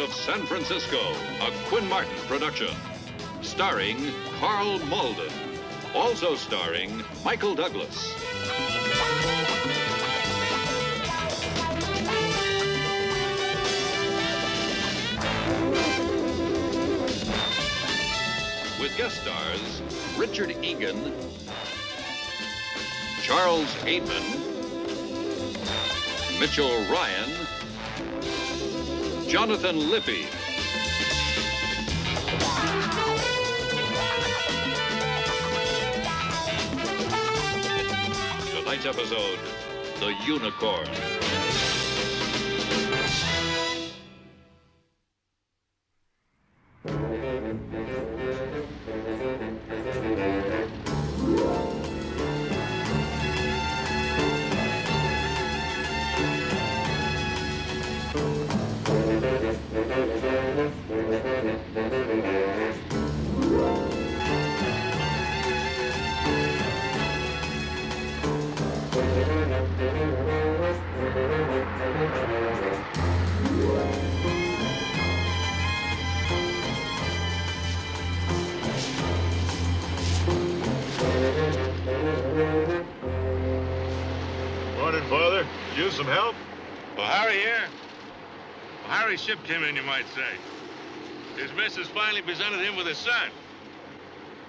of San Francisco, a Quinn Martin production. Starring Carl Malden. Also starring Michael Douglas. With guest stars Richard Egan, Charles Aidman, Mitchell Ryan, Jonathan Lippy. Tonight's episode, The Unicorn. Morning, Father. You some help? Well, Harry here. Well, Harry shipped him in, you might say. His missus finally presented him with his son.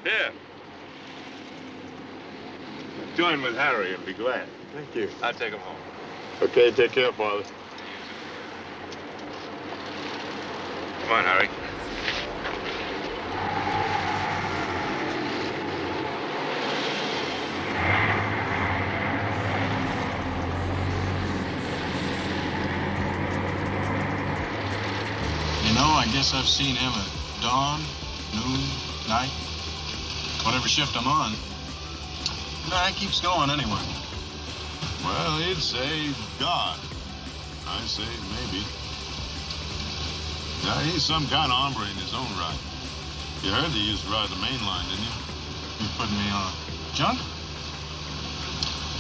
Here. Join with Harry and be glad. Thank you. I'll take him home. Okay, take care, Father. Come on, Harry. You know, I guess I've seen him at dawn, noon, night, whatever shift I'm on. Nah, he keeps going anyway. Well, he'd say God. I say maybe. Now, he's some kind of hombre in his own right. You heard he used to ride the main line, didn't you? You putting me on junk?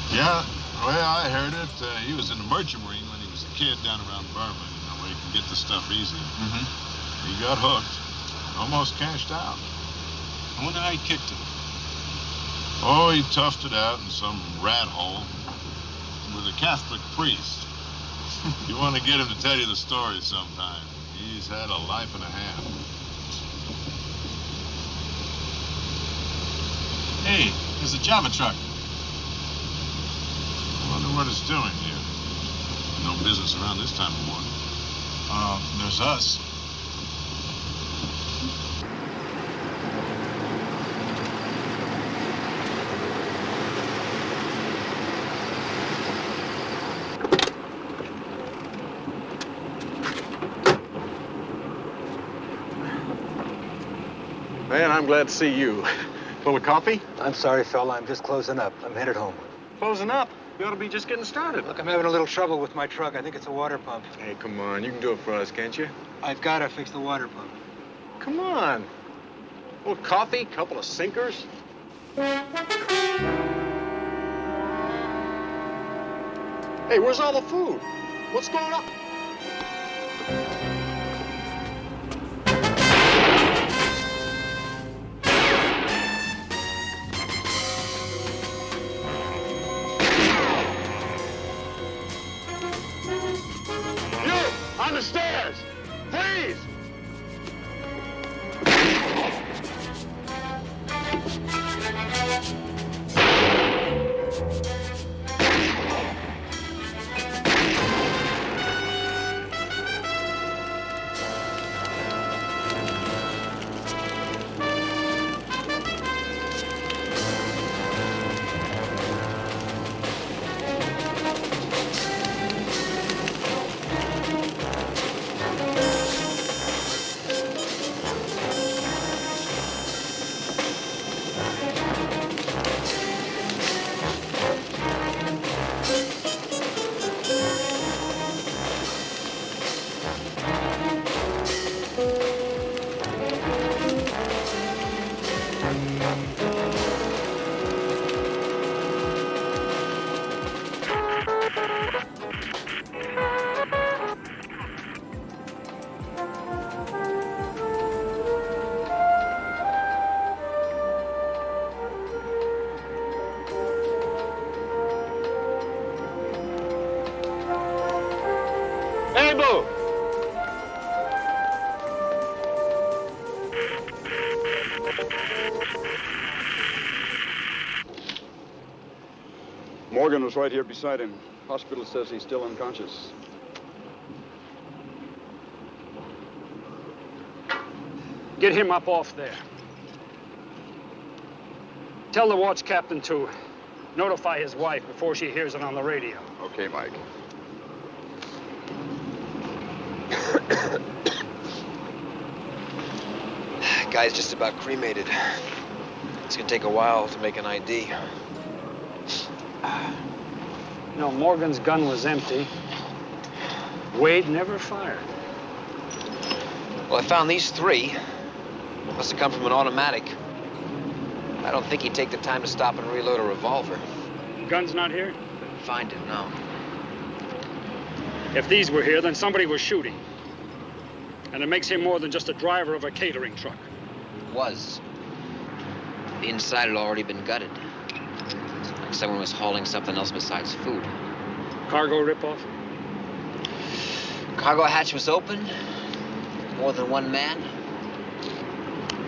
Yeah, the way I heard it, he was in the Merchant Marine when he was a kid down around Burma, you know, where he can get the stuff easy. Mm-hmm. He got hooked, almost cashed out. I wonder how he kicked it. Oh, he toughed it out in some rat hole with a Catholic priest. You want to get him to tell you the story sometime. He's had a life and a half. Hey, there's a Java truck. I wonder what it's doing here. No business around this time of morning. There's us. Man, I'm glad to see you. Full of coffee? I'm sorry, fella. I'm just closing up. I'm headed home. Closing up? You ought to be just getting started. Look, I'm having a little trouble with my truck. I think it's a water pump. Hey, come on. You can do it for us, can't you? I've got to fix the water pump. Come on. A little coffee, couple of sinkers. Hey, where's all the food? What's going on? On the stairs! Please! Morgan was right here beside him. Hospital says he's still unconscious. Get him up off there. Tell the watch captain to notify his wife before she hears it on the radio. Okay, Mike. Guy's just about cremated. It's gonna take a while to make an ID. No, Morgan's gun was empty. Wade never fired. Well, I found these 3. Must have come from an automatic. I don't think he'd take the time to stop and reload a revolver. Gun's not here? Couldn't find it, no. If these were here, then somebody was shooting. And it makes him more than just a driver of a catering truck. Was. The inside had already been gutted. Like someone was hauling something else besides food. Cargo ripoff? Cargo hatch was open. More than one man.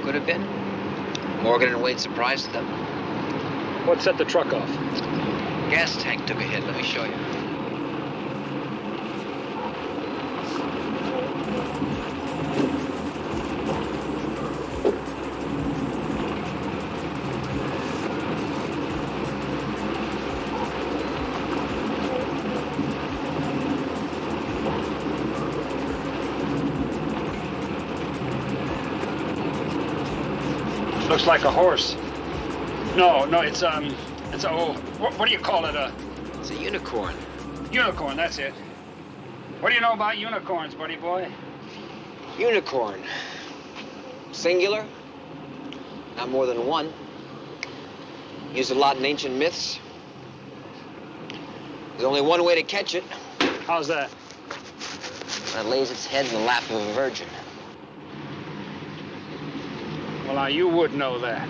Could have been. Morgan and Wade surprised them. What set the truck off? Gas tank took a hit. Let me show you. Looks like a horse. No, it's what do you call it? It's a unicorn. Unicorn, that's it. What do you know about unicorns, buddy boy? Unicorn. Singular. Not more than one. Used a lot in ancient myths. There's only one way to catch it. How's that? When it lays its head in the lap of a virgin. Well, now, you would know that.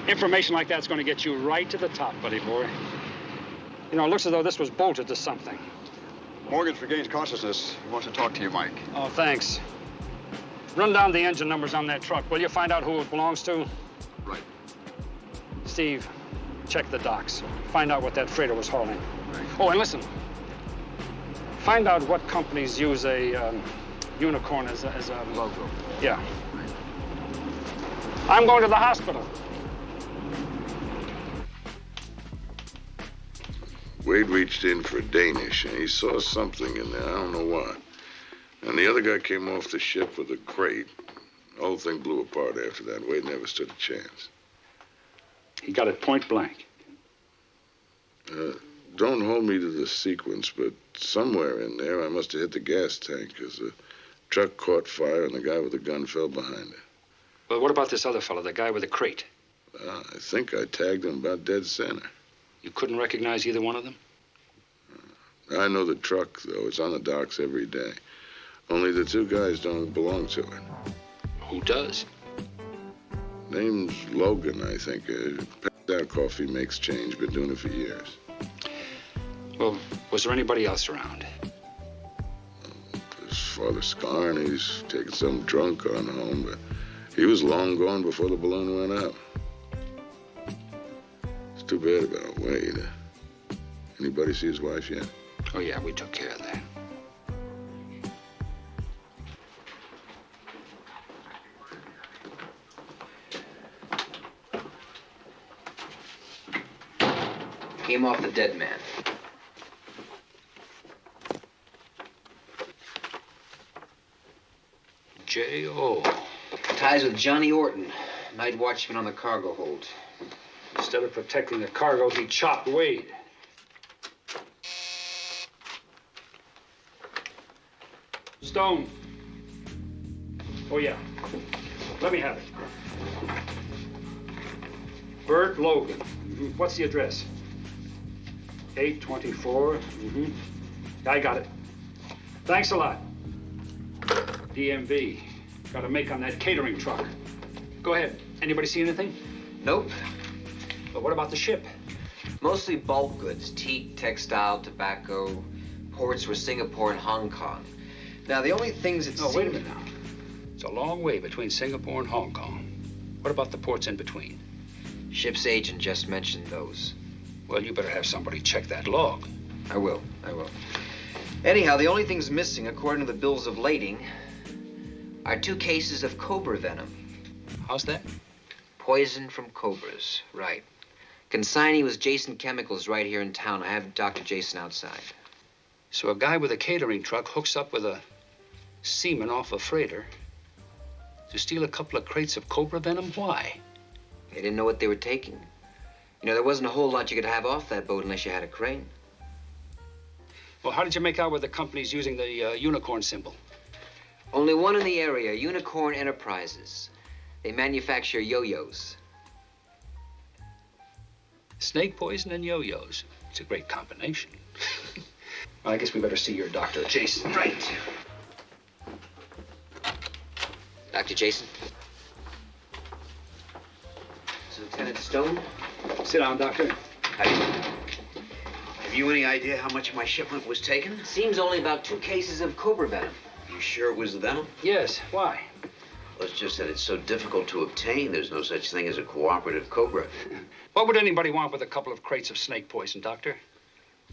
Information like that's going to get you right to the top, buddy boy. You know, it looks as though this was bolted to something. Morgan's regained consciousness. He wants to talk to you, Mike. Oh, thanks. Run down the engine numbers on that truck, will you? Find out who it belongs to. Right. Steve, check the docks. Find out what that freighter was hauling. Right. Oh, and listen. Find out what companies use a unicorn as a logo. Yeah. I'm going to the hospital. Wade reached in for a Danish, and he saw something in there. I don't know what. And the other guy came off the ship with a crate. The whole thing blew apart after that. Wade never stood a chance. He got it point blank. Don't hold me to the sequence, but somewhere in there I must have hit the gas tank, because the truck caught fire and the guy with the gun fell behind it. Well, what about this other fellow, the guy with the crate? I think I tagged him about dead center. You couldn't recognize either one of them? I know the truck, though. It's on the docks every day. Only the 2 guys don't belong to it. Who does? Name's Logan, I think. Passed out coffee makes change. Been doing it for years. Well, was there anybody else around? His father Scarn, he's taken some drunk on home, but he was long gone before the balloon went up. It's too bad about Wade. Anybody see his wife yet? Oh, yeah, we took care of that. Came off the dead man. J.O. Ties with Johnny Orton, night watchman on the cargo hold. Instead of protecting the cargo, he chopped Wade. Stone. Oh, yeah. Let me have it. Bert Logan. What's the address? 824. I got it. Thanks a lot. DMV. Got to make on that catering truck. Go ahead. Anybody see anything? Nope. But what about the ship? Mostly bulk goods. Teak, textile, tobacco. Ports were Singapore and Hong Kong. Now, the only things that wait a minute now. It's a long way between Singapore and Hong Kong. What about the ports in between? Ship's agent just mentioned those. Well, you better have somebody check that log. I will. Anyhow, the only things missing, according to the bills of lading, are 2 cases of cobra venom. How's that? Poison from cobras, right. Consignee was Jason Chemicals right here in town. I have Dr. Jason outside. So a guy with a catering truck hooks up with a seaman off a freighter to steal a couple of crates of cobra venom? Why? They didn't know what they were taking. You know, there wasn't a whole lot you could have off that boat unless you had a crane. Well, how did you make out with the companies using the unicorn symbol? Only one in the area, Unicorn Enterprises. They manufacture yo-yos. Snake poison and yo-yos. It's a great combination. Well, I guess we better see your Dr. Jason. Right. Dr. Jason? This is Lieutenant Stone. Sit down, Doctor. Have you any idea how much of my shipment was taken? Seems only about 2 cases of cobra venom. You sure it was the venom? Yes, why? Well, it's just that it's so difficult to obtain. There's no such thing as a cooperative cobra. What would anybody want with a couple of crates of snake poison, Doctor?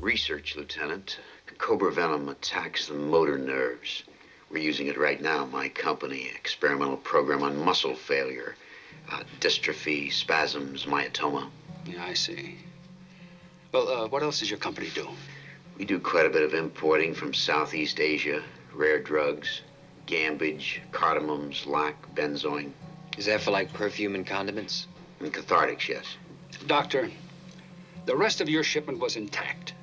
Research, Lieutenant. Cobra venom attacks the motor nerves. We're using it right now, my company. Experimental program on muscle failure, dystrophy, spasms, myotoma. Yeah, I see. Well, what else does your company do? We do quite a bit of importing from Southeast Asia. Rare drugs, gambage, cardamoms, lac, benzoin. Is that for like perfume and condiments? And cathartics, yes. Doctor, the rest of your shipment was intact.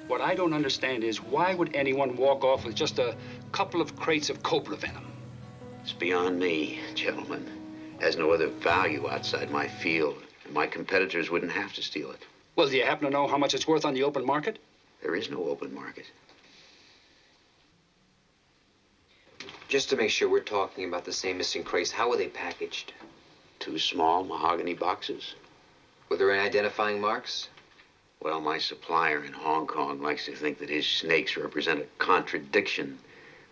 What I don't understand is why would anyone walk off with just a couple of crates of cobra venom? It's beyond me, gentlemen. It has no other value outside my field, and my competitors wouldn't have to steal it. Well, do you happen to know how much it's worth on the open market? There is no open market. Just to make sure we're talking about the same missing crates, how were they packaged? 2 small mahogany boxes. Were there any identifying marks? Well, my supplier in Hong Kong likes to think that his snakes represent a contradiction,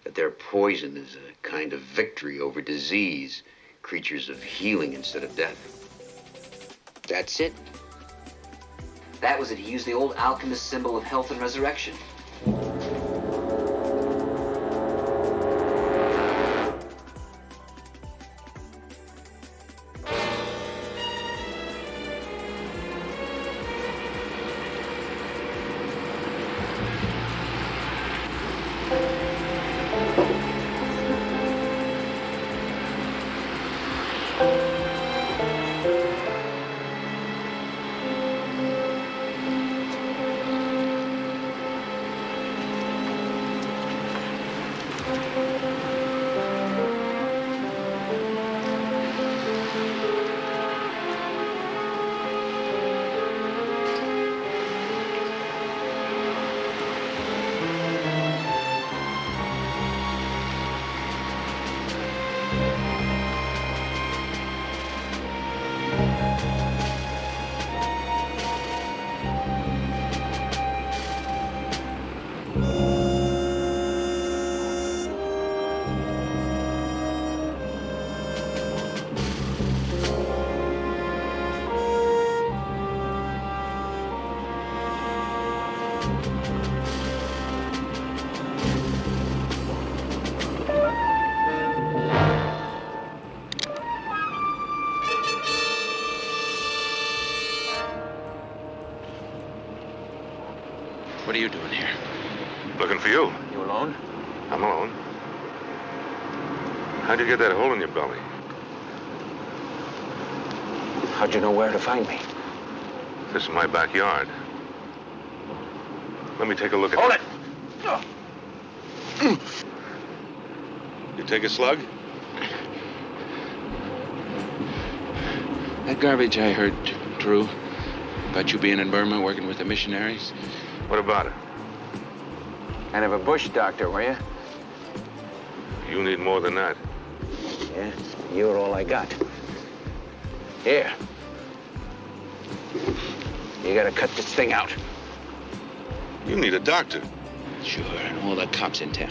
that their poison is a kind of victory over disease, creatures of healing instead of death. That's it. That was it. He used the old alchemist symbol of health and resurrection. What are you doing here? Looking for you. You alone? I'm alone. How'd you get that hole in your belly? How'd you know where to find me? This is my backyard. Let me take a look at Hold it! You take a slug? That garbage I heard, Drew, about you being in Burma working with the missionaries. What about it? Kind of a bush doctor, were you? You need more than that. Yeah, you're all I got. Here. You gotta cut this thing out. You need a doctor. Sure, and all the cops in town.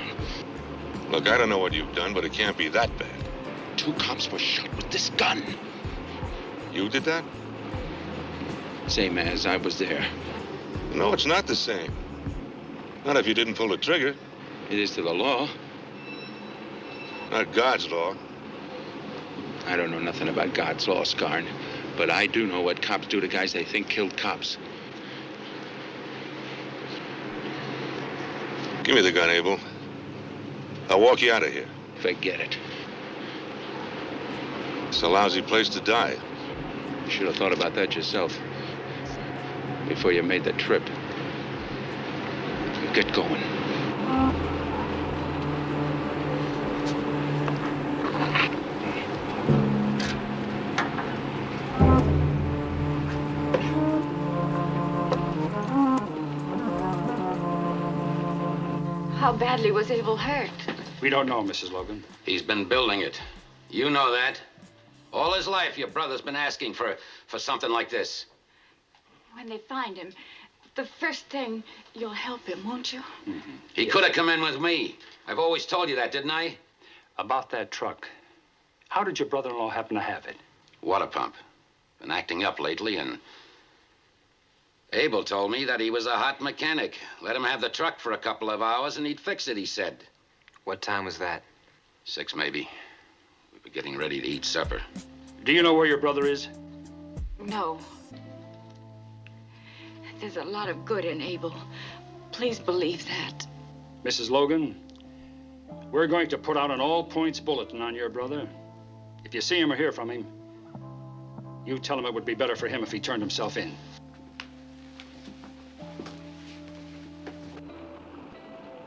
Look, I don't know what you've done, but it can't be that bad. 2 cops were shot with this gun. You did that? Same as I was there. No, it's not the same. Not if you didn't pull the trigger. It is to the law. Not God's law. I don't know nothing about God's law, Scarn. But I do know what cops do to guys they think killed cops. Give me the gun, Abel. I'll walk you out of here. Forget it. It's a lousy place to die. You should have thought about that yourself before you made the trip. Get going. How badly was Abel hurt? We don't know, Mrs. Logan. He's been building it. You know that. All his life, your brother's been asking for something like this. When they find him, the first thing, you'll help him, won't you? Mm-hmm. He could have come in with me. I've always told you that, didn't I? About that truck. How did your brother-in-law happen to have it? Water pump. Been acting up lately, and Abel told me that he was a hot mechanic. Let him have the truck for a couple of hours, and he'd fix it, he said. What time was that? 6, maybe. We were getting ready to eat supper. Do you know where your brother is? No. There's a lot of good in Abel. Please believe that. Mrs. Logan, we're going to put out an all-points bulletin on your brother. If you see him or hear from him, you tell him it would be better for him if he turned himself in.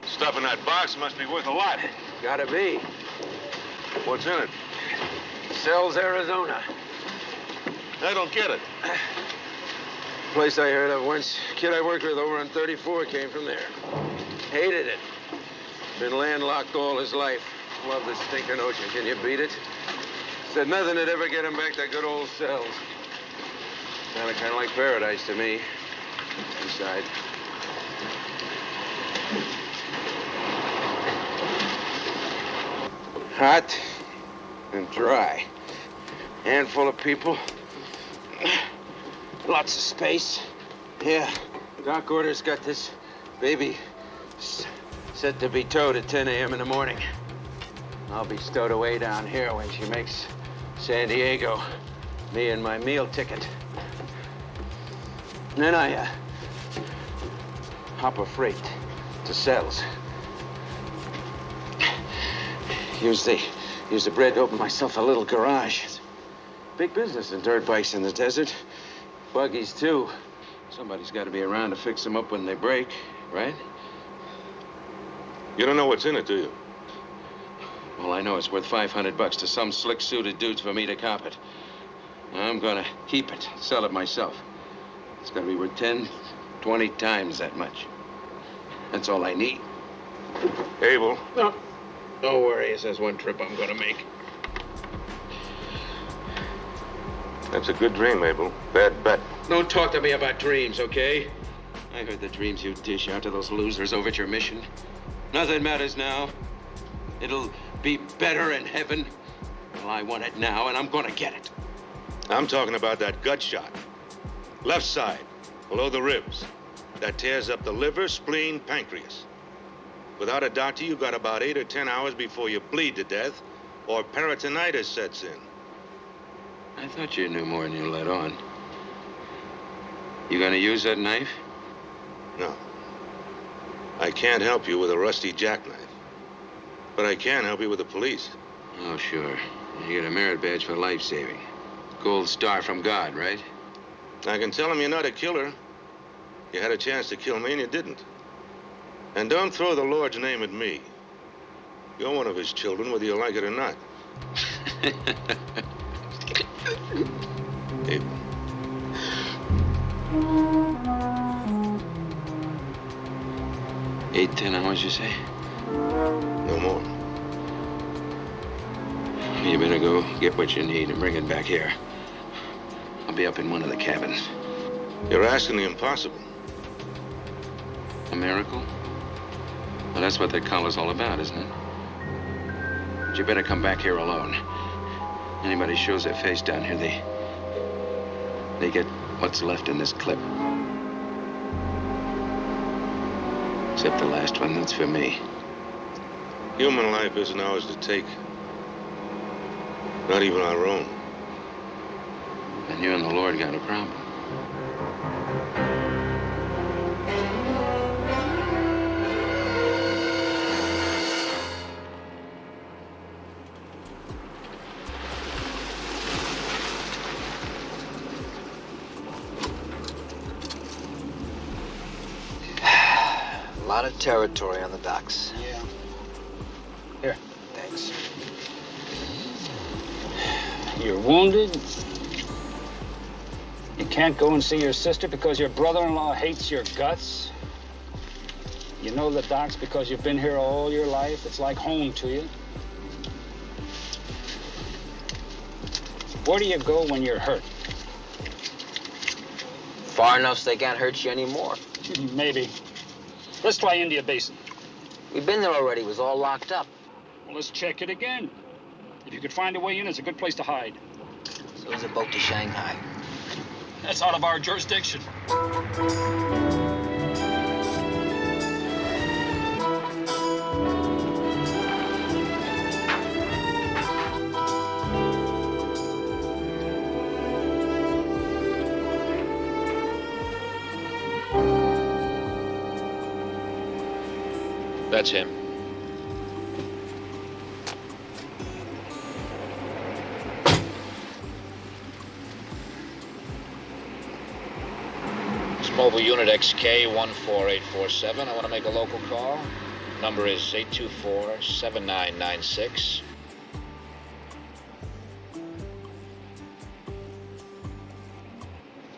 Stuff in that box must be worth a lot. Gotta be. What's in it? Sells, Arizona. I don't get it. Place I heard of once. Kid I worked with over on 34 came from there. Hated it. Been landlocked all his life. Loved the stinking ocean. Can you beat it? Said nothing would ever get him back to good old Sells. Sounded kind of like paradise to me. Inside. Hot and dry. Handful of people. Lots of space. Yeah. Doc orders got this baby set to be towed at 10 a.m. in the morning. I'll be stowed away down here when she makes San Diego. Me and my meal ticket. And then I hop a freight to Sells. Use the bread to open myself a little garage. It's big business in dirt bikes in the desert. Buggies, too. Somebody's got to be around to fix them up when they break, right? You don't know what's in it, do you? Well, I know it's worth $500 to some slick-suited dudes for me to cop it. I'm gonna keep it, sell it myself. It's gonna be worth 10, 20 times that much. That's all I need. Abel. No. Don't worry, this is one trip I'm gonna make. That's a good dream, Abel. Bad bet. Don't talk to me about dreams, okay? I heard the dreams you dish out to those losers over at your mission. Nothing matters now. It'll be better in heaven. Well, I want it now, and I'm gonna get it. I'm talking about that gut shot. Left side, below the ribs. That tears up the liver, spleen, pancreas. Without a doctor, you got about 8 or 10 hours before you bleed to death, or peritonitis sets in. I thought you knew more than you let on. You gonna use that knife? No. I can't help you with a rusty jackknife. But I can help you with the police. Oh, sure. You get a merit badge for life-saving. Gold star from God, right? I can tell him you're not a killer. You had a chance to kill me and you didn't. And don't throw the Lord's name at me. You're one of his children, whether you like it or not. Hey. 8, 10 hours, you say? No more. You better go get what you need and bring it back here. I'll be up in one of the cabins. You're asking the impossible. A miracle? Well, that's what that collar's all about, isn't it? But you better come back here alone. Anybody shows their face down here, they get What's left in this clip? Except the last one, that's for me. Human life isn't ours to take. Not even our own. And you and the Lord got a problem. A lot of territory on the docks. Yeah. Here. Thanks. You're wounded. You can't go and see your sister because your brother-in-law hates your guts. You know the docks because you've been here all your life. It's like home to you. Where do you go when you're hurt? Far enough so they can't hurt you anymore. Maybe. Let's try India Basin. We've been there already. It was all locked up. Well, let's check it again. If you could find a way in, it's a good place to hide. So is a boat to Shanghai. That's out of our jurisdiction. That's him. It's mobile unit XK14847. I want to make a local call. Number is 824-7996.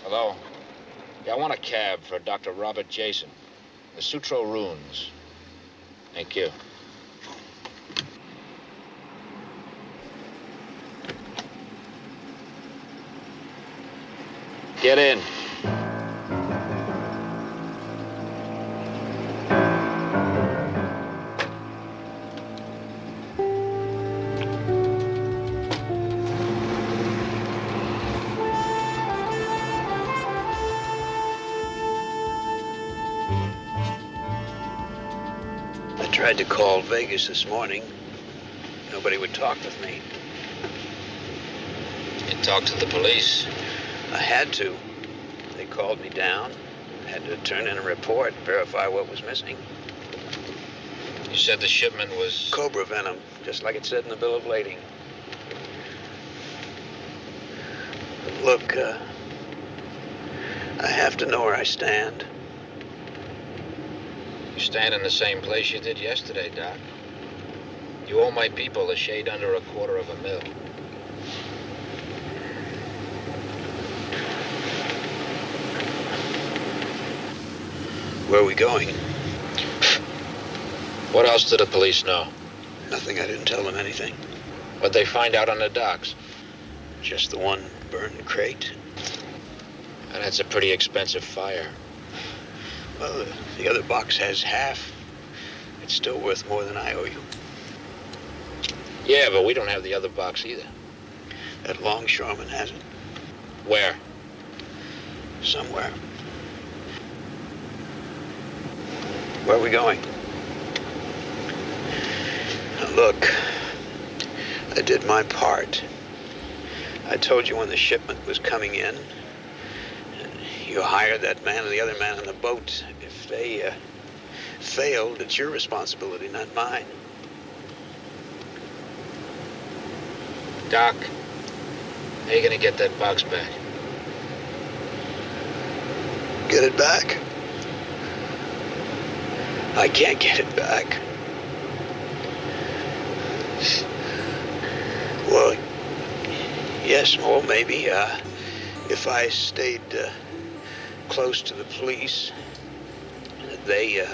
Hello? Yeah, I want a cab for Dr. Robert Jason. The Sutro Ruins. Thank you. Get in. I tried to call Vegas this morning. Nobody would talk with me. You talked to the police? I had to. They called me down. I had to turn in a report, verify what was missing. You said the shipment was... Cobra venom, just like it said in the bill of lading. But look, I have to know where I stand. You stand in the same place you did yesterday, Doc. You owe my people a shade under $250,000. Where are we going? What else did the police know? Nothing. I didn't tell them anything. What'd they find out on the docks? Just the one burned crate. And that's a pretty expensive fire. Well, the other box has half. It's still worth more than I owe you. Yeah, but we don't have the other box either. That longshoreman has it. Where? Somewhere. Where are we going? Now look, I did my part. I told you when the shipment was coming in. You hired that man and the other man on the boat. If they failed, it's your responsibility, not mine. Doc, how are you gonna get that box back? Get it back? I can't get it back. Well, yes, well, maybe. If I stayed close to the police, they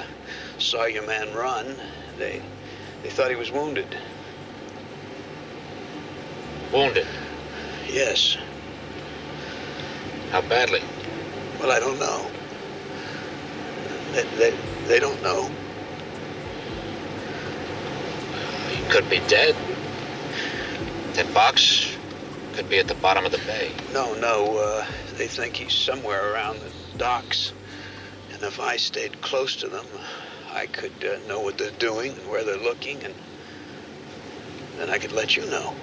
saw your man run. They thought he was wounded. Wounded? Yes. How badly? Well, I don't know. They don't know. He could be dead. That box Could be at the bottom of the bay. No. They think he's somewhere around the docks. And if I stayed close to them, I could know what they're doing and where they're looking, and then I could let you know.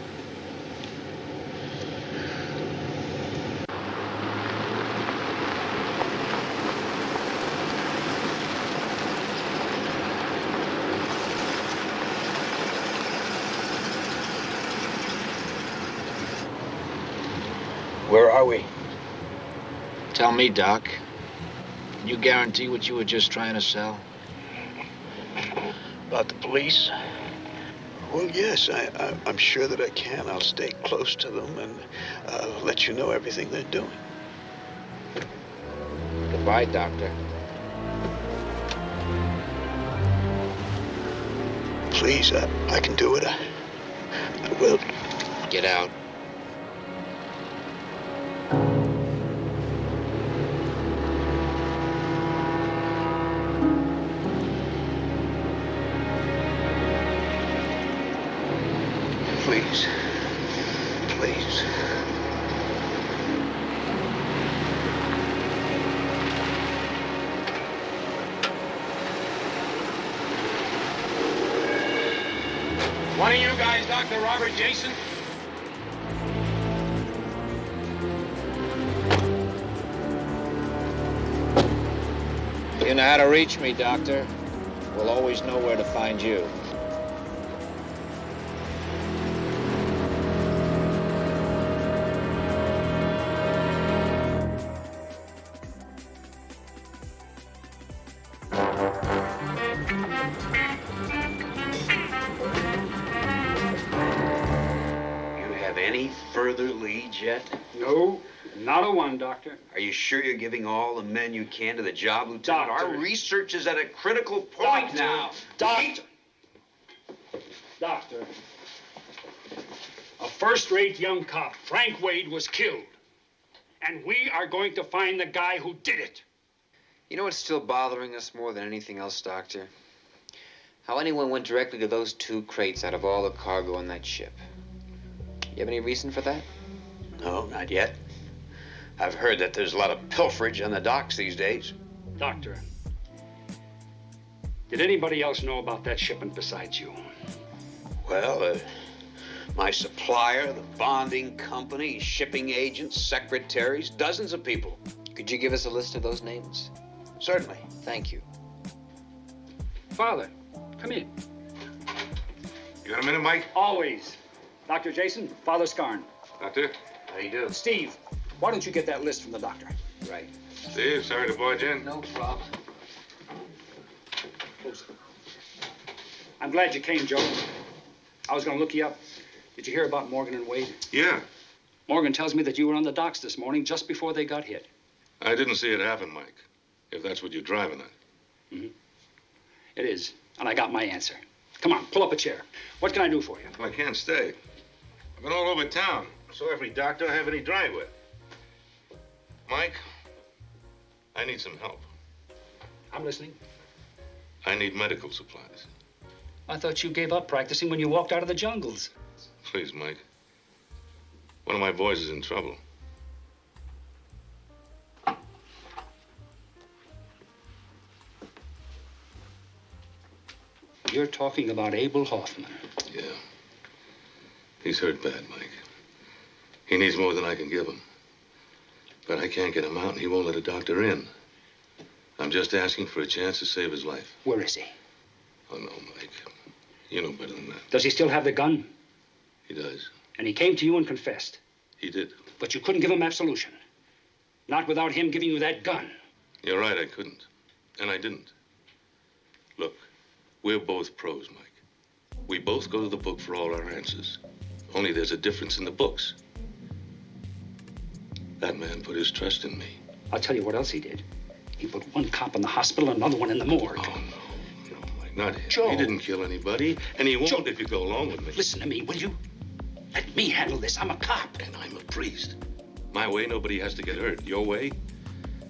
Where are we? Tell me, Doc. Can you guarantee what you were just trying to sell? About the police? Well, yes, I'm sure that I can. I'll stay close to them and let you know everything they're doing. Goodbye, Doctor. Please, I can do it. I will. Get out. Please. Please. One of you guys, Dr. Robert Jason? You know how to reach me, Doctor. We'll always know where to find you. Yet? No, not a one, Doctor. Are you sure you're giving all the men you can to the job, Lieutenant? Doctor. Our research is at a critical point now. Doctor. Doctor. A first-rate young cop, Frank Wade, was killed. And we are going to find the guy who did it. You know what's still bothering us more than anything else, Doctor? How anyone went directly to those 2 crates out of all the cargo on that ship. You have any reason for that? No, not yet. I've heard that there's a lot of pilferage on the docks these days. Doctor, did anybody else know about that shipment besides you? Well, my supplier, the bonding company, shipping agents, secretaries, dozens of people. Could you give us a list of those names? Certainly. Thank you. Father, come in. You got a minute, Mike? Always. Dr. Jason, Father Scarn. Doctor? How you do? Steve, why don't you get that list from the doctor? Right. Steve, sorry to barge in. No problem. I'm glad you came, Joe. I was going to look you up. Did you hear about Morgan and Wade? Yeah. Morgan tells me that you were on the docks this morning just before they got hit. I didn't see it happen, Mike, if that's what you're driving at. Mm-hmm. It is, and I got my answer. Come on, pull up a chair. What can I do for you? Well, I can't stay. I've been all over town. So every doctor I have any drive with. Mike, I need some help. I'm listening. I need medical supplies. I thought you gave up practicing when you walked out of the jungles. Please, Mike. One of my boys is in trouble. You're talking about Abel Hoffman. Yeah. He's hurt bad, Mike. He needs more than I can give him. But I can't get him out, and he won't let a doctor in. I'm just asking for a chance to save his life. Where is he? Oh, no, Mike. You know better than that. Does he still have the gun? He does. And he came to you and confessed? He did. But you couldn't give him absolution. Not without him giving you that gun. You're right, I couldn't. And I didn't. Look, we're both pros, Mike. We both go to the book for all our answers. Only there's a difference in the books. That man put his trust in me. I'll tell you what else he did. He put one cop in the hospital, another one in the morgue. Oh, no. No, Mike, not him. Joe. He didn't kill anybody, and he won't Joe. if you go along with me. Listen to me, will you? Let me handle this. I'm a cop. And I'm a priest. My way, nobody has to get hurt. Your way,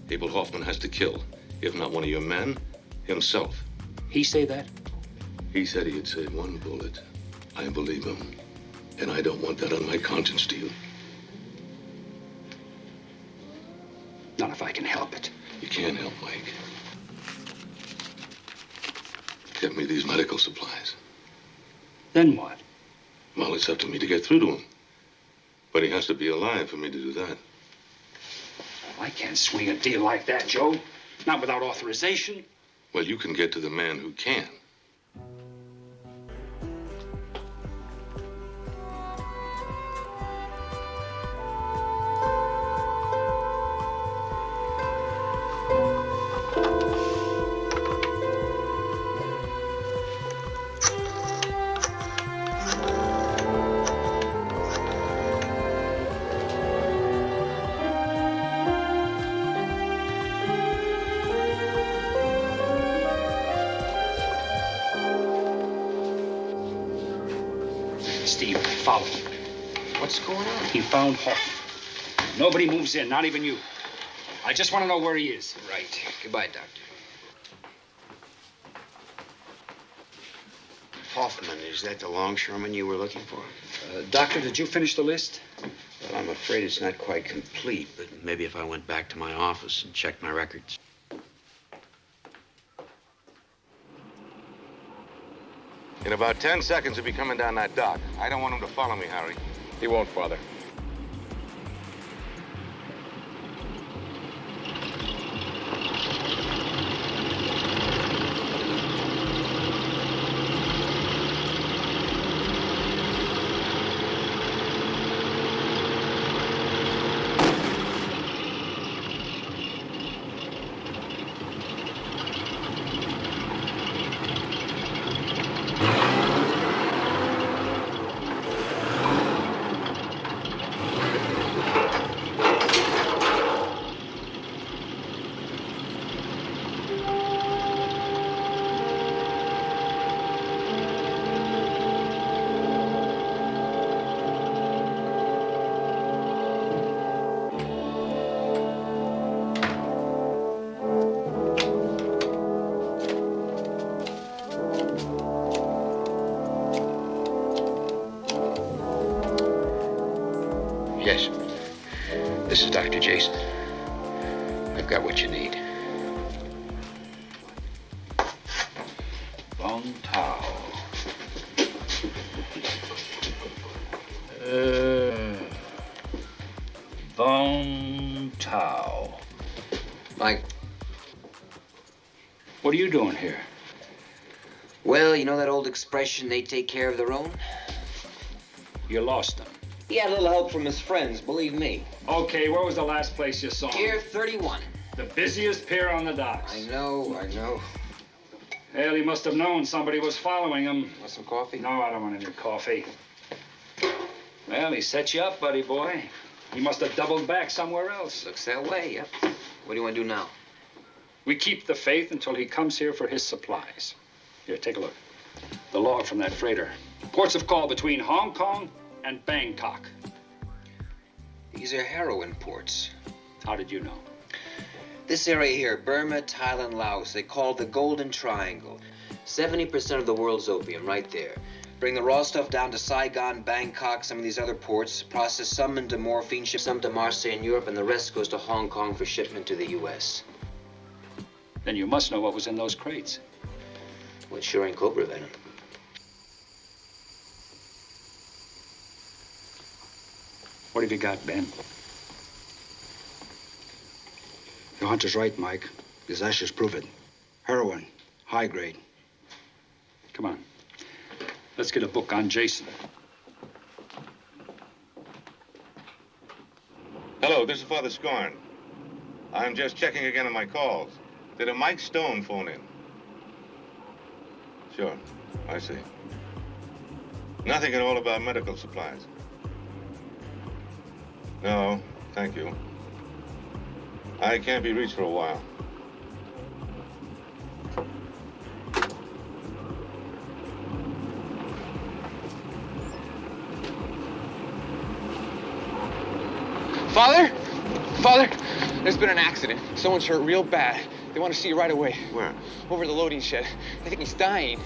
Abel Hoffman has to kill. If not one of your men, himself. He say that? He said he'd save one bullet. I believe him. And I don't want that on my conscience, do you? if I can help it. You can't help Mike. Get me these medical supplies. Then what? Well, it's up to me to get through to him. But he has to be alive for me to do that. I can't swing a deal like that, Joe. Not without authorization. Well, you can get to the man who can. Steve, follow him. What's going on? He found Hoffman. Nobody moves in, not even you. I just want to know where he is. Right. Goodbye, Doctor. Hoffman, is that the longshoreman you were looking for? Doctor, did you finish the list? Well, I'm afraid it's not quite complete, but maybe if I went back to my office and checked my records. In about 10 seconds, he'll be coming down that dock. I don't want him to follow me, Harry. He won't, Father. Yes. This is Dr. Jason. I've got what you need. Bong Tao. Bong Tao. Mike. What are you doing here? Well, you know that old expression, they take care of their own? You lost him. He had a little help from his friends, believe me. Okay, where was the last place you saw him? Pier 31. The busiest pier on the docks. I know. Well, he must have known somebody was following him. Want some coffee? No, I don't want any coffee. Well, he set you up, buddy boy. He must have doubled back somewhere else. Looks that way, yep. What do you want to do now? We keep the faith until he comes here for his supplies. Here, take a look. The log from that freighter. Ports of call between Hong Kong and Bangkok. These are heroin ports. How did you know? This area here, Burma, Thailand, Laos, they call it the Golden Triangle. 70% of the world's opium right there. Bring the raw stuff down to Saigon, Bangkok, some of these other ports, process some into morphine, ship some to Marseille in Europe, and the rest goes to Hong Kong for shipment to the U.S. Then you must know what was in those crates. Well, it sure ain't cobra venom. What have you got, Ben? Your hunter's right, Mike. His ashes prove it. Heroin, high grade. Come on. Let's get a book on Jason. Hello, this is Father Scorn. I'm just checking again on my calls. Did a Mike Stone phone in? Sure, I see. Nothing at all about medical supplies. No, thank you. I can't be reached for a while. Father? Father, there's been an accident. Someone's hurt real bad. They want to see you right away. Where? Over the loading shed. I think he's dying.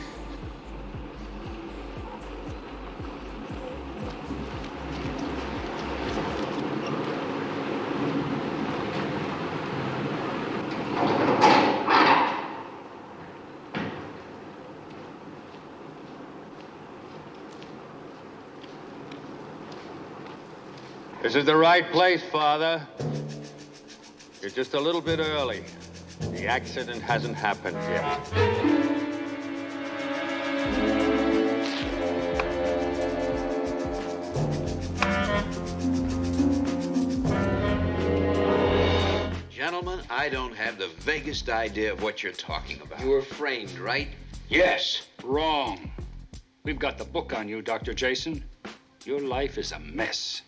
This is the right place, Father. You're just a little bit early. The accident hasn't happened yet. Gentlemen, I don't have the vaguest idea of what you're talking about. You were framed, right? Yes. Wrong. We've got the book on you, Dr. Jason. Your life is a mess.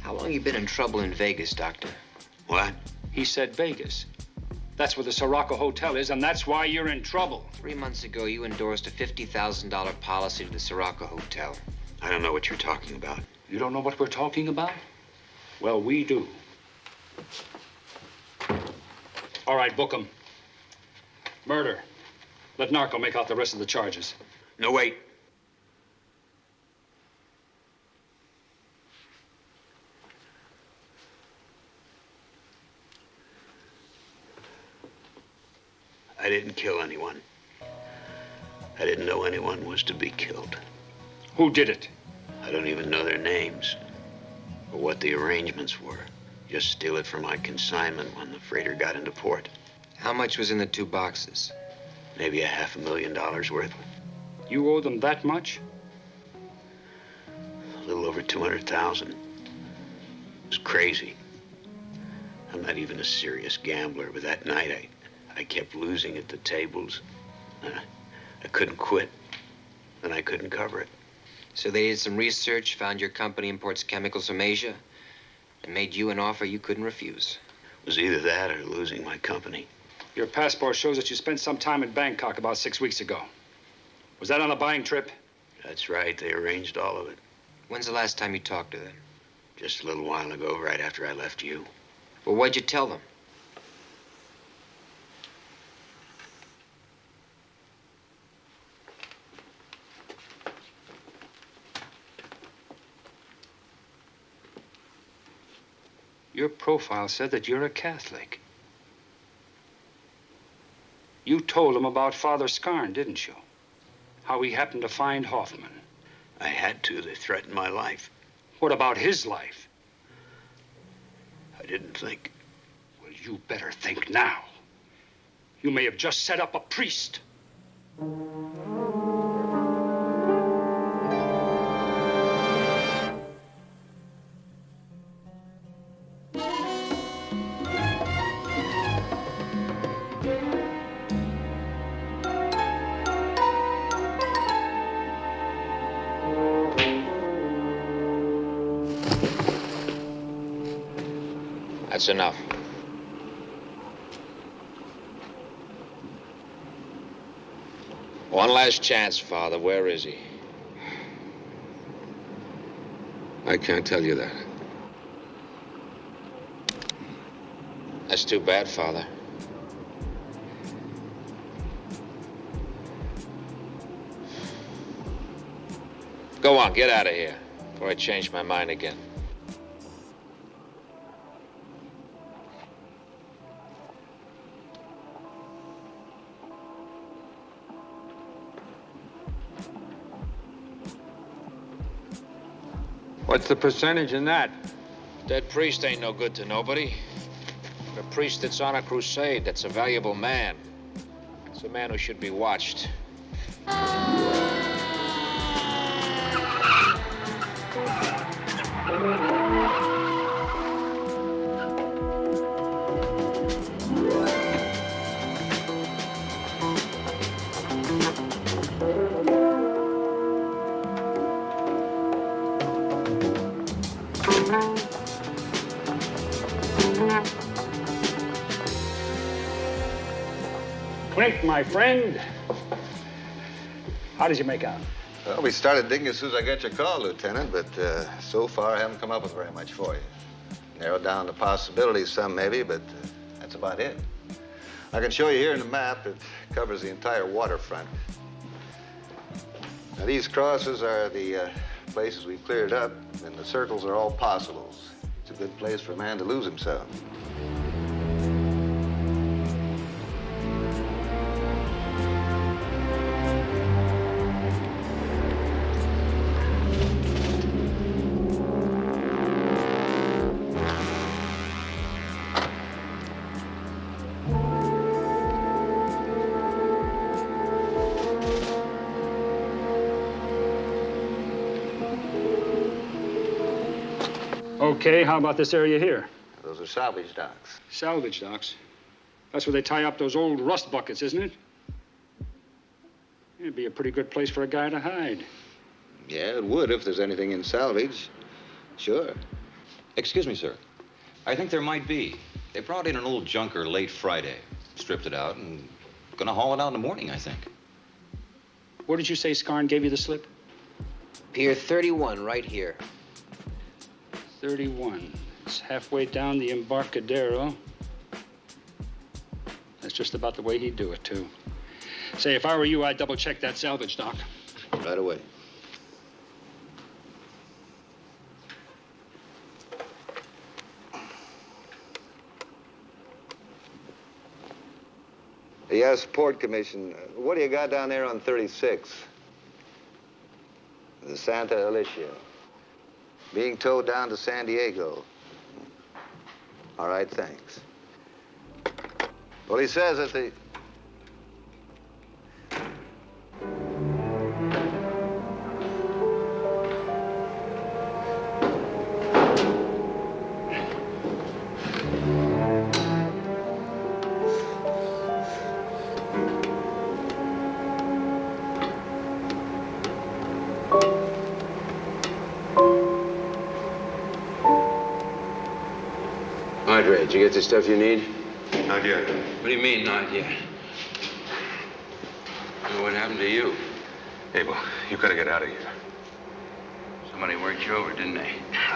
How long you been in trouble in Vegas, Doctor? What? He said Vegas. That's where the Sirocco Hotel is, and that's why you're in trouble. 3 months ago, you endorsed a $50,000 policy to the Sirocco Hotel. I don't know what you're talking about. You don't know what we're talking about? Well, we do. All right, book him. Murder. Let Narco make out the rest of the charges. No, wait. I didn't kill anyone. I didn't know anyone was to be killed. Who did it? I don't even know their names or what the arrangements were. Just steal it from my consignment when the freighter got into port. How much was in the 2 boxes? Maybe $500,000 worth. You owe them that much? A little over 200,000. It was crazy. I'm not even a serious gambler, but that night I kept losing at the tables. I couldn't quit, and I couldn't cover it. So they did some research, found your company imports chemicals from Asia, and made you an offer you couldn't refuse. It was either that or losing my company. Your passport shows that you spent some time in Bangkok about 6 weeks ago. Was that on a buying trip? That's right. They arranged all of it. When's the last time you talked to them? Just a little while ago, right after I left you. Well, what'd you tell them? Your profile said that you're a Catholic. You told him about Father Scarn, didn't you? How he happened to find Hoffman. I had to. They threatened my life. What about his life? I didn't think. Well, you better think now. You may have just set up a priest. That's enough. One last chance, Father. Where is he? I can't tell you that. That's too bad, Father. Go on, get out of here before I change my mind again. What's the percentage in that? That priest ain't no good to nobody. A priest that's on a crusade, that's a valuable man. It's a man who should be watched. Clint, my friend. How did you make out? Well, we started digging as soon as I got your call, Lieutenant, but so far I haven't come up with very much for you. Narrowed down the possibilities some, maybe, but that's about it. I can show you here in the map. It covers the entire waterfront. Now, these crosses are the places we've cleared up, and the circles are all possibles. It's a good place for a man to lose himself. Okay, how about this area here? Those are salvage docks. Salvage docks? That's where they tie up those old rust buckets, isn't it? It'd be a pretty good place for a guy to hide. Yeah, it would if there's anything in salvage. Sure. Excuse me, sir. I think there might be. They brought in an old junker late Friday, stripped it out, and gonna haul it out in the morning, I think. Where did you say Scarn gave you the slip? Pier 31, right here. 31. It's halfway down the Embarcadero. That's just about the way he'd do it, too. Say, if I were you, I'd double-check that salvage dock. Right away. Yes, Port Commission. What do you got down there on 36? The Santa Alicia. Being towed down to San Diego. All right, thanks. Well, he says that the... Padre, did you get the stuff you need? Not yet. What do you mean, not yet? Well, what happened to you? Abel, you gotta get out of here. Somebody worked you over, didn't they?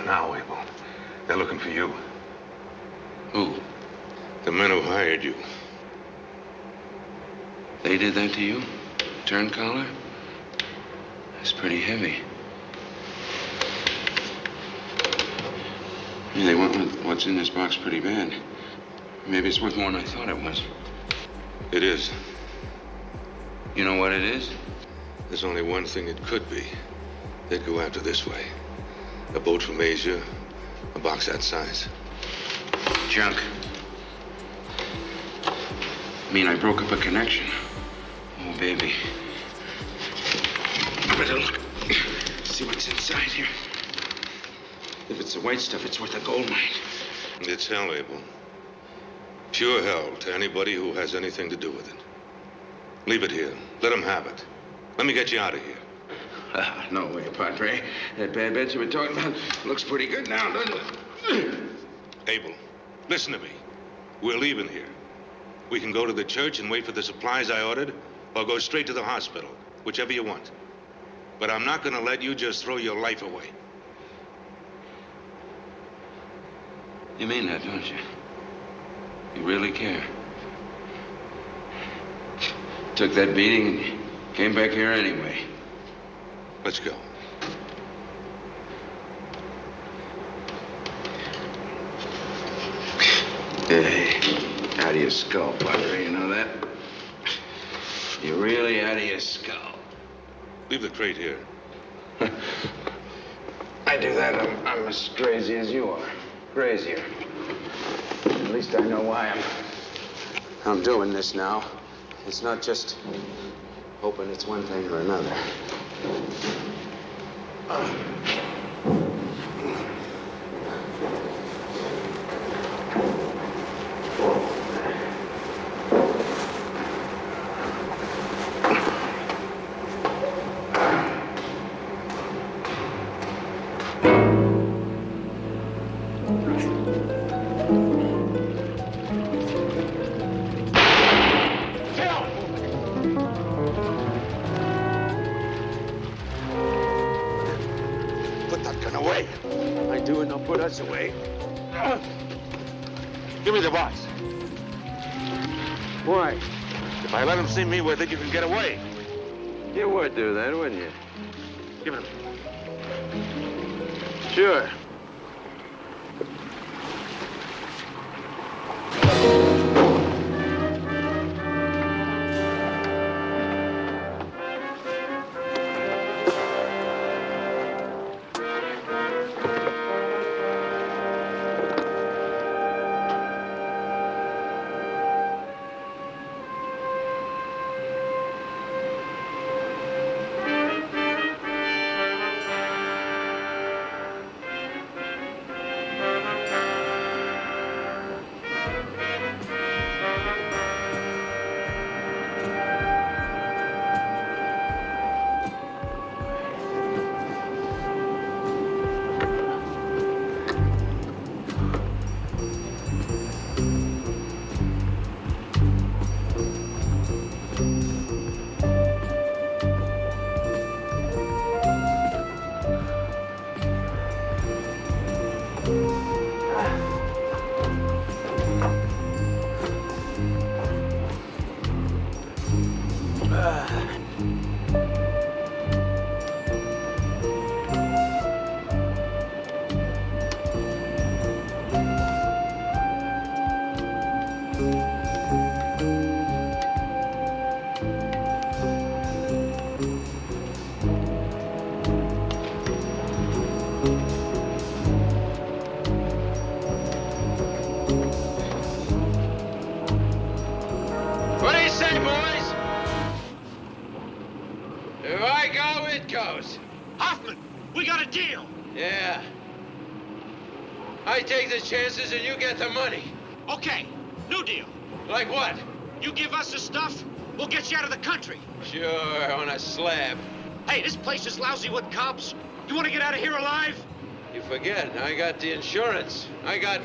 Now, Abel. They're looking for you. Who? The men who hired you. They did that to you? Turn collar? That's pretty heavy. Yeah, they want what's in this box pretty bad. Maybe it's worth more than I thought it was. It is. You know what it is? There's only one thing it could be. They'd go after this way. A boat from Asia, a box that size. Junk. I mean, I broke up a connection. Oh, baby. I better look. See what's inside here. If it's the white stuff, it's worth a gold mine. It's hell, Abel. Pure hell to anybody who has anything to do with it. Leave it here. Let them have it. Let me get you out of here. No way, Padre. That bad bed you were talking about looks pretty good now, doesn't it? Abel, listen to me. We're leaving here. We can go to the church and wait for the supplies I ordered, or go straight to the hospital, whichever you want. But I'm not gonna let you just throw your life away. You mean that, don't you? You really care. Took that beating and came back here anyway. Let's go. Hey, out of your skull, Padre, you know that? You're really out of your skull. Leave the crate here. I do that, I'm as crazy as you are. Crazier. At least I know why I'm doing this now. It's not just hoping it's one thing or another. Away. Give me the box. Why? If I let him see me with it, you can get away. You would do that, wouldn't you? Give it to me. Sure. I take the chances and you get the money. Okay, new deal. Like what? You give us the stuff, we'll get you out of the country. Sure, on a slab. Hey, this place is lousy with cops. You want to get out of here alive? You forget, I got the insurance. I got...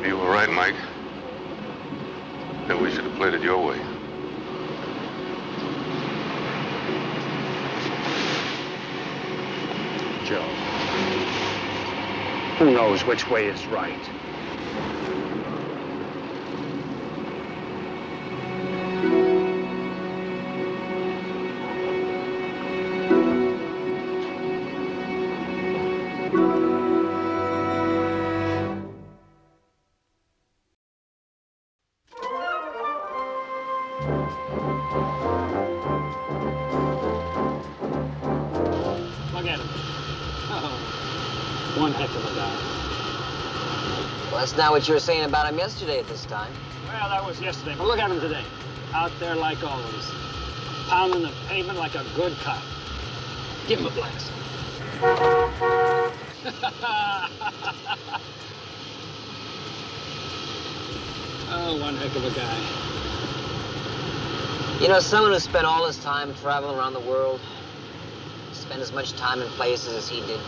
You were right, Mike. Then we should have played it your way. Joe, who knows which way is right? Look at him. Oh, one heck of a guy. Well, that's not what you were saying about him yesterday at this time. Well, that was yesterday, but look at him today. Out there like always. Pounding the pavement like a good cop. Give him a blast. Oh, one heck of a guy. You know, someone who spent all his time traveling around the world, spent as much time in places as he did,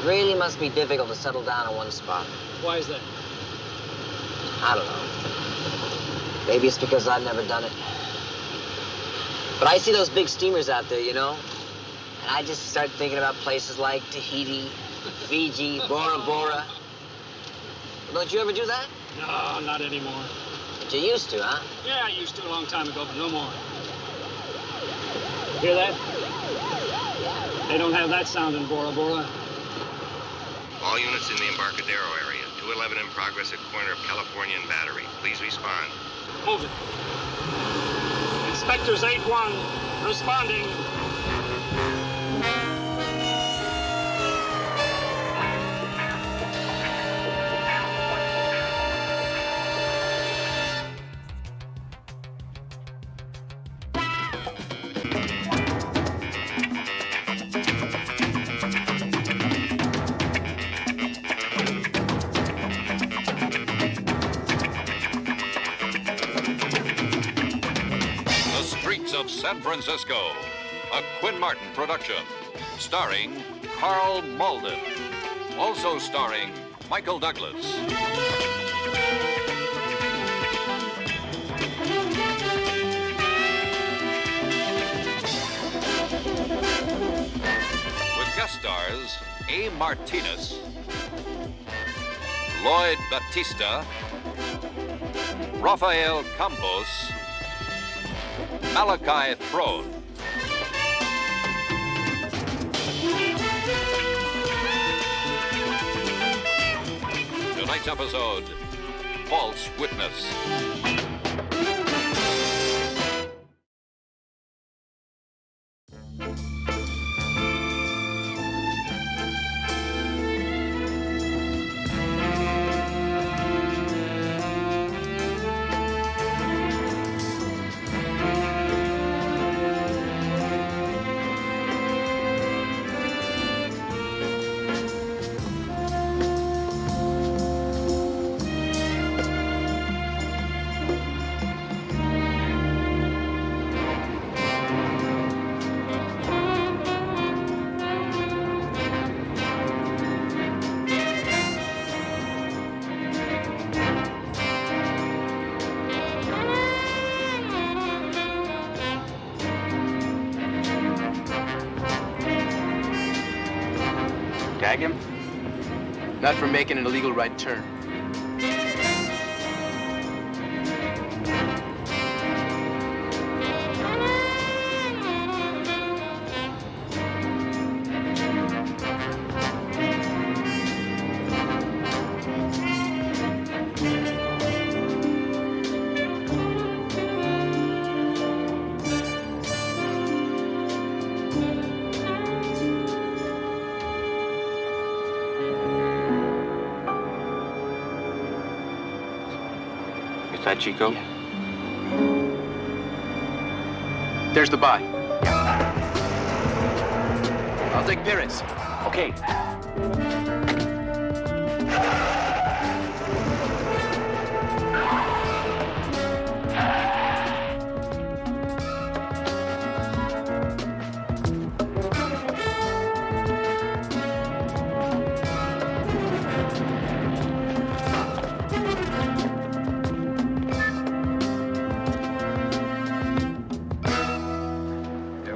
really must be difficult to settle down in one spot. Why is that? I don't know. Maybe it's because I've never done it. But I see those big steamers out there, you know, and I just start thinking about places like Tahiti, Fiji, Bora Bora. Well, don't you ever do that? No, not anymore. But you used to, huh? Yeah, I used to a long time ago, but no more. Hear that? They don't have that sound in Bora Bora. All units in the Embarcadero area. 211 in progress at corner of California and Battery. Please respond. Move it. Inspectors 8-1, responding. Of San Francisco, a Quinn Martin production, starring Carl Malden, also starring Michael Douglas. With guest stars A. Martinez, Lloyd Batista, Rafael Campos, Malachi Throne. tonight's episode, False Witness. Tag him? Not for making an illegal right turn. Is that Chico? Yeah. There's the buy. I'll take Perez. Okay.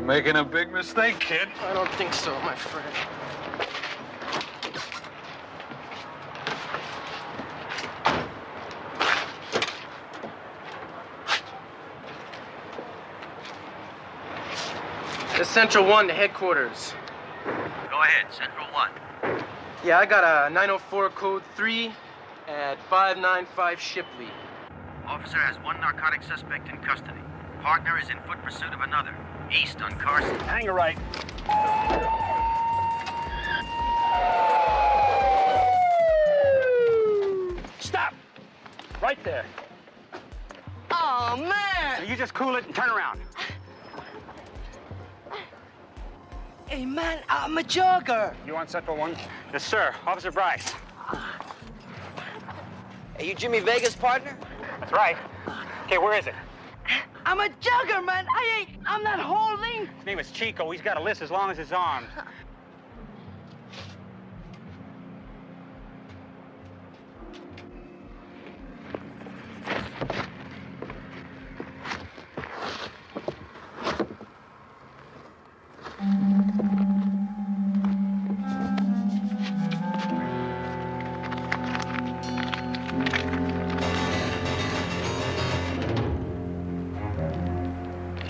Making a big mistake, kid. I don't think so, my friend. This Central 1 to headquarters. Go ahead, Central 1. Yeah, I got a 904 code 3 at 595 Shipley. Officer has one narcotic suspect in custody. Partner is in foot pursuit of another. East on Carson. Hang a right. Stop! Right there. Oh, man! So you just cool it and turn around. Hey, man, I'm a jogger. You on Central 1? Yes, sir. Officer Bryce. Are you Jimmy Vega's partner? That's right. Okay, where is it? I'm a jogger, man. I'm not holding. His name is Chico. He's got a list as long as his arm.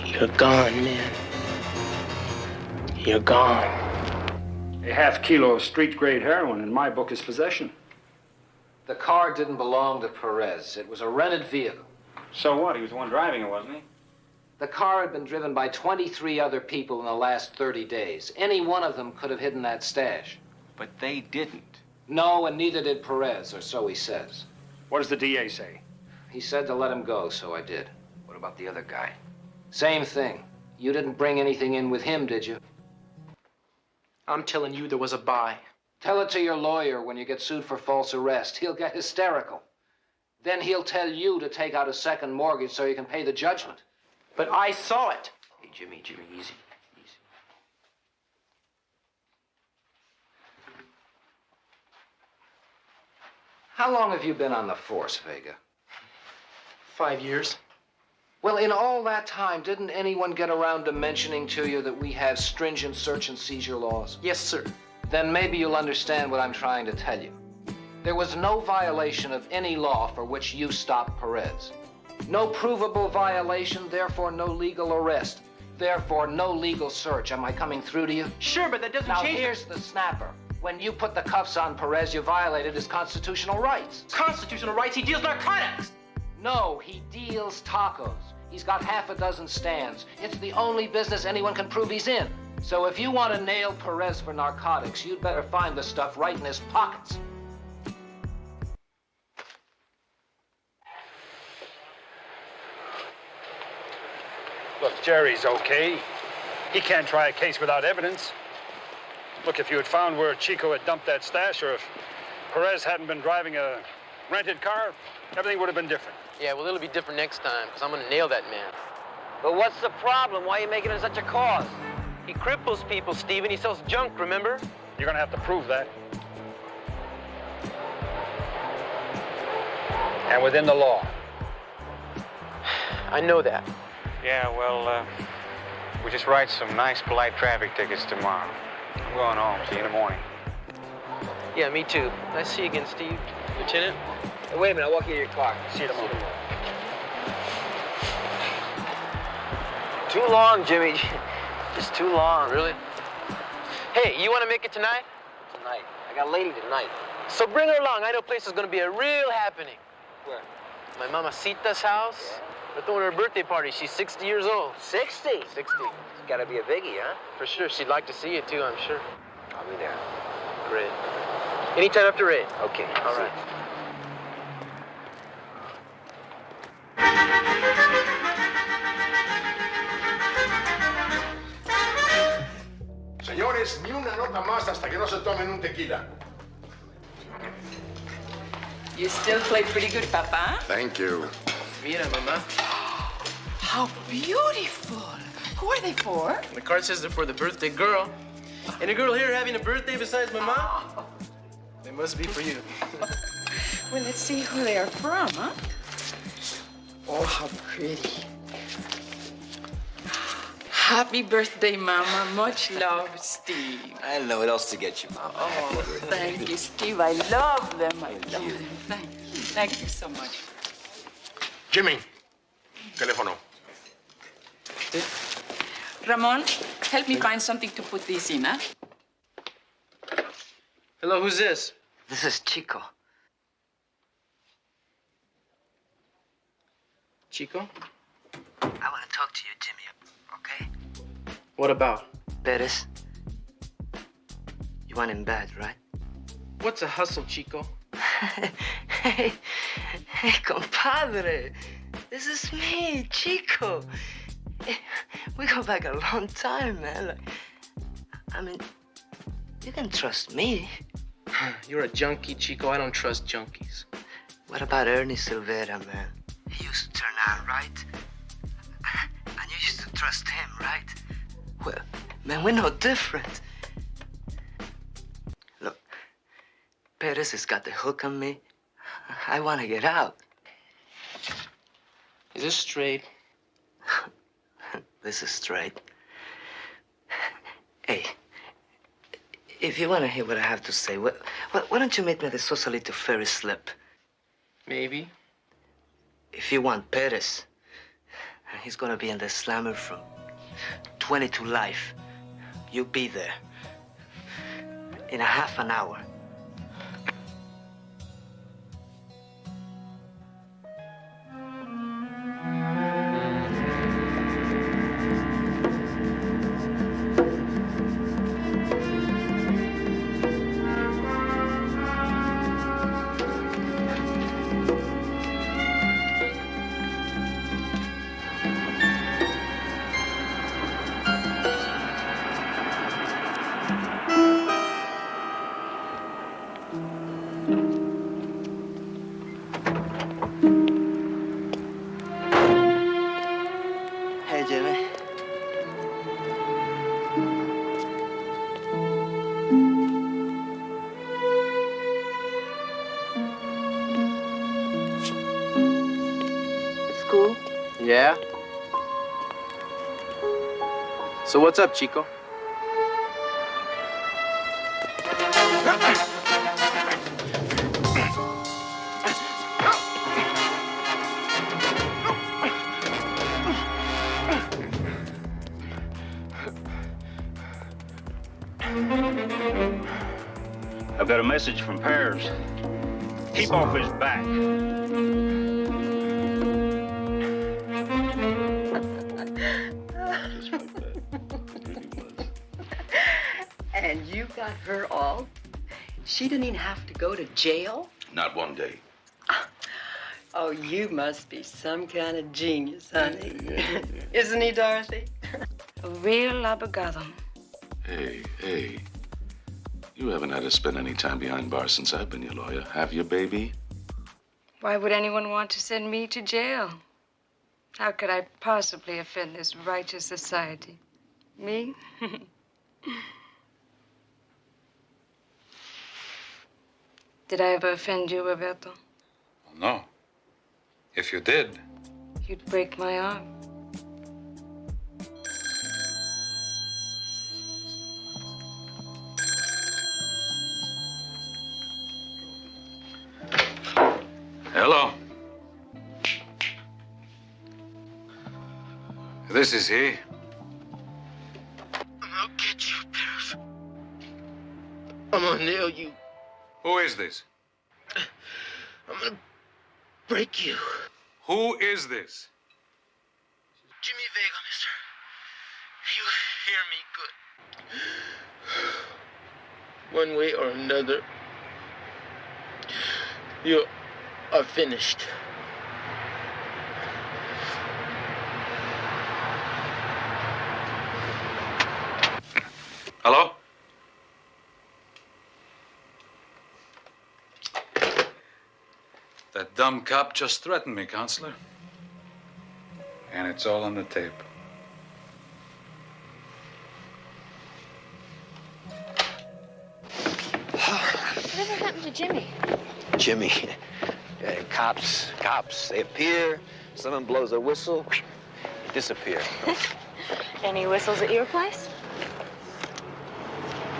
You're gone, man. You're gone. A half kilo of street-grade heroin in my book is possession. The car didn't belong to Perez. It was a rented vehicle. So what? He was the one driving it, wasn't he? The car had been driven by 23 other people in the last 30 days. Any one of them could have hidden that stash. But they didn't. No, and neither did Perez, or so he says. What does the DA say? He said to let him go, so I did. What about the other guy? Same thing. You didn't bring anything in with him, did you? I'm telling you there was a buy. Tell it to your lawyer when you get sued for false arrest. He'll get hysterical. Then he'll tell you to take out a second mortgage so you can pay the judgment. But I saw it. Hey, Jimmy, easy. How long have you been on the force, Vega? 5 years. Well, in all that time, didn't anyone get around to mentioning to you that we have stringent search and seizure laws? Yes, sir. Then maybe you'll understand what I'm trying to tell you. There was no violation of any law for which you stopped Perez. No provable violation, therefore no legal arrest. Therefore no legal search. Am I coming through to you? Sure, but that doesn't now, change. Now here's the snapper. When you put the cuffs on Perez, you violated his constitutional rights. Constitutional rights? He deals narcotics! No, he deals tacos. He's got half a dozen stands. It's the only business anyone can prove he's in. So if you want to nail Perez for narcotics, you'd better find the stuff right in his pockets. Look, Jerry's okay. He can't try a case without evidence. Look, if you had found where Chico had dumped that stash, or if Perez hadn't been driving a rented car, everything would have been different. Yeah, well, it'll be different next time, because I'm gonna nail that man. But what's the problem? Why are you making it such a cause? He cripples people, Steven. He sells junk, remember? You're gonna have to prove that. And within the law. I know that. Yeah, well, we just write some nice, polite traffic tickets tomorrow. I'm going home. See you in the morning. Yeah, me too. Nice to see you again, Steve. Lieutenant? Hey, wait a minute, I'll walk you to your car. See you tomorrow. Too long, Jimmy. Just too long. Really? Hey, you want to make it tonight? Tonight. I got a lady tonight. So bring her along. I know a place is going to be a real happening. Where? My mamacita's house. Yeah. We're throwing her a birthday party. She's 60 years old. 60? 60. It's gotta be a biggie, huh? For sure. She'd like to see you, too, I'm sure. I'll be there. Great. Anytime after 8. Okay. All right. Señores, ni una nota más hasta que no se tomen un tequila. You still play pretty good, Papa. Thank you. Mira, Mama. How beautiful. Who are they for? The card says they're for the birthday girl. Any girl here having a birthday besides Mama? They must be for you. Well, let's see who they are from, huh? Oh, how pretty. Happy birthday, Mama. Much love, Steve. I don't know what else to get you, Mama. Oh, thank you, Steve. I love them. I love them. Thank you. Thank you so much. Jimmy, teléfono. Ramon, help me find something to put these in, huh? Hello, who's this? This is Chico. Chico? I want to talk to you, Jimmy, okay? What about? Perez. You want him bad, right? What's a hustle, Chico? Hey, compadre. This is me, Chico. We go back a long time, man. Like, I mean, you can trust me. You're a junkie, Chico. I don't trust junkies. What about Ernie Silvera, man? He used to turn out, right? And you used to trust him, right? Well, man, we're no different. Look, Perez has got the hook on me. I want to get out. Is this straight? This is straight. Hey, if you want to hear what I have to say, why don't you make me the Sausalito ferry slip? Maybe. If you want Perez, he's gonna be in the slammer from 20 to life. You'll be there in a half an hour. Hey, Jimmy. It's cool. Yeah? So what's up, Chico? I've got a message from Pears. Keep off his back. And you got her all? She didn't even have to go to jail? Not one day. Oh, you must be some kind of genius, honey. Isn't he, Dorothy? A real abogado. Hey. You haven't had to spend any time behind bars since I've been your lawyer, have you, baby? Why would anyone want to send me to jail? How could I possibly offend this righteous society? Me? Did I ever offend you, Roberto? No. If you did. You'd break my arm. Hello. This is he. I'll get you, Pears. I'm gonna nail you. Who is this? I'm gonna break you. Who is this? Jimmy Vega, mister. You hear me good. One way or another, you are finished. Hello? That dumb cop just threatened me, Counselor. And it's all on the tape. Whatever happened to Jimmy? Jimmy. Cops, they appear, someone blows a whistle, they disappear. Any whistles at your place?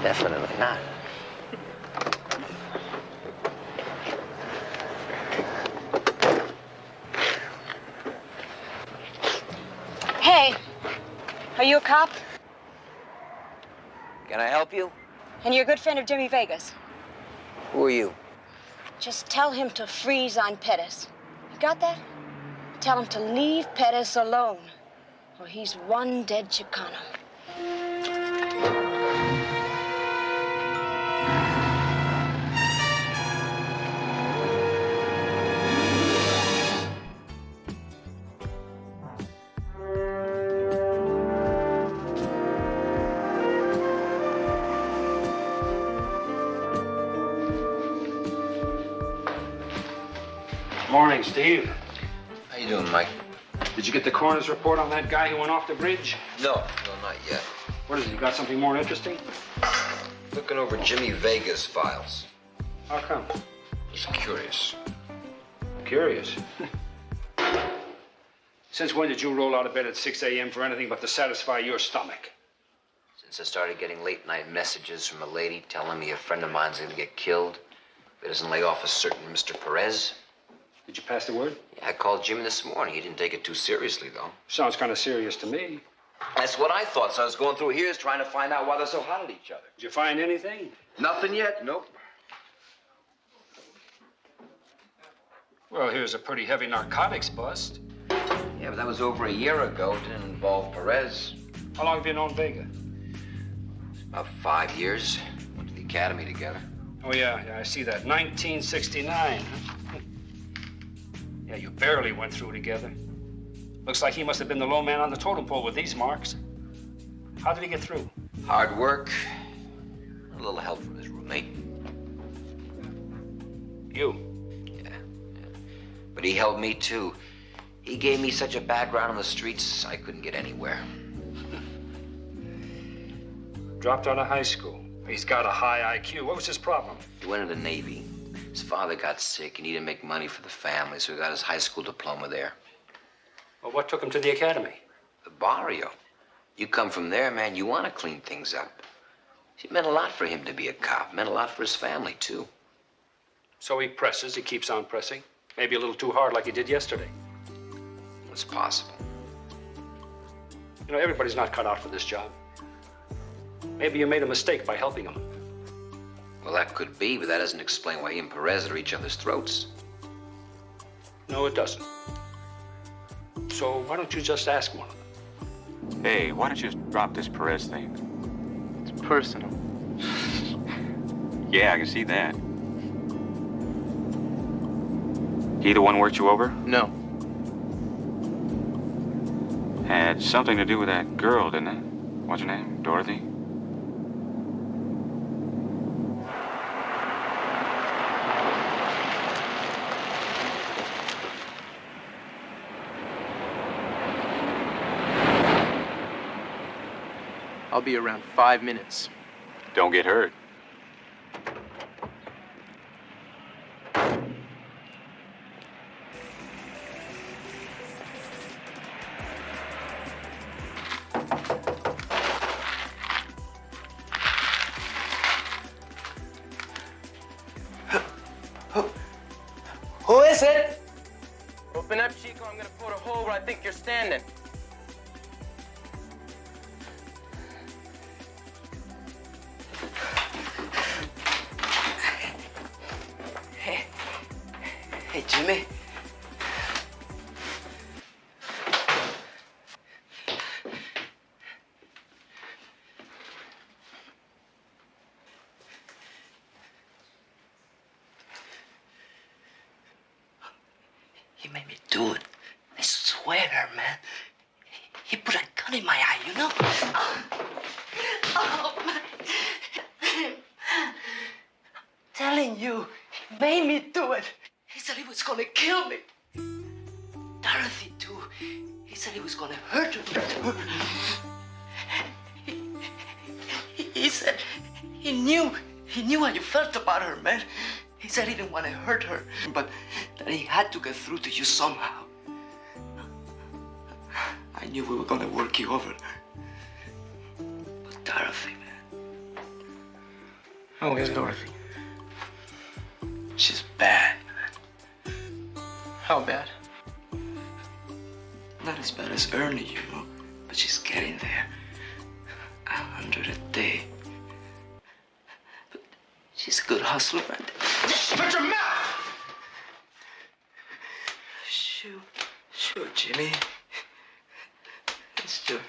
Definitely not. Hey, are you a cop? Can I help you? And you're a good friend of Jimmy Vegas? Who are you? Just tell him to freeze on Pettis. You got that? Tell him to leave Pettis alone, or he's one dead Chicano. Morning, Steve. How you doing, Mike? Did you get the coroner's report on that guy who went off the bridge? No, not yet. What is it, you got something more interesting? Looking over Jimmy Vega's files. How come? Just curious. Curious. Since when did you roll out of bed at 6 a.m. for anything but to satisfy your stomach? Since I started getting late-night messages from a lady telling me a friend of mine's gonna get killed if he doesn't lay off a certain Mr. Perez. Did you pass the word? Yeah, I called Jimmy this morning. He didn't take it too seriously, though. Sounds kind of serious to me. That's what I thought, so I was going through here trying to find out why they're so hot at each other. Did you find anything? Nothing yet, nope. Well, here's a pretty heavy narcotics bust. Yeah, but that was over a year ago. It didn't involve Perez. How long have you known Vega? About 5 years. Went to the academy together. Oh, yeah, I see that. 1969, huh? Yeah, you barely went through together. Looks like he must have been the low man on the totem pole with these marks. How did he get through? Hard work. A little help from his roommate. You? Yeah. But he helped me, too. He gave me such a background on the streets, I couldn't get anywhere. Dropped out of high school. He's got a high IQ. What was his problem? He went into the Navy. His father got sick. He needed to make money for the family, so he got his high school diploma there. Well, what took him to the academy? The barrio. You come from there, man, you want to clean things up. It meant a lot for him to be a cop. It meant a lot for his family, too. So he presses. He keeps on pressing. Maybe a little too hard like he did yesterday. It's possible. You know, everybody's not cut out for this job. Maybe you made a mistake by helping him. Well, that could be, but that doesn't explain why he and Perez are at each other's throats. No, it doesn't. So why don't you just ask one of them? Hey, why don't you just drop this Perez thing? It's personal. Yeah, I can see that. He the one worked you over? No. Had something to do with that girl, didn't it? What's her name? Dorothy? I'll be around 5 minutes. Don't get hurt. Who is it? Open up, Chico. I'm gonna put a hole where I think you're standing. Hey, Jimmy. He made me do it. I swear, man. He put a gun in my eye, you know? Oh, man. Telling you, he made me do it. He said he was gonna kill me. Dorothy, too. He said he was gonna hurt her. He said he knew how you felt about her, man. He said he didn't want to hurt her, but that he had to get through to you somehow. I knew we were gonna work you over. But Dorothy, man. How is Dorothy? She's bad. How bad? Not as bad as Ernie, you know, but she's getting there. 100 a day. But she's a good hustler, and... Shut your mouth! Sure, Jimmy. Sure.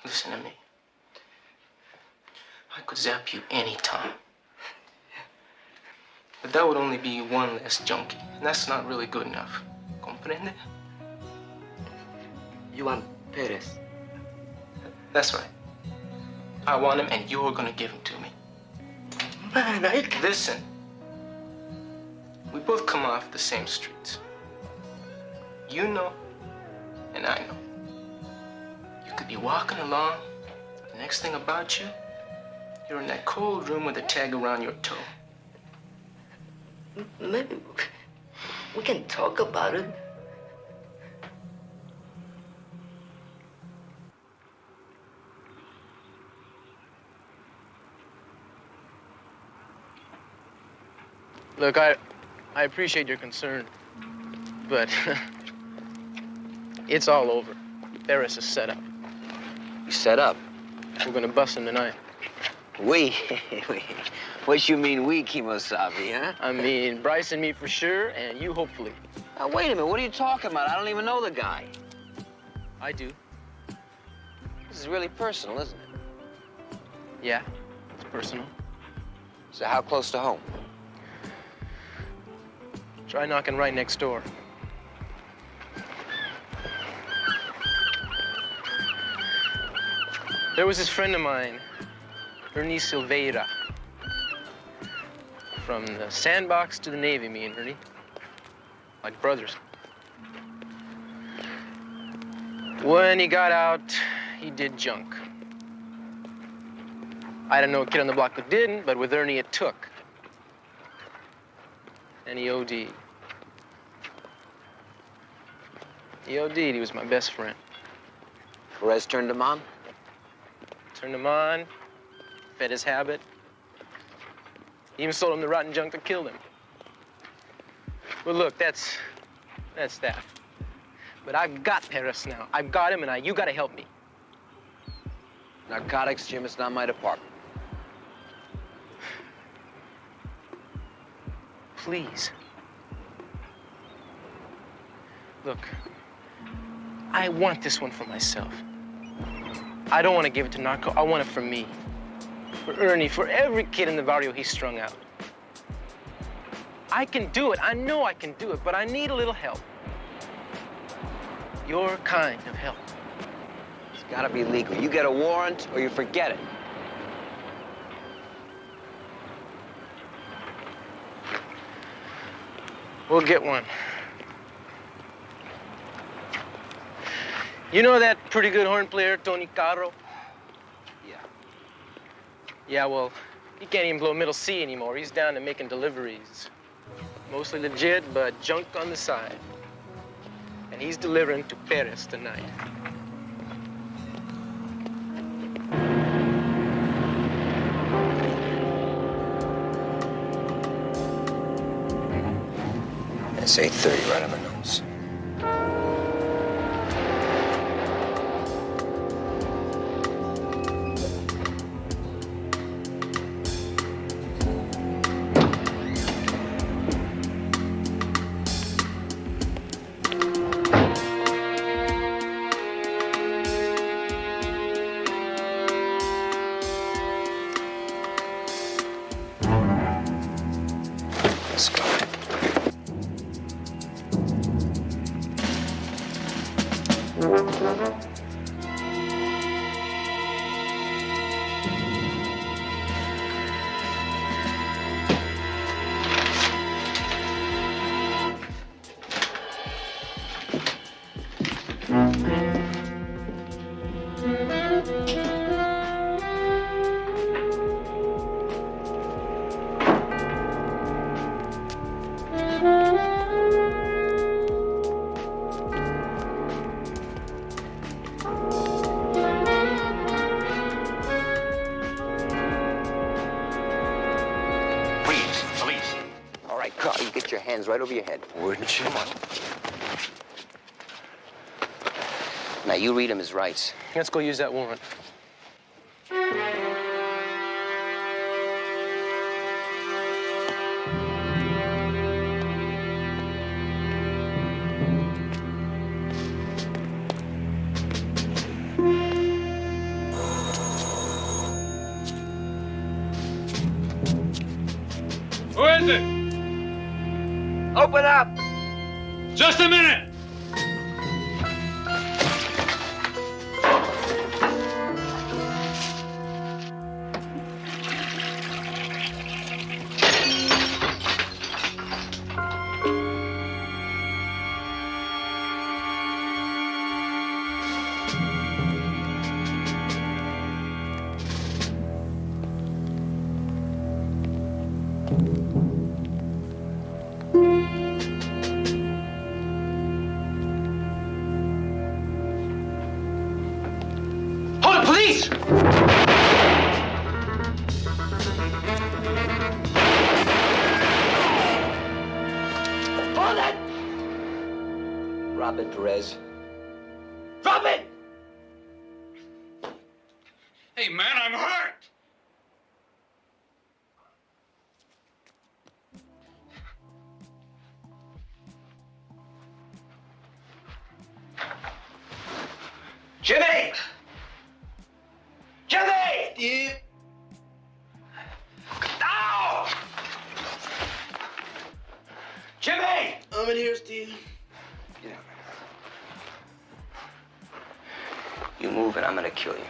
Listen to me. I could zap you anytime. But that would only be one less junkie. And that's not really good enough. Comprende? You want Perez? That's right. I want him and you're gonna give him to me. Man, I can't... Listen. We both come off the same streets. You know, and I know. You could be walking along, the next thing about you, you're in that cold room with a tag around your toe. Maybe we can talk about it. Look, I appreciate your concern, but it's all over. Perez is set up. You set up? We're gonna bust him tonight. We? What you mean we, Kimosabe, huh? I mean, Bryce and me for sure, and you hopefully. Now, wait a minute, what are you talking about? I don't even know the guy. I do. This is really personal, isn't it? Yeah, it's personal. So how close to home? Try knocking right next door. There was this friend of mine, Ernie Silveira. From the sandbox to the Navy, me and Ernie. Like brothers. When he got out, he did junk. I don't know a kid on the block that didn't, but with Ernie it took. And he OD'd. He OD'd, he was my best friend. Perez turned him on? Turned him on, fed his habit. He even sold him the rotten junk that killed him. Well, look, that's that. But I've got Perez now. I've got him, and you gotta help me. Narcotics, Jim, it's not my department. please. Look, I want this one for myself. I don't want to give it to Narco. I want it for me. For Ernie, for every kid in the barrio he's strung out. I can do it. I know I can do it, but I need a little help. Your kind of help. It's gotta be legal. You get a warrant or you forget it. We'll get one. You know that pretty good horn player, Tony Caro? Yeah. Yeah, well, he can't even blow middle C anymore. He's down to making deliveries. Mostly legit, but junk on the side. And he's delivering to Perez tonight. It's 8:30 right on the nose. Let's go. Right over your head. Wouldn't you? Come on. Now, you read him his rights. Let's go use that warrant. Who is it? Open up! Just a minute! Police! Hold it! Robin Perez. Robin! Hey, man, I'm hurt! Jimmy! Jimmy! Steve! Ow! Jimmy! I'm in here, Steve. Yeah. You move and I'm gonna kill you.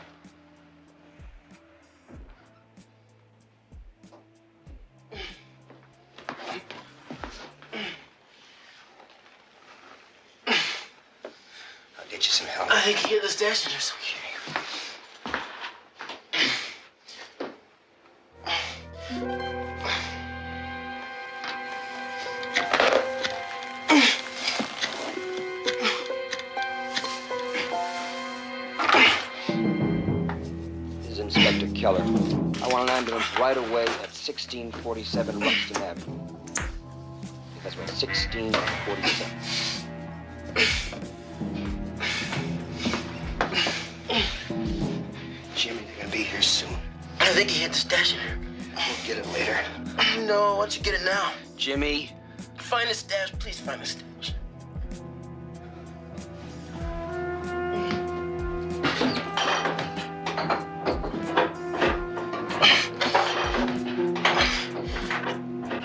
I'll get you some help. I think you hit the station or something. This is Inspector Keller. I want an ambulance right away at 1647 Ruxton Avenue. That's right, 1647. Jimmy, they're gonna be here soon. I think he hit the station here. We'll get it later. No, why don't you get it now? Jimmy. Find the stash, please find the stash.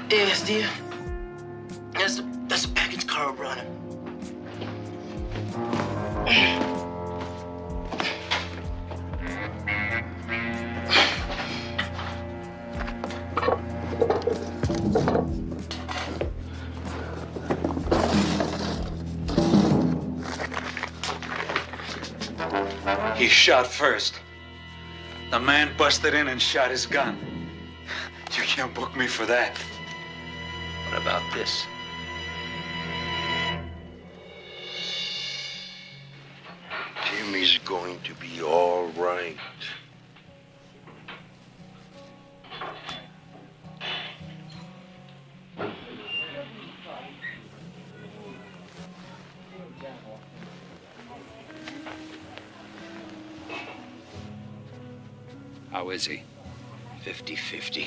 Yes, dear. That's a package car running. He shot first. The man busted in and shot his gun. You can't book me for that. What about this? Jimmy's going to be all right. How is he? 50-50.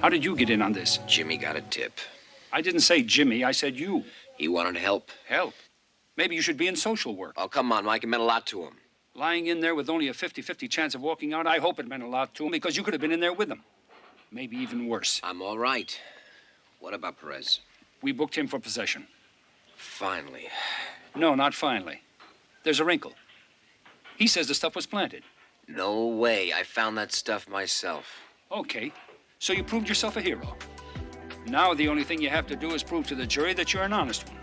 How did you get in on this? Jimmy got a tip. I didn't say Jimmy, I said you. He wanted to help. Help? Maybe you should be in social work. Oh, come on, Mike. It meant a lot to him. Lying in there with only a 50-50 chance of walking out, I hope it meant a lot to him because you could have been in there with him. Maybe even worse. I'm all right. What about Perez? We booked him for possession. Finally. No, not finally. There's a wrinkle. He says the stuff was planted. No way. I found that stuff myself. Okay. So you proved yourself a hero. Now the only thing you have to do is prove to the jury that you're an honest one.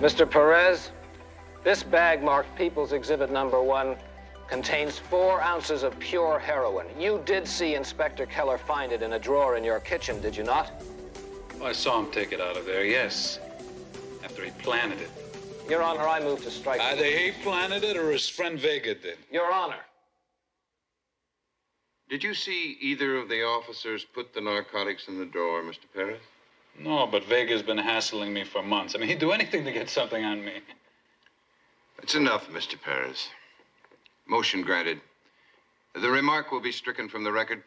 Mr. Perez, this bag marked People's Exhibit Number 1 contains 4 ounces of pure heroin. You did see Inspector Keller find it in a drawer in your kitchen, did you not? Well, I saw him take it out of there, yes. After he planted it. Your Honor, I move to strike. Either he planted it or his friend Vega did. Your Honor. Did you see either of the officers put the narcotics in the drawer, Mr. Perez? No, but Vega's been hassling me for months. I mean, he'd do anything to get something on me. That's enough, Mr. Perez. Motion granted. The remark will be stricken from the record.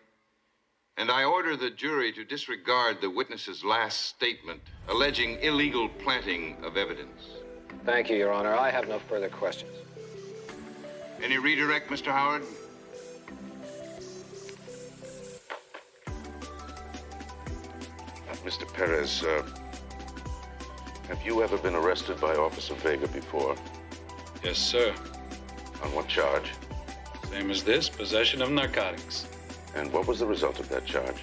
And I order the jury to disregard the witness's last statement alleging illegal planting of evidence. Thank you, Your Honor. I have no further questions. Any redirect, Mr. Howard? Mr. Perez, have you ever been arrested by Officer Vega before? Yes, sir. On what charge? Same as this, possession of narcotics. And what was the result of that charge?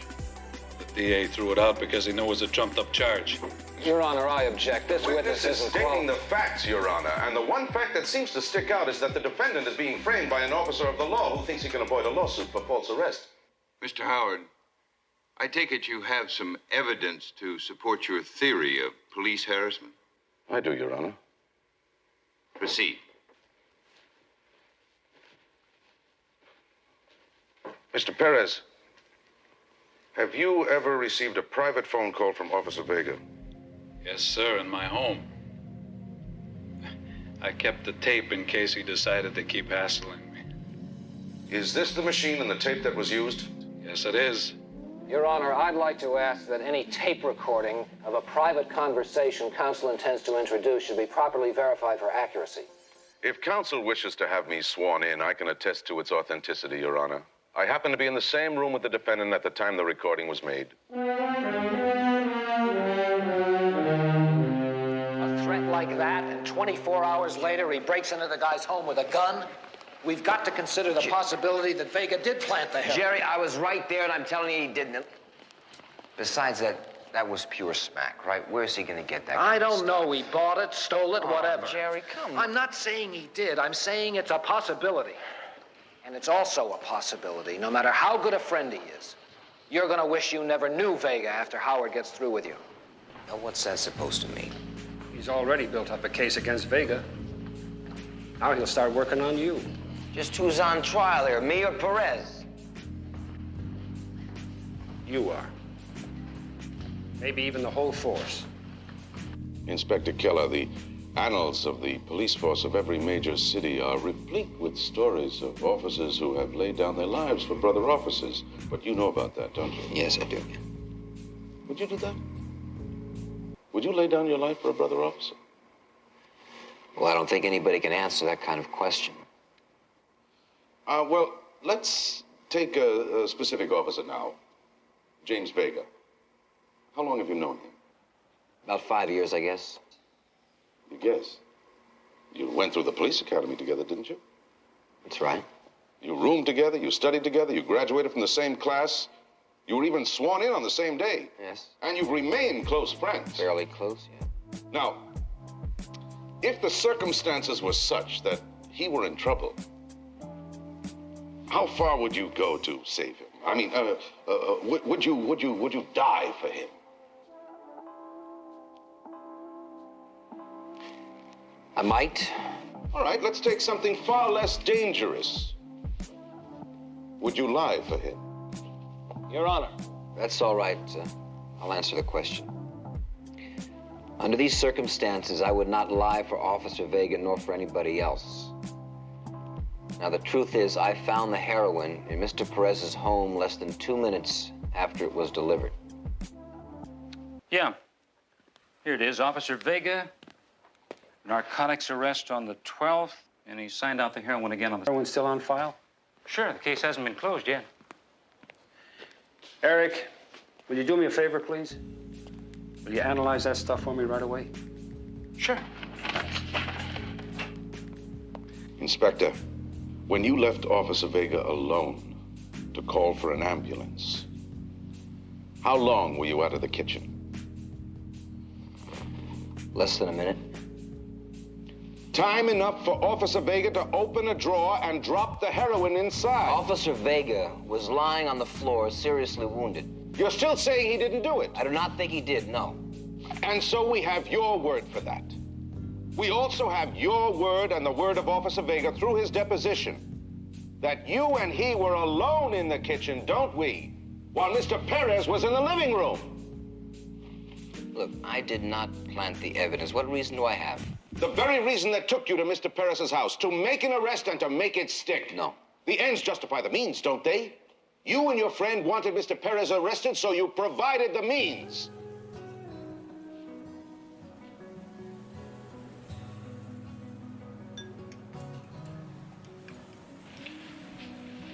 The DA threw it out because he knew it was a trumped-up charge. Your Honor, I object. This witness isn't stating the facts, Your Honor. And the one fact that seems to stick out is that the defendant is being framed by an officer of the law who thinks he can avoid a lawsuit for false arrest. Mr. Howard, I take it you have some evidence to support your theory of police harassment? I do, Your Honor. Proceed. Mr. Perez, have you ever received a private phone call from Officer Vega? Yes, sir, in my home. I kept the tape in case he decided to keep hassling me. Is this the machine and the tape that was used? Yes, it is. Your Honor, I'd like to ask that any tape recording of a private conversation counsel intends to introduce should be properly verified for accuracy. If counsel wishes to have me sworn in, I can attest to its authenticity, Your Honor. I happened to be in the same room with the defendant at the time the recording was made. A threat like that, and 24 hours later, he breaks into the guy's home with a gun? We've got to consider the possibility that Vega did plant the heroin. Jerry, I was right there, and I'm telling you he didn't. Besides that was pure smack, right? Where's he gonna get that? I don't know. He bought it, stole it, whatever. Jerry, come on. I'm not saying he did. I'm saying it's a possibility. And it's also a possibility, no matter how good a friend he is, you're gonna wish you never knew Vega after Howard gets through with you. Now, what's that supposed to mean? He's already built up a case against Vega. Now he'll start working on you. Just who's on trial here, me or Perez? You are. Maybe even the whole force. Inspector Keller, the annals of the police force of every major city are replete with stories of officers who have laid down their lives for brother officers. But you know about that, don't you? Yes, I do. Would you do that? Would you lay down your life for a brother officer? Well, I don't think anybody can answer that kind of question. Well, let's take a specific officer now. James Vega. How long have you known him? About 5 years, I guess. You guess? You went through the police academy together, didn't you? That's right. You roomed together, you studied together, you graduated from the same class. You were even sworn in on the same day. Yes. And you've remained close friends. Fairly close, yeah. Now, if the circumstances were such that he were in trouble, how far would you go to save him? I mean, would you die for him? I might. All right, let's take something far less dangerous. Would you lie for him? Your Honor. That's all right. I'll answer the question. Under these circumstances, I would not lie for Officer Vega nor for anybody else. Now, the truth is, I found the heroin in Mr. Perez's home less than 2 minutes after it was delivered. Yeah. Here it is. Officer Vega, narcotics arrest on the 12th, and he signed out the heroin again on the... Heroin still on file? Sure, the case hasn't been closed yet. Eric, will you do me a favor, please? Will you analyze that stuff for me right away? Sure. Inspector, when you left Officer Vega alone to call for an ambulance, how long were you out of the kitchen? Less than a minute. Time enough for Officer Vega to open a drawer and drop the heroin inside. Officer Vega was lying on the floor, seriously wounded. You're still saying he didn't do it? I do not think he did, no. And so we have your word for that. We also have your word and the word of Officer Vega through his deposition that you and he were alone in the kitchen, don't we? While Mr. Perez was in the living room. Look, I did not plant the evidence. What reason do I have? The very reason that took you to Mr. Perez's house, to make an arrest and to make it stick. No. The ends justify the means, don't they? You and your friend wanted Mr. Perez arrested, so you provided the means.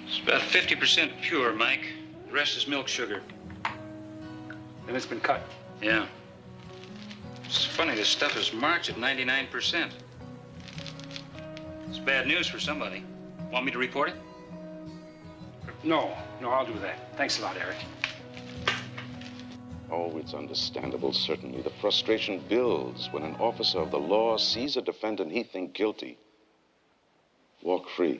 It's about 50% pure, Mike. The rest is milk sugar. And it's been cut? Yeah. It's funny, this stuff is marked at 99%. It's bad news for somebody. Want me to report it? No, I'll do that. Thanks a lot, Eric. Oh, it's understandable, certainly. The frustration builds when an officer of the law sees a defendant he thinks guilty walk free.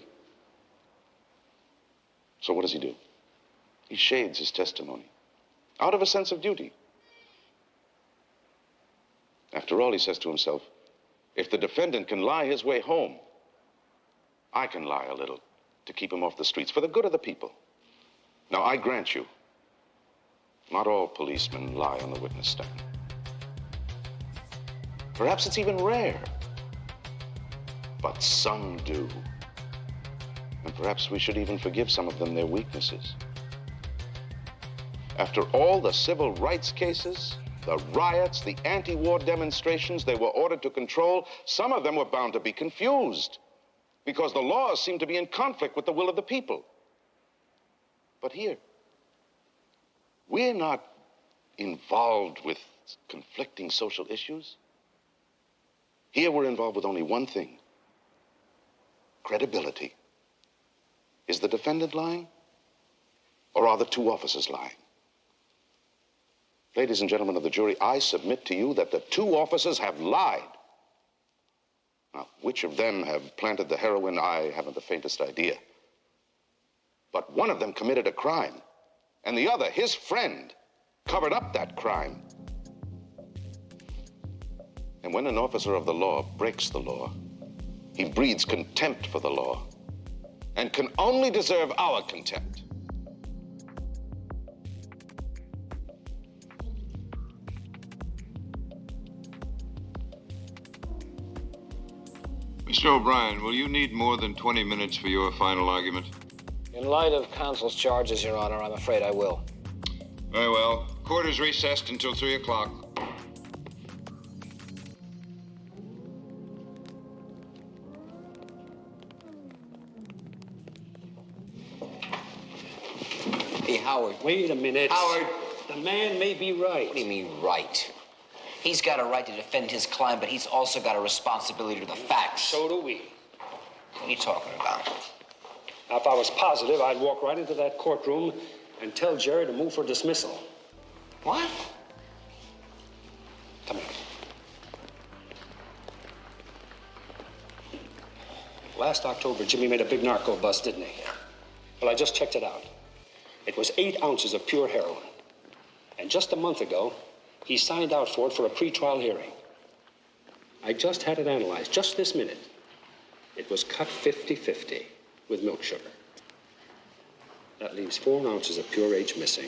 So what does he do? He shades his testimony out of a sense of duty. After all, he says to himself, if the defendant can lie his way home, I can lie a little to keep him off the streets for the good of the people. Now, I grant you, not all policemen lie on the witness stand. Perhaps it's even rare, but some do. And perhaps we should even forgive some of them their weaknesses. After all the civil rights cases, the riots, the anti-war demonstrations they were ordered to control, some of them were bound to be confused because the laws seemed to be in conflict with the will of the people. But here, we're not involved with conflicting social issues. Here we're involved with only one thing: credibility. Is the defendant lying, or are the two officers lying? Ladies and gentlemen of the jury, I submit to you that the two officers have lied. Now, which of them have planted the heroin, I haven't the faintest idea. But one of them committed a crime, and the other, his friend, covered up that crime. And when an officer of the law breaks the law, he breeds contempt for the law, and can only deserve our contempt. Mr. O'Brien, will you need more than 20 minutes for your final argument? In light of counsel's charges, Your Honor, I'm afraid I will. Very well. Court is recessed until 3 o'clock. Hey, Howard. Wait a minute. Howard. The man may be right. What do you mean, right? He's got a right to defend his client, but he's also got a responsibility to the facts. So do we. What are you talking about? Now, if I was positive, I'd walk right into that courtroom and tell Jerry to move for dismissal. What? Come here. Last October, Jimmy made a big narco bust, didn't he? Well, I just checked it out. It was 8 ounces of pure heroin. And just a month ago, he signed out for it for a pretrial hearing. I just had it analyzed, just this minute. It was cut 50-50 with milk sugar. That leaves 4 ounces of pure H missing.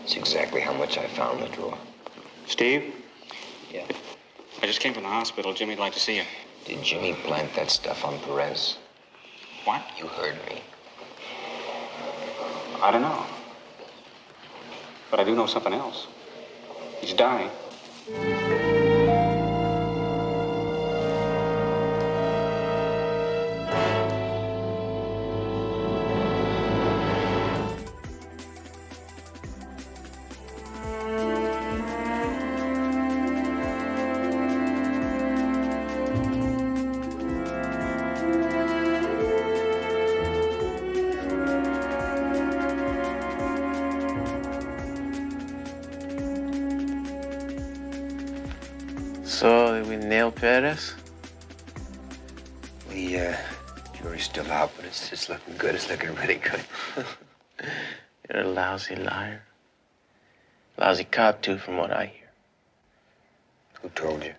That's exactly how much I found in the drawer. Steve? Yeah. I just came from the hospital. Jimmy'd like to see you. Did Jimmy plant that stuff on Perez? What? You heard me. I don't know. But I do know something else. He's dying. So, did we nail Perez? Jury's still out, but it's looking good. It's looking really good. You're a lousy liar. Lousy cop, too, from what I hear. Who told you?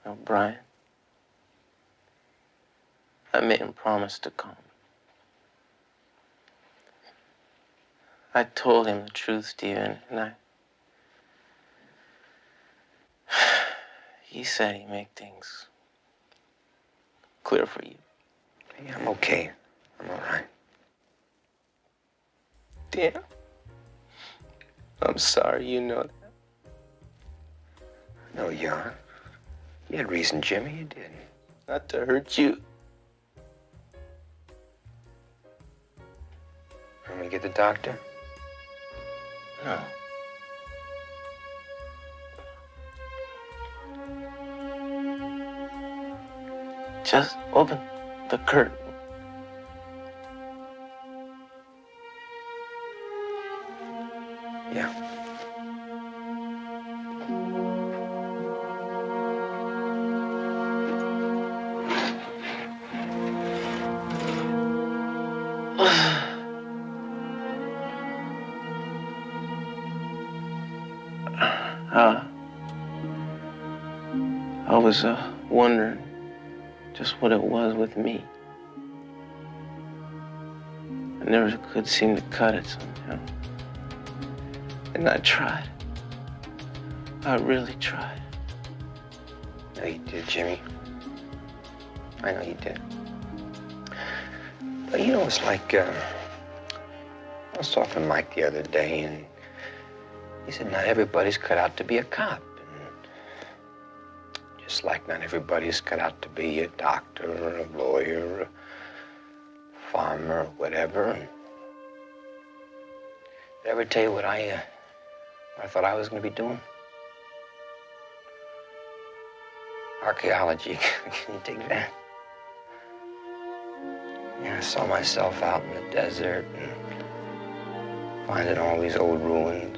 O'Brien. I made him promise to call me. I told him the truth, Stephen, and he said he'd make things clear for you. Yeah, I'm okay. I'm all right. Damn. I'm sorry, you know that. No, you aren't. You had reason, Jimmy. You did. Not to hurt you. Want me to get the doctor? No. Just open the curtain. Yeah. I was wondering just what it was with me. I never could seem to cut it somehow. And I tried. I really tried. No, you did, Jimmy. I know you did. But you know, it's like, I was talking to Mike the other day, and he said not everybody's cut out to be a cop. Just like not everybody's cut out to be a doctor or a lawyer or a farmer or whatever. Did I ever tell you what I thought I was going to be doing? Archaeology. Can you dig that? Yeah, I saw myself out in the desert and finding all these old ruins.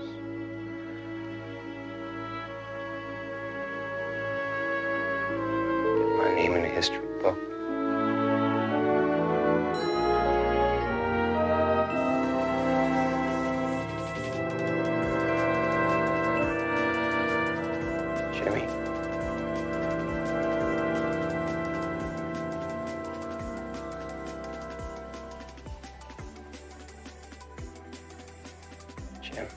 Name in the history book. Jimmy. Jim.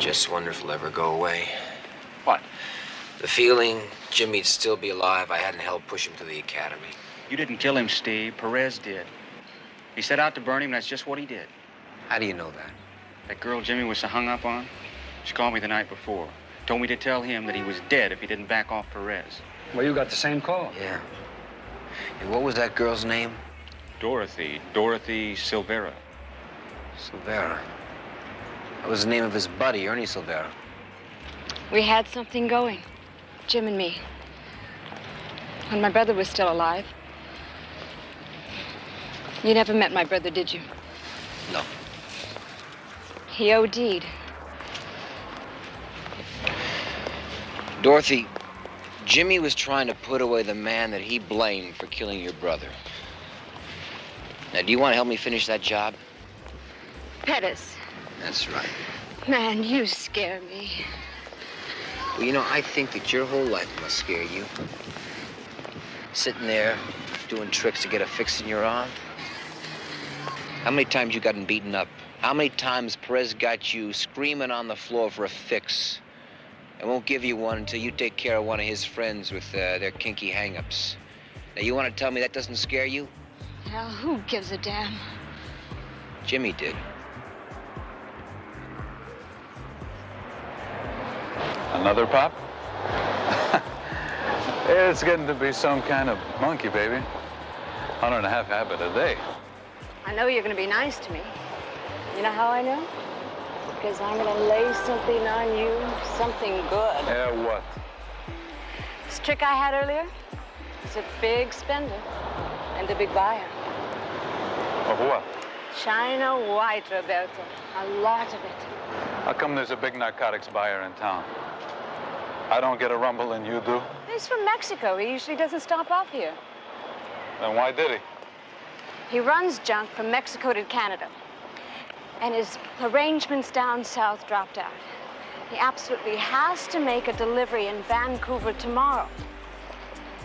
just wonder if it'll ever go away. What? The feeling Jimmy'd still be alive. I hadn't helped push him to the academy. You didn't kill him, Steve. Perez did. He set out to burn him, and that's just what he did. How do you know that? That girl Jimmy was so hung up on, she called me the night before. Told me to tell him that he was dead if he didn't back off Perez. Well, you got the same call. Yeah. And what was that girl's name? Dorothy. Dorothy Silvera. Silvera. That was the name of his buddy, Ernie Silvera. We had something going, Jim and me. When my brother was still alive. You never met my brother, did you? No. He OD'd. Dorothy, Jimmy was trying to put away the man that he blamed for killing your brother. Now, do you want to help me finish that job? Pettis. That's right. Man, you scare me. Well, you know, I think that your whole life must scare you. Sitting there, doing tricks to get a fix in your arm. How many times you gotten beaten up? How many times Perez got you screaming on the floor for a fix? And won't give you one until you take care of one of his friends with their kinky hang-ups. Now, you want to tell me that doesn't scare you? Hell, who gives a damn? Jimmy did. Another pop? It's getting to be some kind of monkey, baby. 1.5 habit a day. I know you're gonna be nice to me. You know how I know? Because I'm gonna lay something on you, something good. Yeah, what? This trick I had earlier is a big spender and a big buyer. Of what? China white, Roberto. A lot of it. How come there's a big narcotics buyer in town? I don't get a rumble and you do? He's from Mexico. He usually doesn't stop off here. Then why did he? He runs junk from Mexico to Canada. And his arrangements down south dropped out. He absolutely has to make a delivery in Vancouver tomorrow.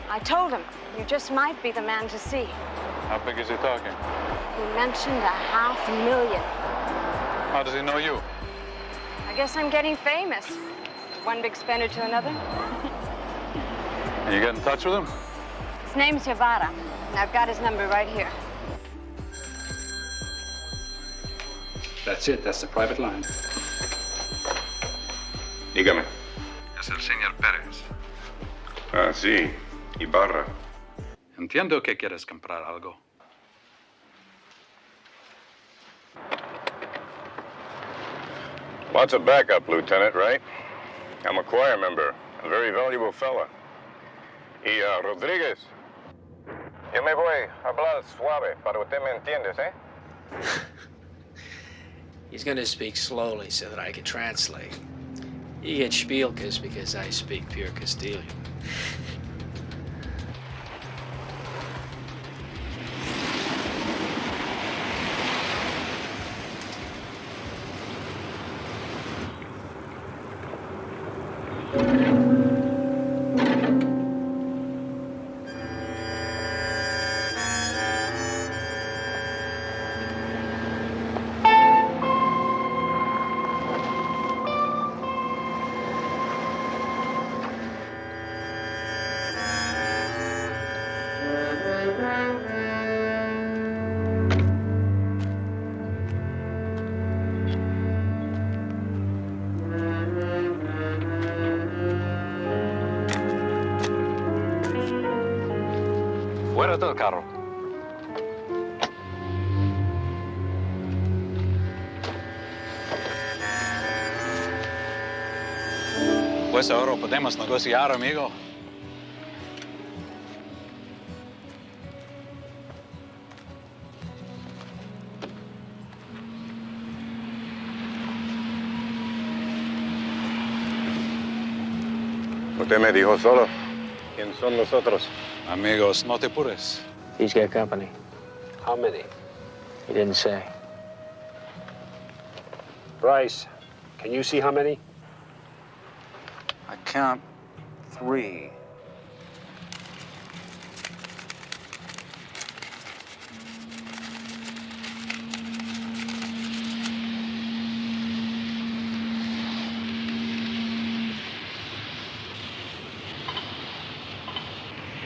I told him, you just might be the man to see. How big is he talking? He mentioned $500,000. How does he know you? I guess I'm getting famous. One big spender to another. And you get in touch with him? His name's Yavara, and I've got his number right here. That's it. That's the private line. Dígame. Es el señor Pérez. Ah, sí. Ibarra. Entiendo que quieres comprar algo. Lots of backup, Lieutenant, right? I'm a choir member, a very valuable fella. Y Rodriguez. Yo me voy a hablar suave para usted me entiendes, eh? He's going to speak slowly so that I can translate. You get spielkas because I speak pure Castilian. Fuera del carro. Pues ahora podemos negociar, amigo. Usted me dijo solo. ¿Quién son los otros? Amigos, no te apures. He's got company. How many? He didn't say. Bryce, can you see how many? I count 3.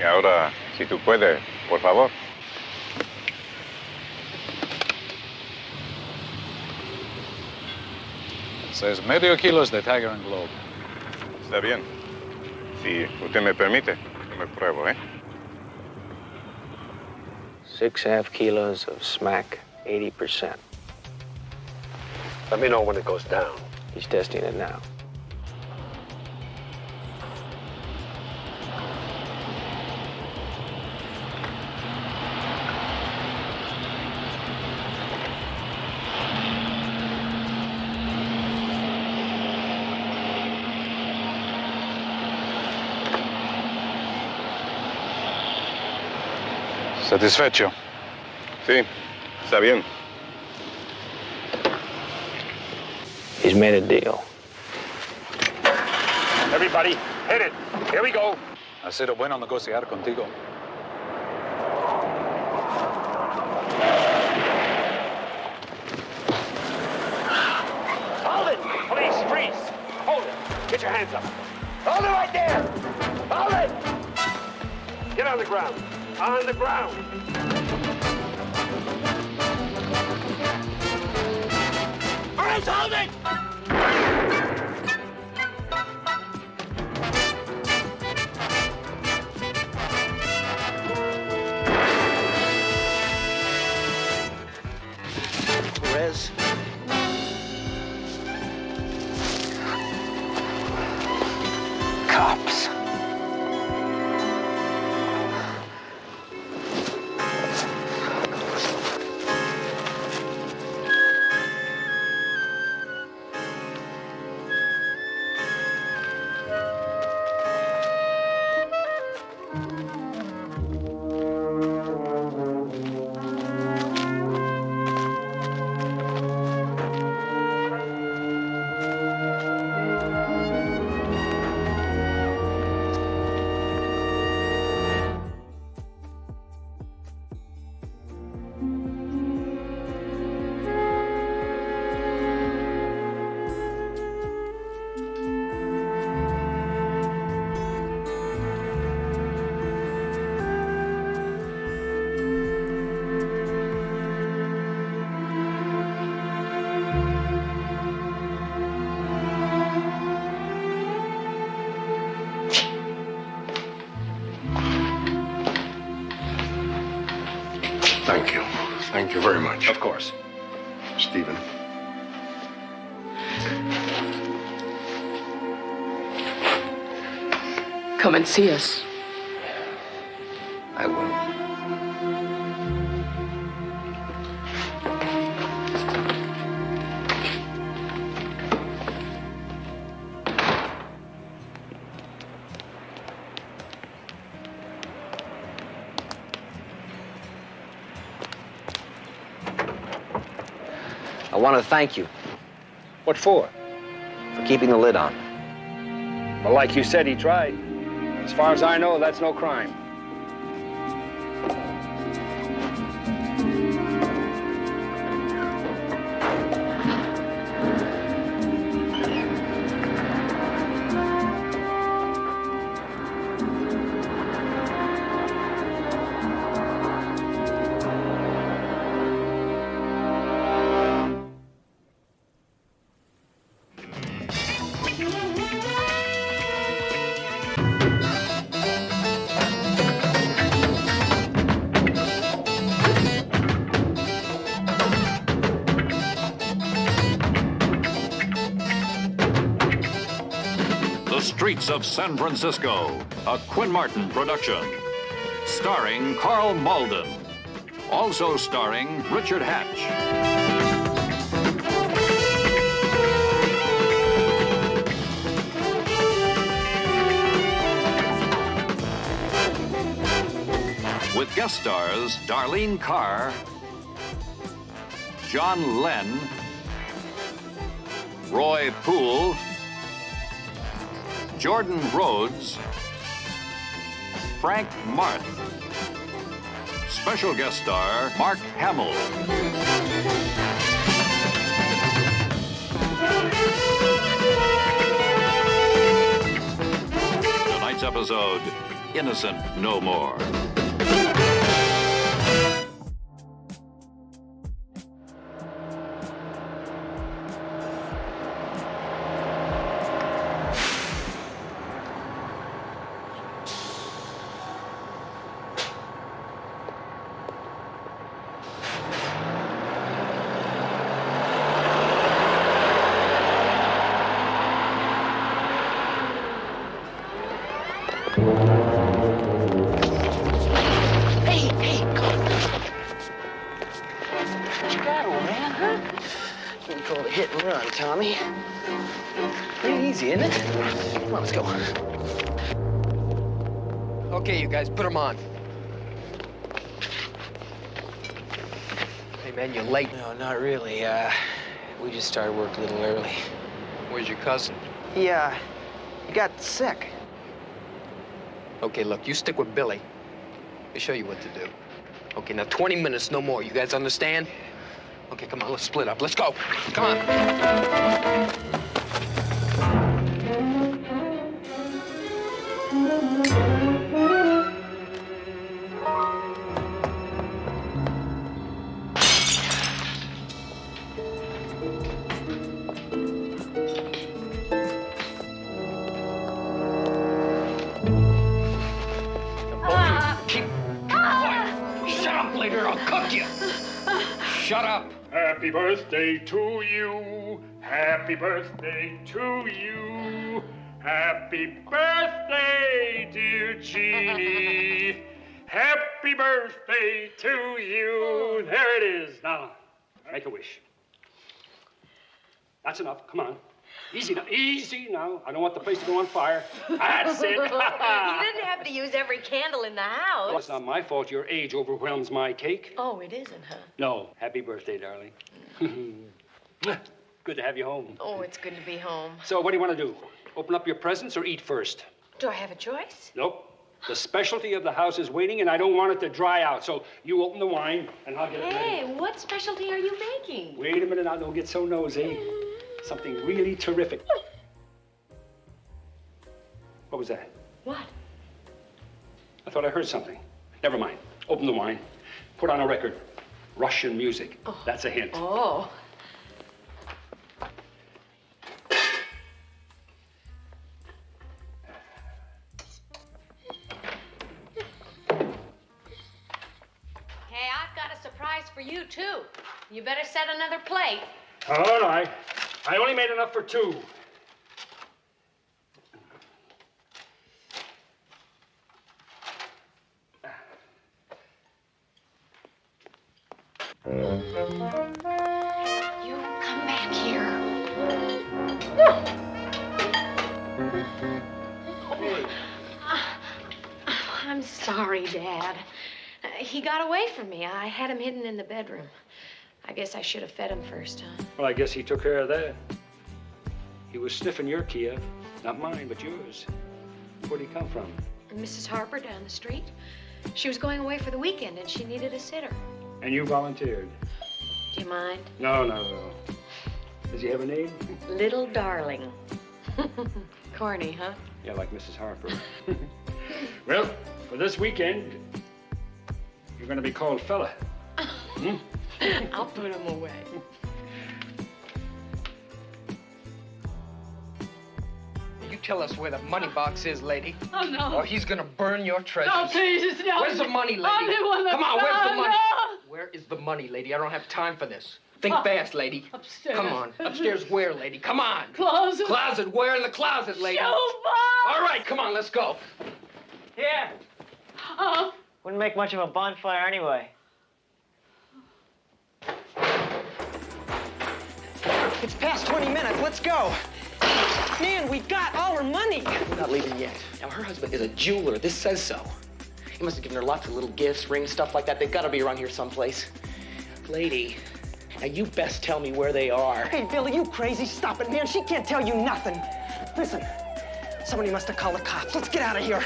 ahora, si tú puedes, por favor. Says medio kilos de Tiger and Globe. Está bien. Si usted me permite, yo me pruebo, ¿eh? 6.5 kilos of smack, 80%. Let me know when it goes down. He's testing it now. ¿Satisfecho? Sí, está bien. He's made a deal. Everybody, hit it. Here we go. Ha sido bueno negociar contigo. Hold it! Police, freeze! Hold it! Get your hands up! Hold it right there! Hold it! Get on the ground! On the ground! Perez, hold it! Perez. Cops. Thank you. Thank you very much. Of course. Stephen. Come and see us. I will. I want to thank you What for? for keeping the lid on. Well, like you said, he tried. As far as I know, that's no crime. The Streets of San Francisco, a Quinn Martin production. Starring Carl Malden. Also starring Richard Hatch. With guest stars Darlene Carr, John Lenn, Roy Poole, Jordan Rhodes, Frank Marth. Special guest star Mark Hamill. Tonight's episode, innocent no more. Hey, come on. What you got, old man, huh? What we call a hit and run, Tommy. Pretty easy, isn't it? Come on, let's go. Okay, you guys, put them on. Hey, man, you late? No, not really. We just started work a little early. Where's your cousin? He got sick. Okay, look, you stick with Billy. He'll show you what to do. Okay, now 20 minutes, no more. You guys understand? Okay, come on, let's split up. Let's go. Come on. Shut up! Happy birthday to you. Happy birthday to you. Happy birthday, dear Jeannie. Happy birthday to you. There it is. Now, make a wish. That's enough. Come on. Easy now. Easy now. I don't want the place to go on fire. That's it. You didn't have to use every candle in the house. Well, it's not my fault your age overwhelms my cake. Oh, it isn't, huh? No. Happy birthday, darling. Good to have you home. Oh, it's good to be home. So what do you want to do? Open up your presents or eat first? Do I have a choice? Nope. The specialty of the house is waiting, and I don't want it to dry out. So you open the wine, and I'll get it ready. Hey, what specialty are you making? Wait a minute, now. Don't get so nosy. Something really terrific. What was that? What? I thought I heard something. Never mind. Open the wine. Put on a record. Russian music. Oh. That's a hint. Oh. Hey, I've got a surprise for you, too. You better set another plate. All right. I only made enough for two. You come back here. I'm sorry, Dad. He got away from me. I had him hidden in the bedroom. I guess I should have fed him first, huh? Well, I guess he took care of that. He was sniffing your Kia. Not mine, but yours. Where'd he come from? Mrs. Harper down the street. She was going away for the weekend, and she needed a sitter. And you volunteered? Do you mind? No. Does he have a name? Little Darling. Corny, huh? Yeah, like Mrs. Harper. Well, for this weekend, you're going to be called fella. Hmm? I'll put him away. You tell us where the money box is, lady. Oh, no. Or he's gonna burn your treasures. No, please, no. Where's the money, lady? Come on, where's the money? No. Where is the money, lady? I don't have time for this. Think fast, lady. Upstairs. Come on. Upstairs where, lady? Come on. Closet. Closet. Where in the closet, lady? Shoebox. All right, come on, let's go. Here. Wouldn't make much of a bonfire anyway. It's past 20 minutes. Let's go. Man, we got all our money. We're not leaving yet. Now, her husband is a jeweler. This says so. He must have given her lots of little gifts, rings, stuff like that. They've got to be around here someplace. Lady, now you best tell me where they are. Hey, Billy, you crazy? Stop it, man. She can't tell you nothing. Listen, somebody must have called the cops. Let's get out of here.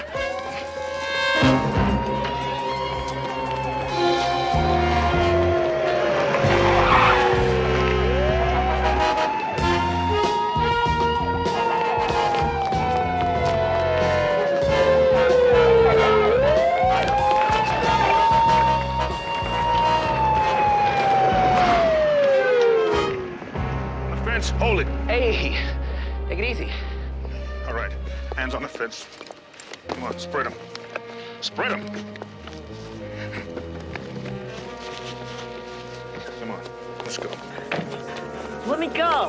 fence. Hold it. Hey, take it easy. All right. Hands on the fence. Come on, spread them. Spread them. Come on, let's go. Let me go.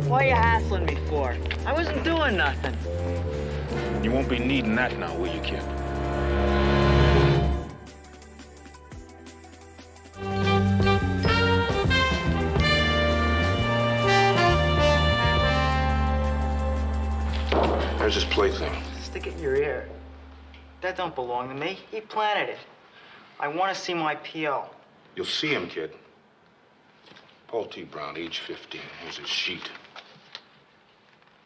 What are you hassling me for? I wasn't doing nothing. You won't be needing that now, will you, kid? There's his plaything. Stick it in your ear. That don't belong to me. He planted it. I want to see my PO. You'll see him, kid. Paul T. Brown, age 15. Here's his sheet.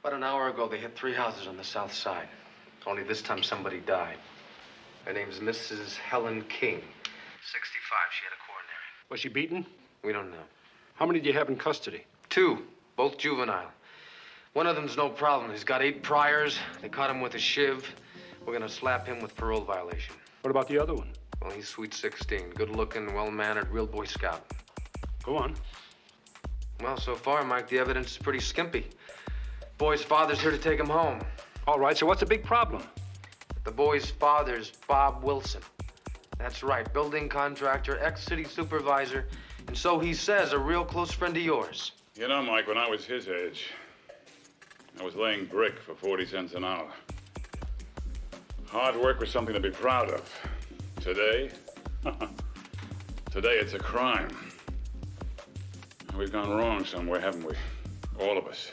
About an hour ago, they hit 3 houses on the south side. Only this time, somebody died. Her name's Mrs. Helen King. 65. She had a coronary. Was she beaten? We don't know. How many do you have in custody? 2, both juvenile. One of them's no problem. He's got 8 priors. They caught him with a shiv. We're gonna slap him with parole violation. What about the other one? Well, he's sweet 16. Good-looking, well-mannered, real Boy Scout. Go on. Well, so far, Mike, the evidence is pretty skimpy. Boy's father's here to take him home. All right, so what's the big problem? The boy's father's Bob Wilson. That's right, building contractor, ex-city supervisor, and so he says, a real close friend of yours. You know, Mike, when I was his age, I was laying brick for 40 cents an hour. Hard work was something to be proud of. Today, today it's a crime. We've gone wrong somewhere, haven't we? All of us.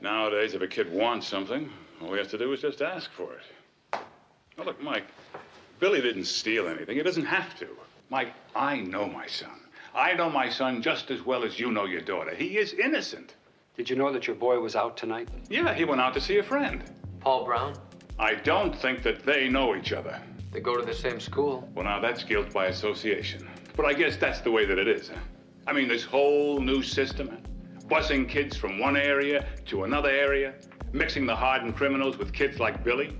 Nowadays, if a kid wants something, all he has to do is just ask for it. Now, look, Mike, Billy didn't steal anything. He doesn't have to. Mike, I know my son. I know my son just as well as you know your daughter. He is innocent. Did you know that your boy was out tonight? Yeah, he went out to see a friend. Paul Brown? I don't think that they know each other. They go to the same school. Well, now, that's guilt by association. But I guess that's the way that it is. I mean, this whole new system, busing kids from one area to another area, mixing the hardened criminals with kids like Billy.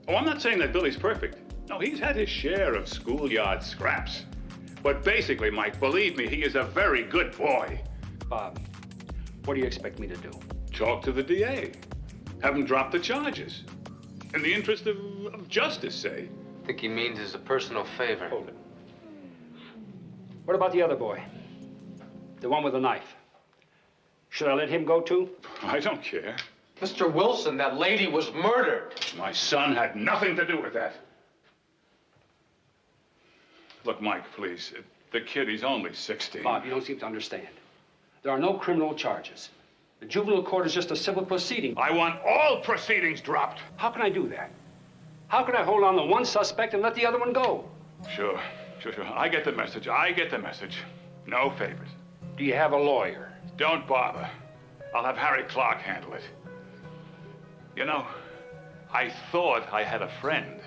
Oh, I'm not saying that Billy's perfect. No, he's had his share of schoolyard scraps. But basically, Mike, believe me, he is a very good boy. Bob, what do you expect me to do? Talk to the DA. Have him drop the charges. In the interest of justice, say. I think he means as a personal favor. Hold it. What about the other boy? The one with the knife. Should I let him go too? I don't care. Mr. Wilson, that lady was murdered. My son had nothing to do with that. Look, Mike, please. The kid, he's only 16. Bob, you don't seem to understand. There are no criminal charges. The juvenile court is just a civil proceeding. I want all proceedings dropped. How can I do that? How can I hold on to one suspect and let the other one go? Sure. I get the message. No favors. Do you have a lawyer? Don't bother. I'll have Harry Clark handle it. You know, I thought I had a friend.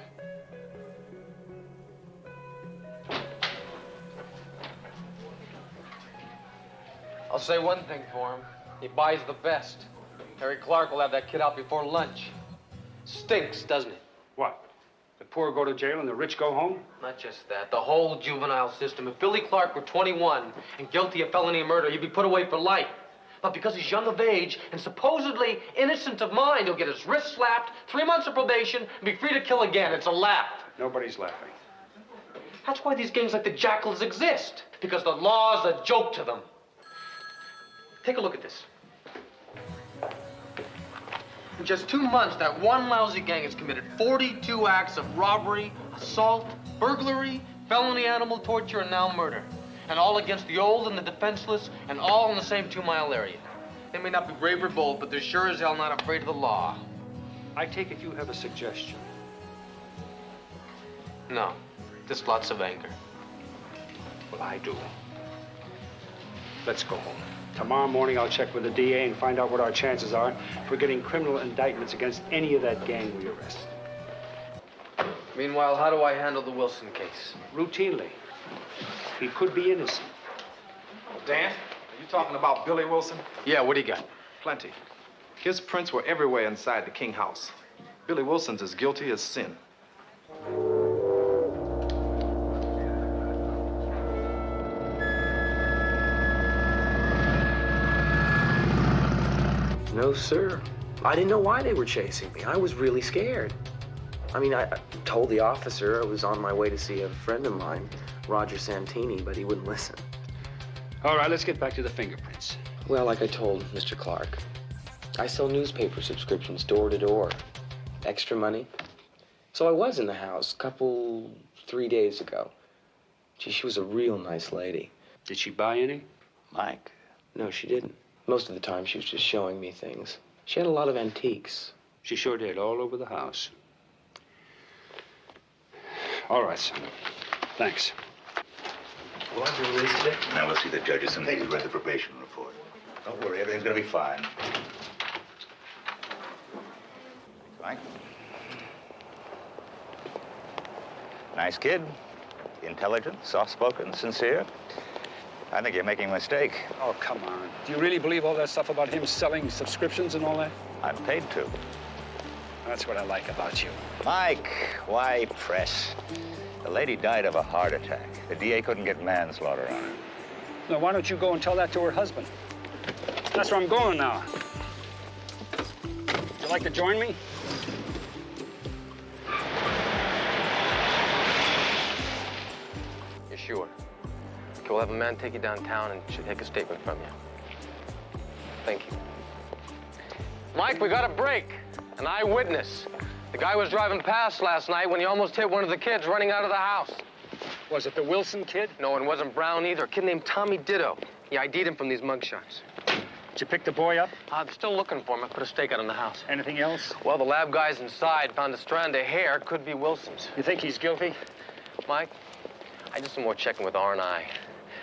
I'll say one thing for him. He buys the best. Harry Clark will have that kid out before lunch. Stinks, doesn't it? What? The poor go to jail and the rich go home? Not just that. The whole juvenile system. If Billy Clark were 21 and guilty of felony murder, he'd be put away for life. But because he's young of age and supposedly innocent of mind, he'll get his wrist slapped, 3 months of probation, and be free to kill again. It's a laugh. Nobody's laughing. That's why these gangs like the Jackals exist. Because the law's a joke to them. Take a look at this. In just 2 months, that one lousy gang has committed 42 acts of robbery, assault, burglary, felony animal torture, and now murder. And all against the old and the defenseless, and all in the same 2-mile area. They may not be brave or bold, but they're sure as hell not afraid of the law. I take it you have a suggestion. No, just lots of anger. Well, I do. Let's go home. Tomorrow morning, I'll check with the DA and find out what our chances are for getting criminal indictments against any of that gang we arrest. Meanwhile, how do I handle the Wilson case? Routinely. He could be innocent. Dan, are you talking about Billy Wilson? Yeah, what do you got? Plenty. His prints were everywhere inside the King house. Billy Wilson's as guilty as sin. No, sir. I didn't know why they were chasing me. I was really scared. I mean, I told the officer I was on my way to see a friend of mine, Roger Santini, but he wouldn't listen. All right, let's get back to the fingerprints. Well, like I told Mr. Clark, I sell newspaper subscriptions door to door. Extra money. So I was in the house 3 days ago. Gee, she was a real nice lady. Did she buy any? Mike? No, she didn't. Most of the time, she was just showing me things. She had a lot of antiques. She sure did, all over the house. All right, son. Thanks. Will I be released today? Now we'll see the judge as soon as he's read the probation report. Don't worry, everything's gonna be fine. Mike? Nice kid. Intelligent, soft-spoken, sincere. I think you're making a mistake. Oh, come on. Do you really believe all that stuff about him selling subscriptions and all that? I'm paid to. That's what I like about you. Mike, why press? The lady died of a heart attack. The DA couldn't get manslaughter on her. Now, why don't you go and tell that to her husband? That's where I'm going now. Would you like to join me? You sure? Okay, we'll have a man take you downtown and she'll take a statement from you. Thank you. Mike, we got a break. An eyewitness. The guy was driving past last night when he almost hit one of the kids running out of the house. Was it the Wilson kid? No, and it wasn't Brown either. A kid named Tommy Ditto. He ID'd him from these mugshots. Did you pick the boy up? I'm still looking for him. I put a stake out in the house. Anything else? Well, the lab guys inside found a strand of hair. Could be Wilson's. You think he's guilty? Mike, I did some more checking with R&I.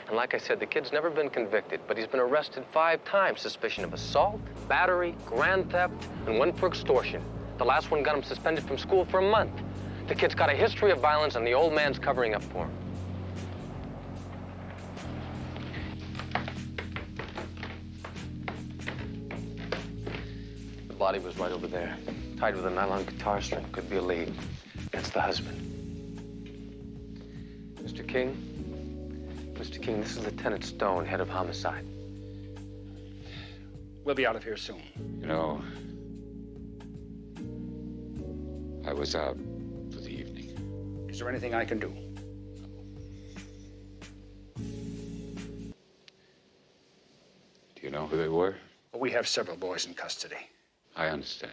And like I said, the kid's never been convicted, but he's been arrested 5 times. Suspicion of assault, battery, grand theft, and 1 for extortion. The last one got him suspended from school for a month. The kid's got a history of violence, and the old man's covering up for him. The body was right over there, tied with a nylon guitar string. Could be a lead. That's the husband. Mr. King? Mr. King, this is Lieutenant Stone, head of homicide. We'll be out of here soon. You know, I was out for the evening. Is there anything I can do? Do you know who they were? Well, we have several boys in custody. I understand.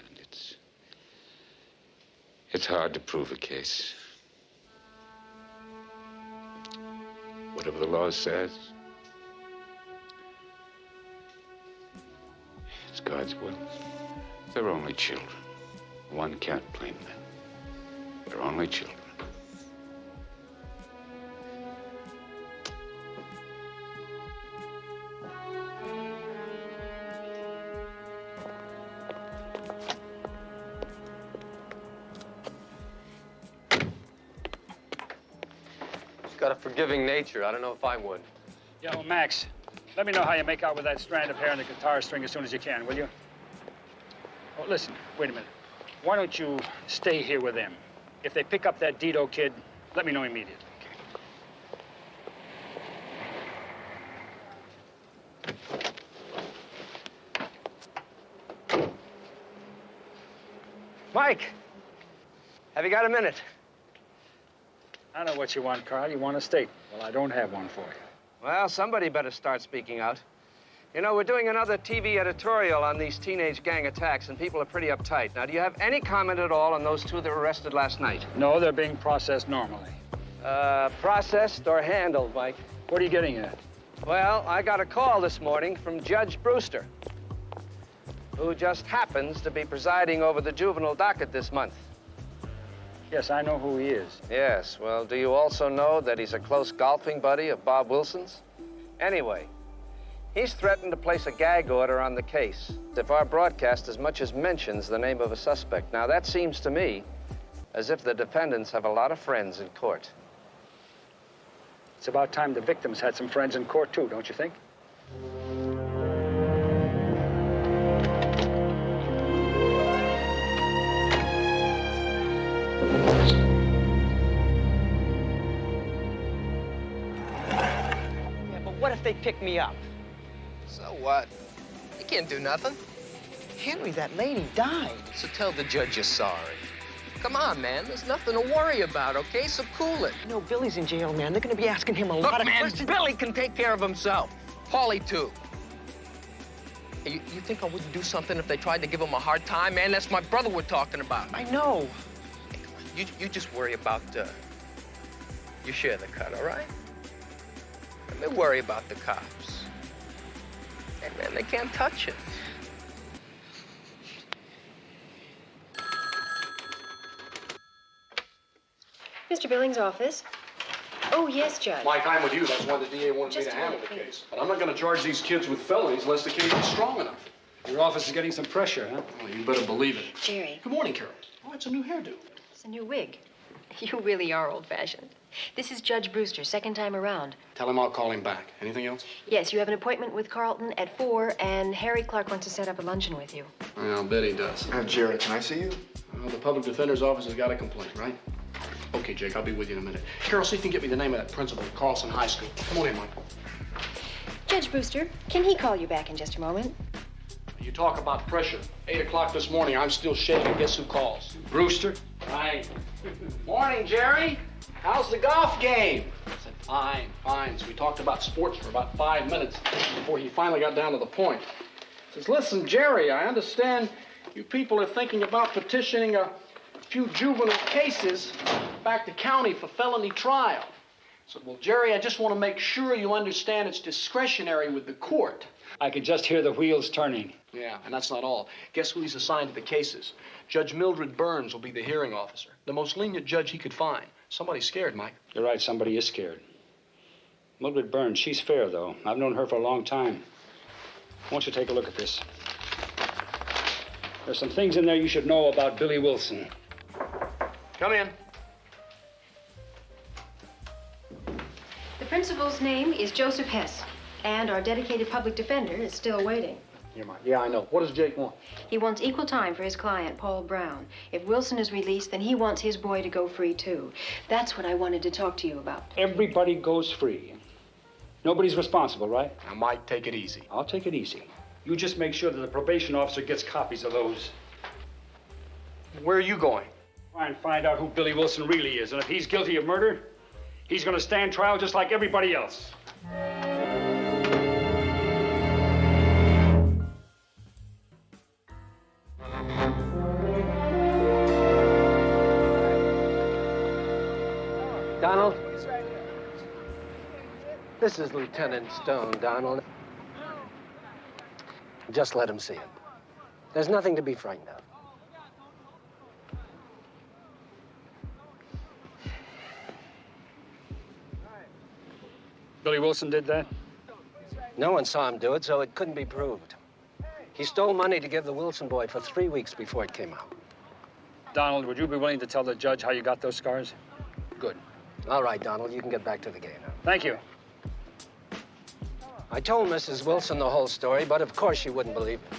It's hard to prove a case. Whatever the law says, it's God's will. They're only children. One can't blame them. They're only children. Got a forgiving nature. I don't know if I would. Yeah, well, Max, let me know how you make out with that strand of hair and the guitar string as soon as you can, will you? Oh, listen, wait a minute. Why don't you stay here with them? If they pick up that Ditto kid, let me know immediately. Mike, have you got a minute? I know what you want, Carl. You want a state. Well, I don't have one for you. Well, somebody better start speaking out. You know, we're doing another TV editorial on these teenage gang attacks, and people are pretty uptight. Now, do you have any comment at all on those 2 that were arrested last night? No, they're being processed normally. Processed or handled, Mike? What are you getting at? Well, I got a call this morning from Judge Brewster, who just happens to be presiding over the juvenile docket this month. Yes, I know who he is. Yes, well, do you also know that he's a close golfing buddy of Bob Wilson's? Anyway, he's threatened to place a gag order on the case if our broadcast as much as mentions the name of a suspect. Now, that seems to me as if the defendants have a lot of friends in court. It's about time the victims had some friends in court, too, don't you think? if they pick me up? So what? You can't do nothing. Henry, that lady died. So tell the judge you're sorry. Come on, man. There's nothing to worry about, okay? So cool it. No, Billy's in jail, man. They're gonna be asking him a Look, lot of man, questions. Billy can take care of himself. Paulie, too. Hey, you think I wouldn't do something if they tried to give him a hard time, man? That's my brother we're talking about. I know. Hey, you just worry about, you share the cut, all right? Let me worry about the cops. Hey, man, they can't touch it. Mr. Billings' office. Oh, yes, Judge. Mike, I'm with you. That's why the DA wanted me to handle the case. But I'm not going to charge these kids with felonies unless the case is strong enough. Your office is getting some pressure, huh? Well, you better believe it. Jerry. Good morning, Carol. Oh, it's a new hairdo. It's a new wig. You really are old-fashioned. This is Judge Brewster, second time around. Tell him I'll call him back. Anything else? Yes, you have an appointment with Carlton at 4, and Harry Clark wants to set up a luncheon with you. Yeah, I'll bet he does. Jerry, can I see you? The public defender's office has got a complaint, right? Okay, Jake, I'll be with you in a minute. Carol, see if you can get me the name of that principal at Carlson High School. Come on in, Mike. Judge Brewster, can he call you back in just a moment? You talk about pressure. 8 o'clock this morning, I'm still shaking. Guess who calls? Brewster? Right. Morning, Jerry. How's the golf game? I said, fine, fine. So we talked about sports for about 5 minutes before he finally got down to the point. He says, listen, Jerry, I understand you people are thinking about petitioning a few juvenile cases back to county for felony trial. I said, well, Jerry, I just want to make sure you understand it's discretionary with the court. I could just hear the wheels turning. Yeah, and that's not all. Guess who he's assigned to the cases? Judge Mildred Burns will be the hearing officer. The most lenient judge he could find. Somebody's scared, Mike. You're right, somebody is scared. Mildred Burns, she's fair, though. I've known her for a long time. I want you to take a look at this. There's some things in there you should know about Billy Wilson. Come in. The principal's name is Joseph Hess, and our dedicated public defender is still waiting. Here, Mike. Yeah, I know. What does Jake want? He wants equal time for his client, Paul Brown. If Wilson is released, then he wants his boy to go free, too. That's what I wanted to talk to you about. Everybody goes free. Nobody's responsible, right? Now, Mike, take it easy. I'll take it easy. You just make sure that the probation officer gets copies of those. Where are you going? Try and find out who Billy Wilson really is. And if he's guilty of murder, he's going to stand trial just like everybody else. Donald? This is Lieutenant Stone, Donald. Just let him see it. There's nothing to be frightened of. Billy Wilson did that? No one saw him do it, so it couldn't be proved. He stole money to give the Wilson boy for 3 weeks before it came out. Donald, would you be willing to tell the judge how you got those scars? Good. All right, Donald, you can get back to the game now. Thank you. I told Mrs. Wilson the whole story, but of course she wouldn't believe it.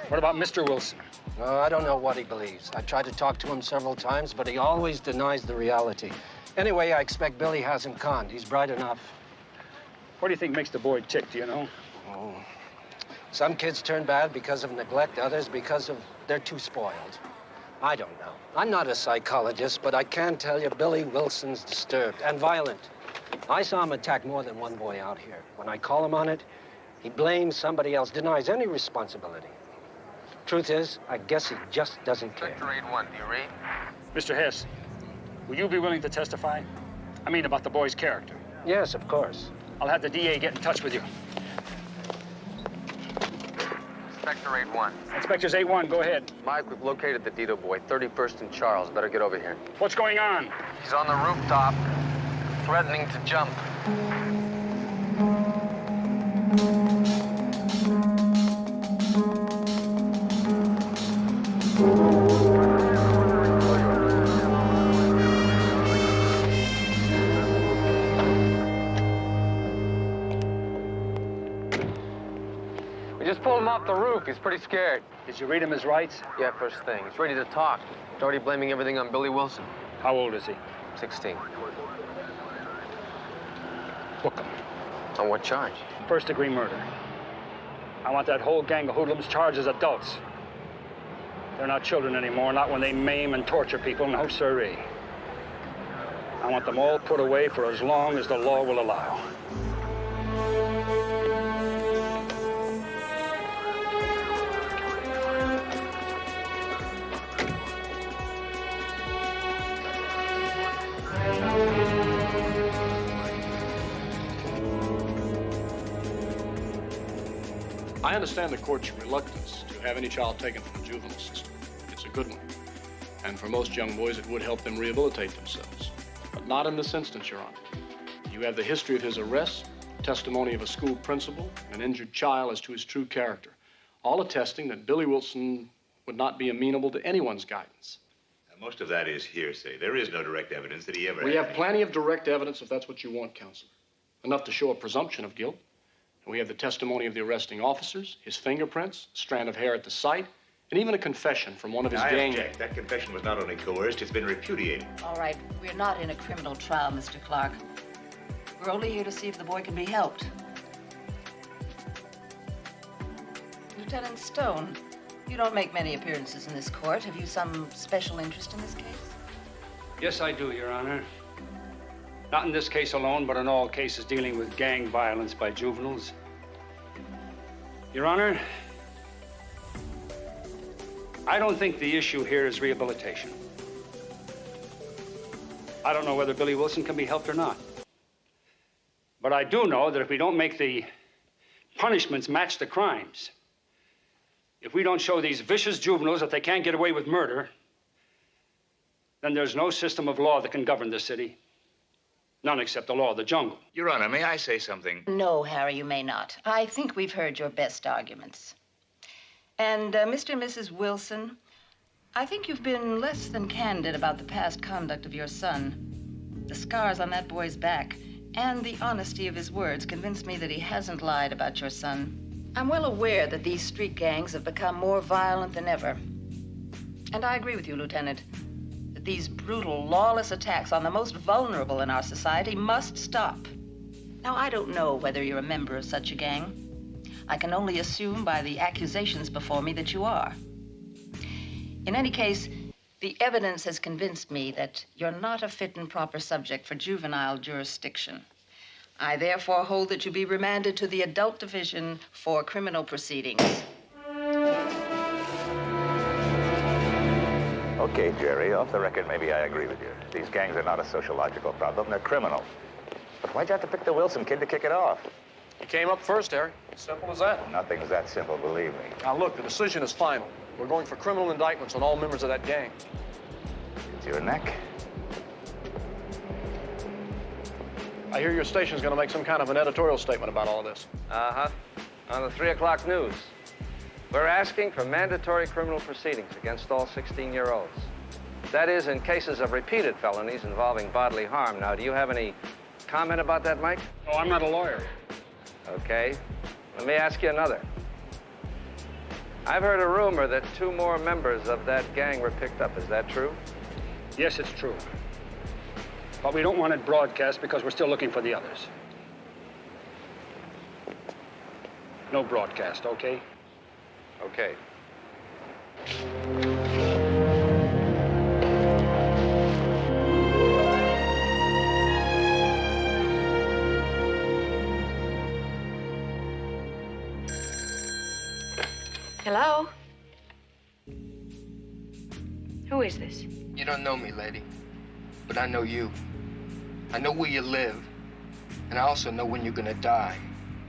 What about Mr. Wilson? Oh, I don't know what he believes. I tried to talk to him several times, but he always denies the reality. Anyway, I expect Billy hasn't conned. He's bright enough. What do you think makes the boy tick, do you know? Oh. Some kids turn bad because of neglect, others because of they're too spoiled. I don't know. I'm not a psychologist, but I can tell you Billy Wilson's disturbed and violent. I saw him attack more than one boy out here. When I call him on it, he blames somebody else, denies any responsibility. Truth is, I guess he just doesn't care. Sector 8-1, do you read? Mr. Hess, will you be willing to testify? I mean, about the boy's character. Yes, of course. I'll have the DA get in touch with you. Sector 8-1. Inspectors 8-1, go ahead. Mike, we've located the Dito boy, 31st and Charles. Better get over here. What's going on? He's on the rooftop, threatening to jump. We just pulled him off the roof. He's pretty scared. Did you read him his rights? Yeah, first thing. He's ready to talk. He's already blaming everything on Billy Wilson. How old is he? 16. Book him. On what charge? First-degree murder. I want that whole gang of hoodlums charged as adults. They're not children anymore, not when they maim and torture people, no siree. I want them all put away for as long as the law will allow. I understand the court's reluctance to have any child taken from the juvenile system. It's a good one. And for most young boys, it would help them rehabilitate themselves. But not in this instance, Your Honor. You have the history of his arrest, testimony of a school principal, and an injured child as to his true character, all attesting that Billy Wilson would not be amenable to anyone's guidance. Most of that is hearsay. There is no direct evidence that he ever We had have plenty of direct evidence if that's what you want, Counselor. Enough to show a presumption of guilt. And we have the testimony of the arresting officers, his fingerprints, a strand of hair at the site, and even a confession from one of his I gang... object. That confession was not only coerced, it's been repudiated. All right, we're not in a criminal trial, Mr. Clark. We're only here to see if the boy can be helped. Lieutenant Stone, you don't make many appearances in this court. Have you some special interest in this case? Yes, I do, Your Honor. Not in this case alone, but in all cases dealing with gang violence by juveniles. Your Honor, I don't think the issue here is rehabilitation. I don't know whether Billy Wilson can be helped or not. But I do know that if we don't make the punishments match the crimes, if we don't show these vicious juveniles that they can't get away with murder, then there's no system of law that can govern this city. None except the law of the jungle. Your Honor, may I say something? No, Harry, you may not. I think we've heard your best arguments. And Mr. and Mrs. Wilson, I think you've been less than candid about the past conduct of your son. The scars on that boy's back and the honesty of his words convince me that he hasn't lied about your son. I'm well aware that these street gangs have become more violent than ever. And I agree with you, Lieutenant, that these brutal, lawless attacks on the most vulnerable in our society must stop. Now, I don't know whether you're a member of such a gang. I can only assume by the accusations before me that you are. In any case, the evidence has convinced me that you're not a fit and proper subject for juvenile jurisdiction. I therefore hold that you be remanded to the Adult Division for criminal proceedings. Okay, Jerry, off the record, maybe I agree with you. These gangs are not a sociological problem, they're criminal. But why'd you have to pick the Wilson kid to kick it off? He came up first, Harry. Simple as that. Nothing's that simple, believe me. Now, look, the decision is final. We're going for criminal indictments on all members of that gang. It's your neck. I hear your station's going to make some kind of an editorial statement about all this. Uh-huh. On the 3 o'clock news. We're asking for mandatory criminal proceedings against all 16-year-olds. That is, in cases of repeated felonies involving bodily harm. Now, do you have any comment about that, Mike? Oh, I'm not a lawyer. Okay. Let me ask you another. I've heard a rumor that 2 more members of that gang were picked up. Is that true? Yes, it's true. But we don't want it broadcast because we're still looking for the others. No broadcast, okay? Okay. Hello? Who is this? You don't know me, lady, but I know you. I know where you live, and I also know when you're gonna die,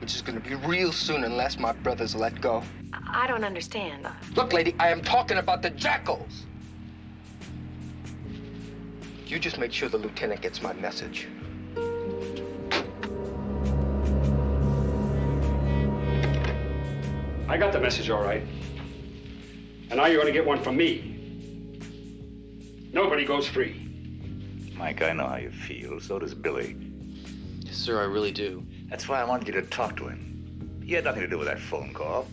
which is gonna be real soon unless my brother's let go. I don't understand. Look, lady, I am talking about the jackals. You just make sure the lieutenant gets my message. I got the message all right. And now you're going to get one from me. Nobody goes free. Mike, I know how you feel. So does Billy. Yes, sir, I really do. That's why I wanted you to talk to him. He had nothing to do with that phone call.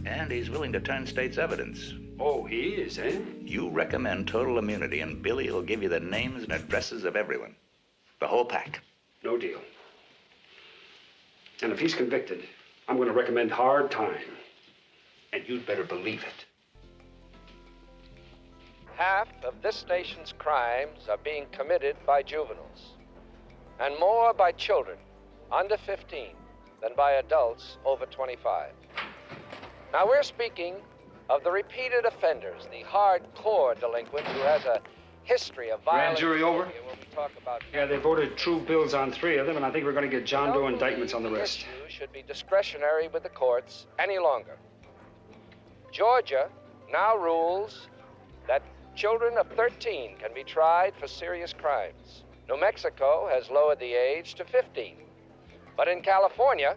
And he's willing to turn state's evidence. Oh, he is, eh? You recommend total immunity, and Billy will give you the names and addresses of everyone. The whole pack. No deal. And if he's convicted, I'm going to recommend hard time. And you'd better believe it. Half of this nation's crimes are being committed by juveniles, and more by children under 15 than by adults over 25. Now, we're speaking of the repeated offenders, the hardcore delinquent who has a history of violence. Grand jury over? When we talk about Yeah, they voted true bills on 3 of them, and I think we're going to get John Doe indictments on the rest. issue should be discretionary with the courts any longer. Georgia now rules that children of 13 can be tried for serious crimes. New Mexico has lowered the age to 15. But in California,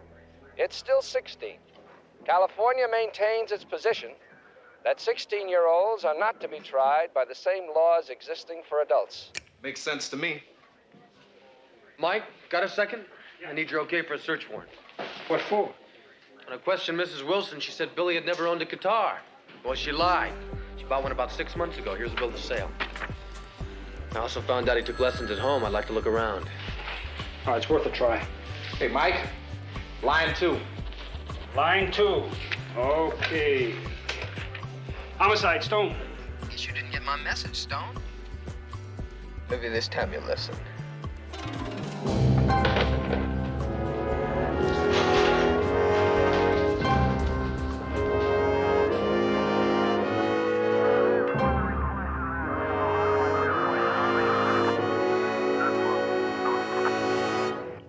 it's still 16. California maintains its position that 16-year-olds are not to be tried by the same laws existing for adults. Makes sense to me. Mike, got a second? I need your okay for a search warrant. What for? When I questioned Mrs. Wilson, she said Billy had never owned a guitar. Well, she lied. She bought one about 6 months ago. Here's a bill of sale. I also found out he took lessons at home. I'd like to look around. All right, it's worth a try. Hey, Mike, line 2. Line 2. Okay. Homicide, Stone. Guess you didn't get my message, Stone. Maybe this time you'll listen.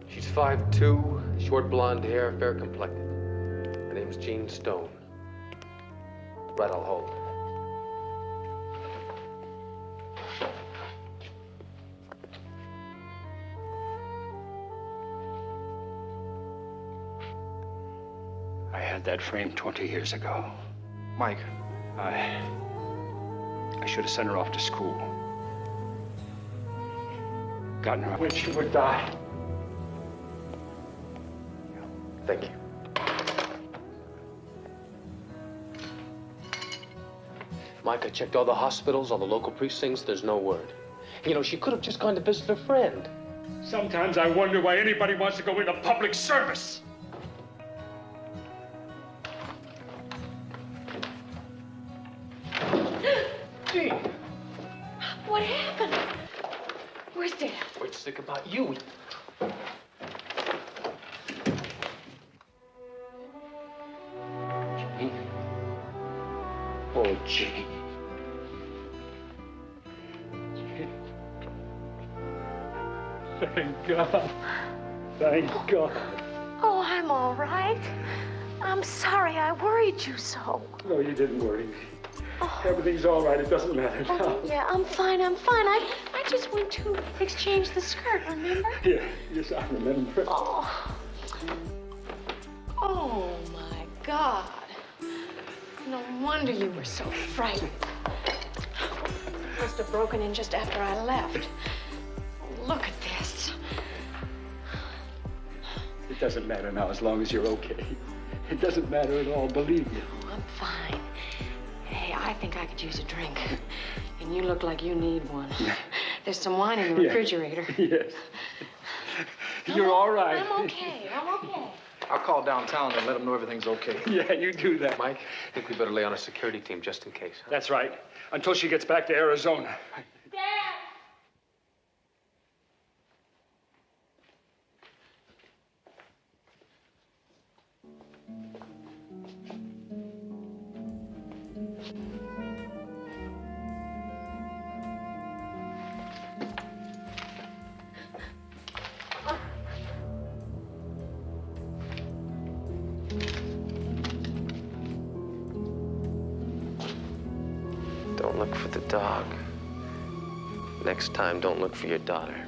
She's 5'2", short blonde hair, fair complected. Her name's Jean Stone. Right, I'll hold. I had that framed 20 years ago. Mike. I should have sent her off to school. Gotten her when she would die. Thank you. Mike, I checked all the hospitals, all the local precincts. There's no word. You know, she could have just gone to visit her friend. Sometimes I wonder why anybody wants to go into public service. Gee, What happened? Where's Dad? wait to think about you. Gene? Oh, Gene. Thank God. Thank God. Oh, I'm all right. I'm sorry I worried you so. No, you didn't worry me. Everything's all right. It doesn't matter now. Oh, yeah, I'm fine. I just went to exchange the skirt, remember? Yeah, yes, I remember. Oh. Oh, my God. No wonder you were so frightened. Must have broken in just after I left. Look at this. It doesn't matter now as long as you're okay. It doesn't matter at all, believe me. Oh, I'm fine. Hey, I think I could use a drink. And you look like you need one. There's some wine in the refrigerator. Yes. You're all right. I'm okay. I'm okay. I'll call downtown and let them know everything's okay. Yeah, you do that. Mike, I think we better lay on a security team just in case. Huh? That's right. Until she gets back to Arizona. Dad! Don't look for the dog. Next time, don't look for your daughter.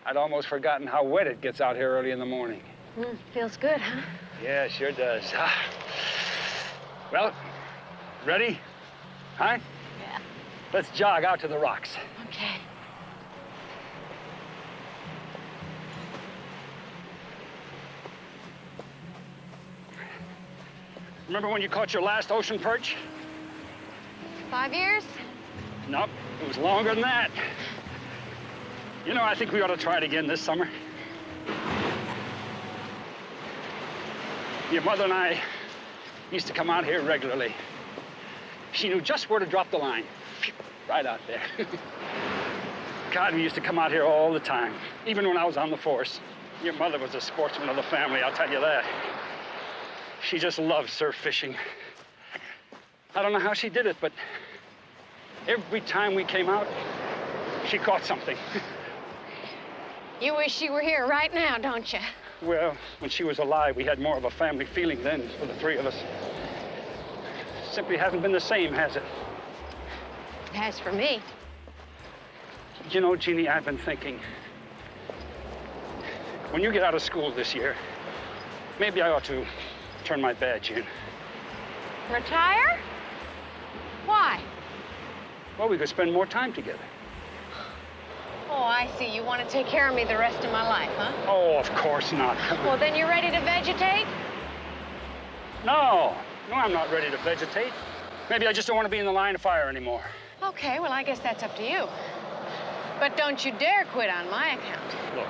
I'd almost forgotten how wet it gets out here early in the morning. Feels good, huh? Yeah, sure does. Well, ready? Huh? Yeah. Let's jog out to the rocks. Okay. Remember when you caught your last ocean perch? 5 years? Nope, it was longer than that. You know, I think we ought to try it again this summer. Your mother and I used to come out here regularly. She knew just where to drop the line. Right out there. God, we used to come out here all the time, even when I was on the force. Your mother was a sportsman of the family, I'll tell you that. She just loved surf fishing. I don't know how she did it, but every time we came out, she caught something. You wish she were here right now, don't you? Well, when she was alive, we had more of a family feeling then for the three of us. Simply hasn't been the same, has it? It has for me. You know, Jeannie, I've been thinking, when you get out of school this year, maybe I ought to turn my badge in. Retire? Why? Well, we could spend more time together. Oh, I see. You want to take care of me the rest of my life, huh? Oh, of course not. Well, then you're ready to vegetate? No, I'm not ready to vegetate. Maybe I just don't want to be in the line of fire anymore. Okay, well, I guess that's up to you. But don't you dare quit on my account. Look,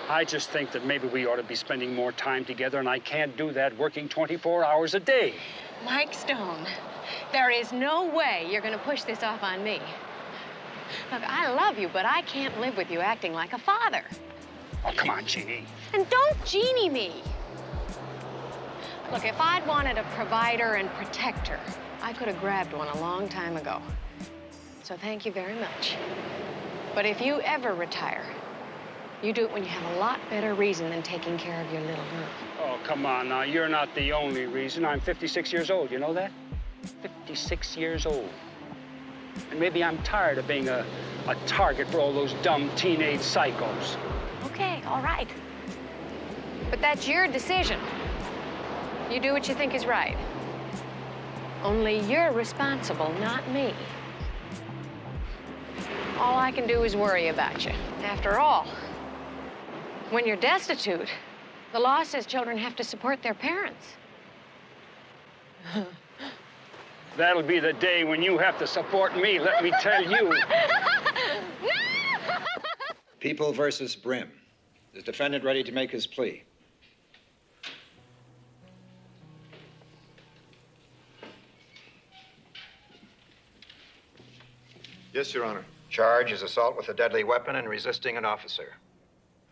I just think that maybe we ought to be spending more time together, and I can't do that working 24 hours a day. Mike Stone, there is no way you're going to push this off on me. Look, I love you, but I can't live with you acting like a father. Oh, come on, Jeannie. And don't genie me. Look, if I'd wanted a provider and protector, I could have grabbed one a long time ago. So thank you very much. But if you ever retire, you do it when you have a lot better reason than taking care of your little girl. Oh, come on now. You're not the only reason. I'm 56 years old. You know that? 56 years old. And maybe I'm tired of being a target for all those dumb teenage psychos. Okay, all right. But that's your decision. You do what you think is right. Only you're responsible, not me. All I can do is worry about you. After all, when you're destitute, the law says children have to support their parents. That'll be the day when you have to support me, let me tell you. People versus Brim. Is defendant ready to make his plea? Yes, Your Honor. Charge is assault with a deadly weapon and resisting an officer.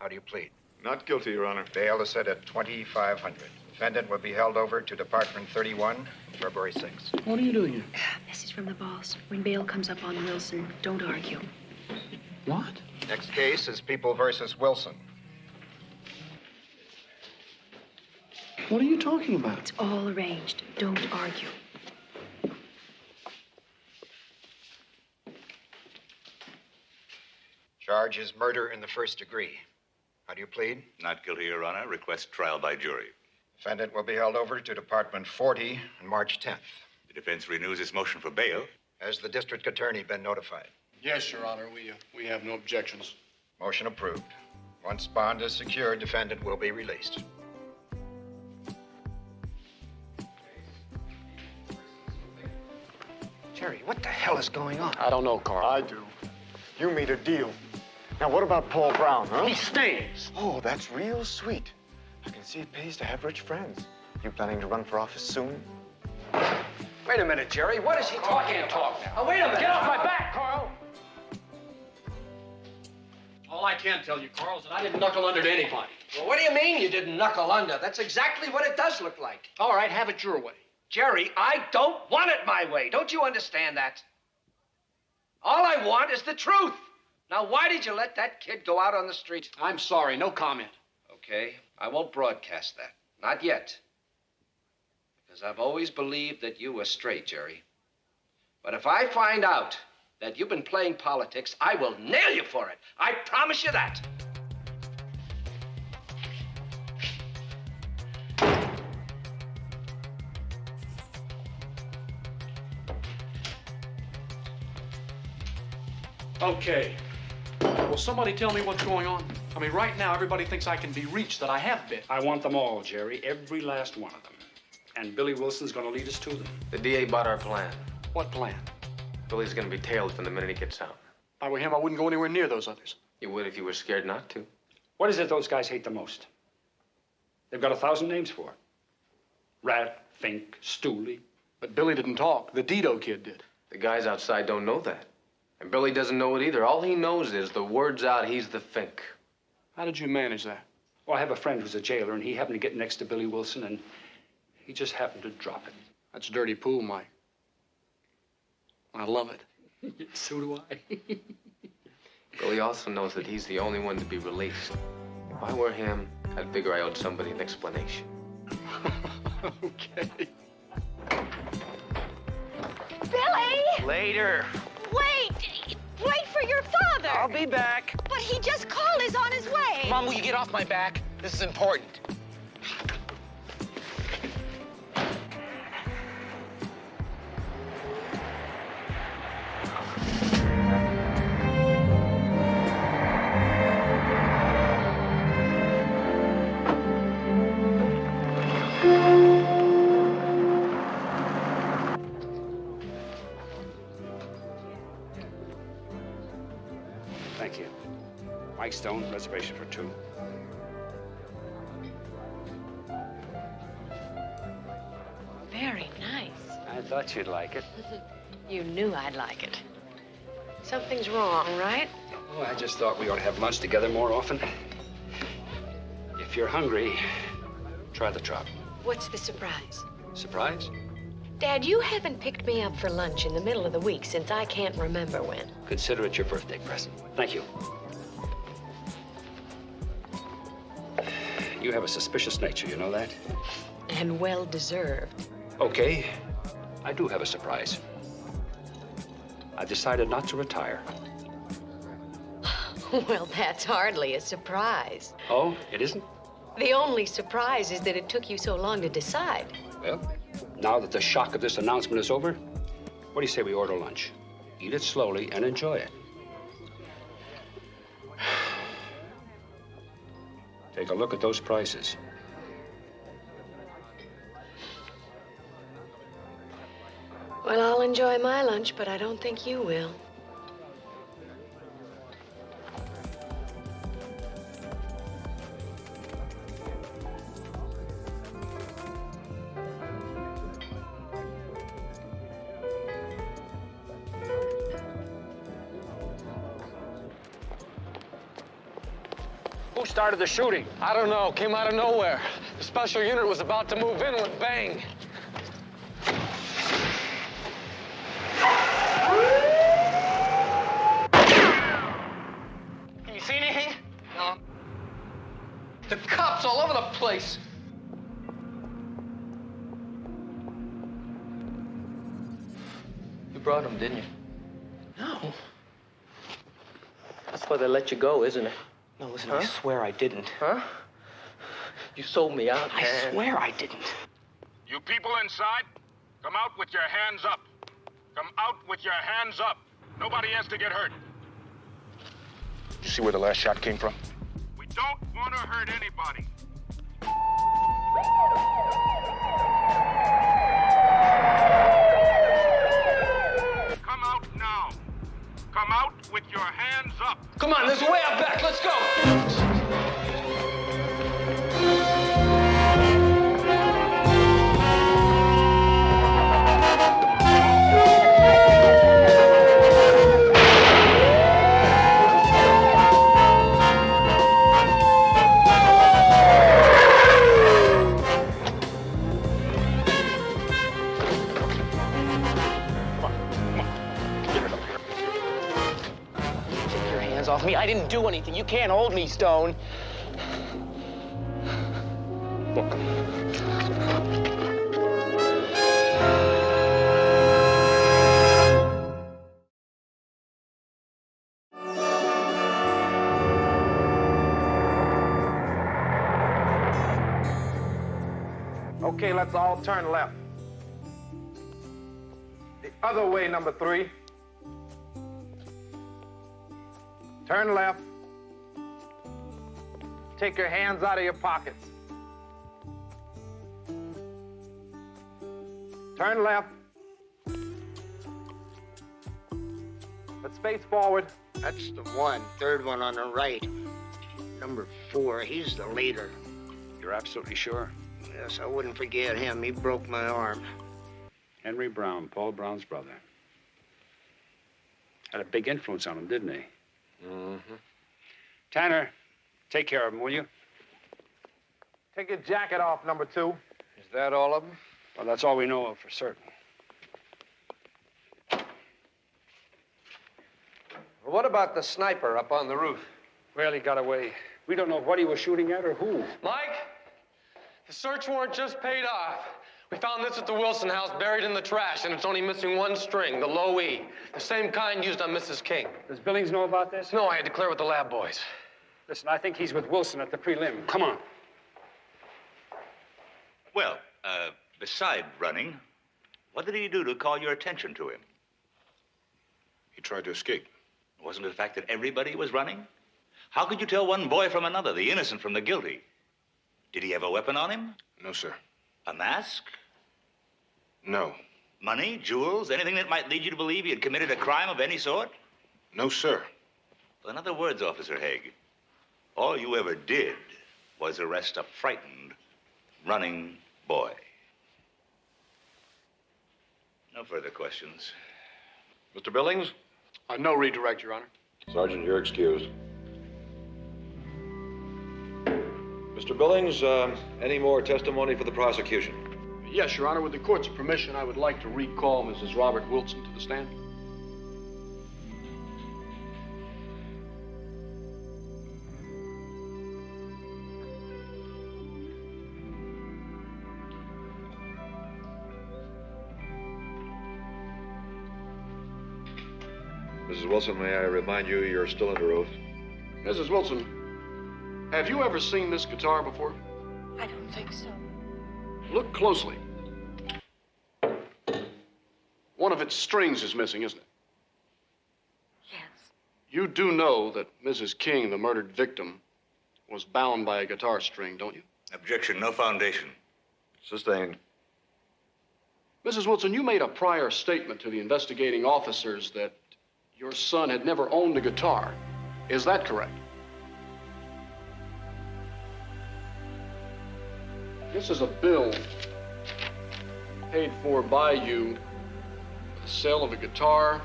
How do you plead? Not guilty, Your Honor. Bail is set at $2,500. Defendant will be held over to Department 31, February 6th. What are you doing here? Message from the boss. When bail comes up on Wilson, don't argue. What? Next case is People versus Wilson. What are you talking about? It's all arranged. Don't argue. Charge is murder in the first degree. How do you plead? Not guilty, Your Honor. Request trial by jury. Defendant will be held over to Department 40 on March 10th. The defense renews its motion for bail. Has the district attorney been notified? Yes, Your Honor. We have no objections. Motion approved. Once bond is secured, defendant will be released. Jerry, what the hell is going on? I don't know, Carl. I do. You made a deal. Now, what about Paul Brown, huh? He stays. Oh, that's real sweet. I can see it pays to have rich friends. You planning to run for office soon? Wait a minute, Jerry. What is he talking about? Oh, wait a minute. Get off my back, Carl! All I can tell you, Carl, is that I didn't knuckle under to anybody. Well, what do you mean you didn't knuckle under? That's exactly what it does look like. All right, have it your way. Jerry, I don't want it my way. Don't you understand that? All I want is the truth. Now, why did you let that kid go out on the street? I'm sorry, no comment. Okay, I won't broadcast that. Not yet. Because I've always believed that you were straight, Jerry. But if I find out that you've been playing politics, I will nail you for it. I promise you that. Okay. Will somebody tell me what's going on? I mean, right now, everybody thinks I can be reached, that I have been. I want them all, Jerry, every last one of them. And Billy Wilson's gonna lead us to them. The DA bought our plan. What plan? Billy's gonna be tailed from the minute he gets out. If I were him, I wouldn't go anywhere near those others. You would if you were scared not to. What is it those guys hate the most? They've got 1,000 names for it. Rat, Fink, Stooley. But Billy didn't talk. The Dido kid did. The guys outside don't know that. And Billy doesn't know it either. All he knows is the word's out he's the Fink. How did you manage that? Well, I have a friend who's a jailer, and he happened to get next to Billy Wilson, and he just happened to drop it. That's dirty pool, Mike. I love it. So do I. Billy also knows that he's the only one to be released. If I were him, I'd figure I owed somebody an explanation. Okay. Billy! Later. Wait! Wait for your father! I'll be back. But he just called. He's on his way. Mom, will you get off my back? This is important. Thank you. Mike Stone, reservation for 2. Very nice. I thought you'd like it. You knew I'd like it. Something's wrong, right? Oh, I just thought we ought to have lunch together more often. If you're hungry, try the trout. What's the surprise? Surprise? Dad, you haven't picked me up for lunch in the middle of the week since I can't remember when. Consider it your birthday present. Thank you. You have a suspicious nature, you know that? And well deserved. Okay, I do have a surprise. I've decided not to retire. Well, that's hardly a surprise. Oh, it isn't? The only surprise is that it took you so long to decide. Well, now that the shock of this announcement is over, what do you say we order lunch? Eat it slowly and enjoy it. Take a look at those prices. Well, I'll enjoy my lunch, but I don't think you will. Who started the shooting? I don't know. Came out of nowhere. The special unit was about to move in with bang. Can you see anything? No. The cops all over the place. You brought him, didn't you? No. That's why they let you go, isn't it? No, listen, I swear I didn't. Huh? You sold me out, I man. swear I didn't. You people inside, come out with your hands up. Come out with your hands up. Nobody has to get hurt. You see where the last shot came from? We don't want to hurt anybody. Come out now. Come out with your hands up. Come on, there's a way out back. Let's go. Take your hands off me. I didn't do anything. You can't hold me, Stone. Look. Okay, let's all turn left. The other way, number 3. Turn left. Take your hands out of your pockets. Turn left. Let's face forward. That's the one. Third one on the right. Number 4, he's the leader. You're absolutely sure? Yes, I wouldn't forget him. He broke my arm. Henry Brown, Paul Brown's brother. Had a big influence on him, didn't he? Mm-hmm. Tanner, take care of him, will you? Take your jacket off, number 2. Is that all of them? Well, that's all we know of for certain. Well, what about the sniper up on the roof? Well, he got away. We don't know what he was shooting at or who. Mike, the search warrant just paid off. We found this at the Wilson house buried in the trash, and it's only missing one string, the low E. The same kind used on Mrs. King. Does Billings know about this? No, I had to clear with the lab boys. Listen, I think he's with Wilson at the prelim. Come on. Well, beside running, what did he do to call your attention to him? He tried to escape. Wasn't it the fact that everybody was running? How could you tell one boy from another, the innocent from the guilty? Did he have a weapon on him? No, sir. A mask? No. Money, jewels, anything that might lead you to believe he had committed a crime of any sort? No, sir. Well, in other words, Officer Haig, all you ever did was arrest a frightened, running boy. No further questions. Mr. Billings? No redirect, Your Honor. Sergeant, you're excused. Mr. Billings, any more testimony for the prosecution? Yes, Your Honor. With the court's permission, I would like to recall Mrs. Robert Wilson to the stand. Mrs. Wilson, may I remind you you're still under oath? Mrs. Wilson, have you ever seen this guitar before? I don't think so. Look closely. One of its strings is missing, isn't it? Yes. You do know that Mrs. King, the murdered victim, was bound by a guitar string, don't you? Objection, no foundation. Sustained. Mrs. Wilson, you made a prior statement to the investigating officers that your son had never owned a guitar. Is that correct? This is a bill paid for by you for the sale of a guitar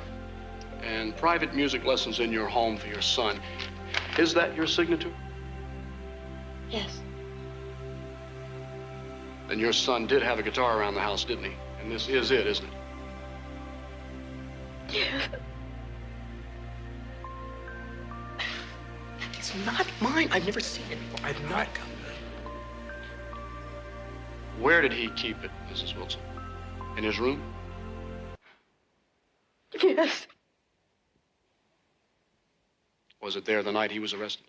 and private music lessons in your home for your son. Is that your signature? Yes. Then your son did have a guitar around the house, didn't he? And this is it, isn't it? Yes. It's not mine. I've never seen it before. I've not. Where did he keep it, Mrs. Wilson? In his room? Yes. Was it there the night he was arrested?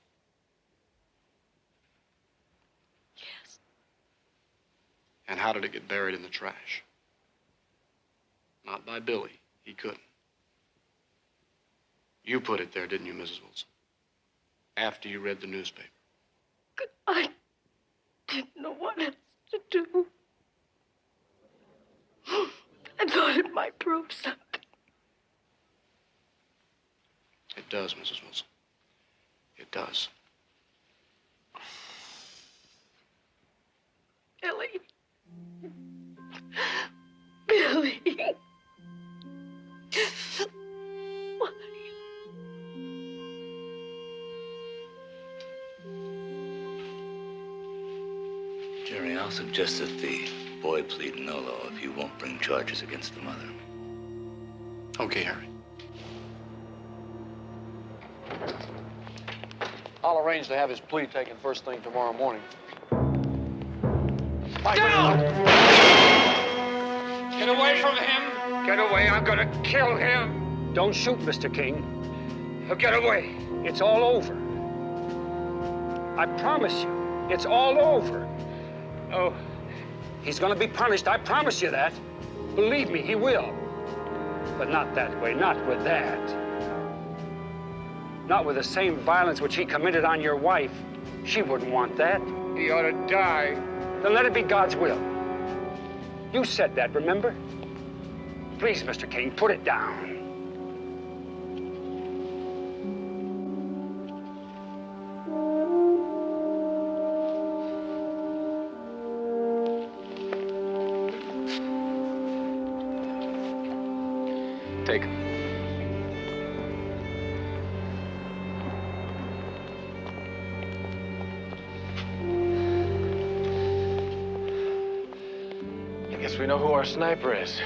Yes. And how did it get buried in the trash? Not by Billy. He couldn't. You put it there, didn't you, Mrs. Wilson? After you read the newspaper. I didn't know what else to do. I thought it might prove something. It does, Mrs. Wilson. It does. Billy. Billy. Why? Jerry, I'll suggest that the boy plead nolo if you won't bring charges against the mother. Okay, Harry. I'll arrange to have his plea taken first thing tomorrow morning. Down! Get away from him! Get away, I'm gonna kill him! Don't shoot, Mr. King. Get away! It's all over. I promise you, it's all over. Oh, He's gonna be punished, I promise you that. Believe me, he will. But not that way, not with that. Not with the same violence which he committed on your wife. She wouldn't want that. He ought to die. Then let it be God's will. You said that, remember? Please, Mr. King, put it down. Take him. I guess we know who our sniper is.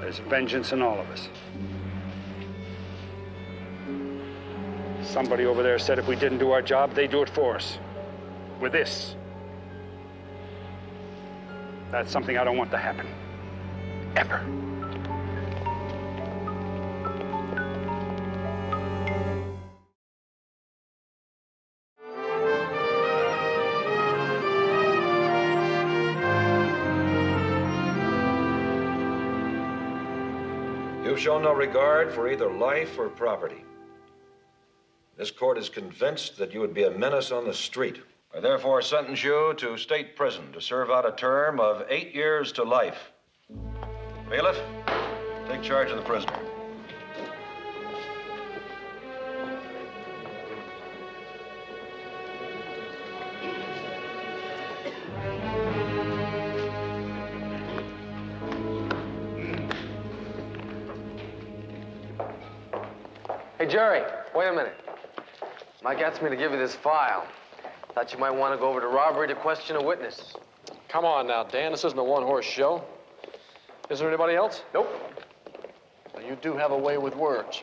There's vengeance in all of us. Somebody over there said if we didn't do our job, they'd do it for us. With this. That's something I don't want to happen. Ever. You've shown no regard for either life or property. This court is convinced that you would be a menace on the street. I therefore sentence you to state prison to serve out a term of 8 years to life. Bailiff, take charge of the prisoner. Hey, Jerry, wait a minute. Mike asked me to give you this file. Thought you might want to go over to robbery to question a witness. Come on now, Dan. This isn't a one-horse show. Is there anybody else? Nope. Well, you do have a way with words.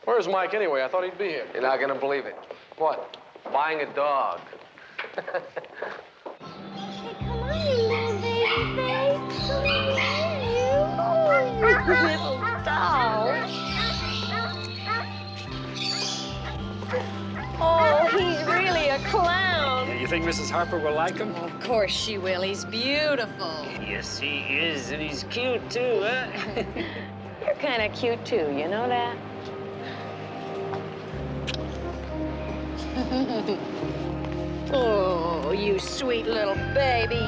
Where's Mike anyway? I thought he'd be here. You're not going to believe it. What? Buying a dog. Come on, you little baby face. Oh, you little doll. Oh, he's really a clown. You think Mrs. Harper will like him? Of course she will. He's beautiful. Yes, he is, and he's cute, too, huh? You're kind of cute, too. You know that? Oh, you sweet little baby.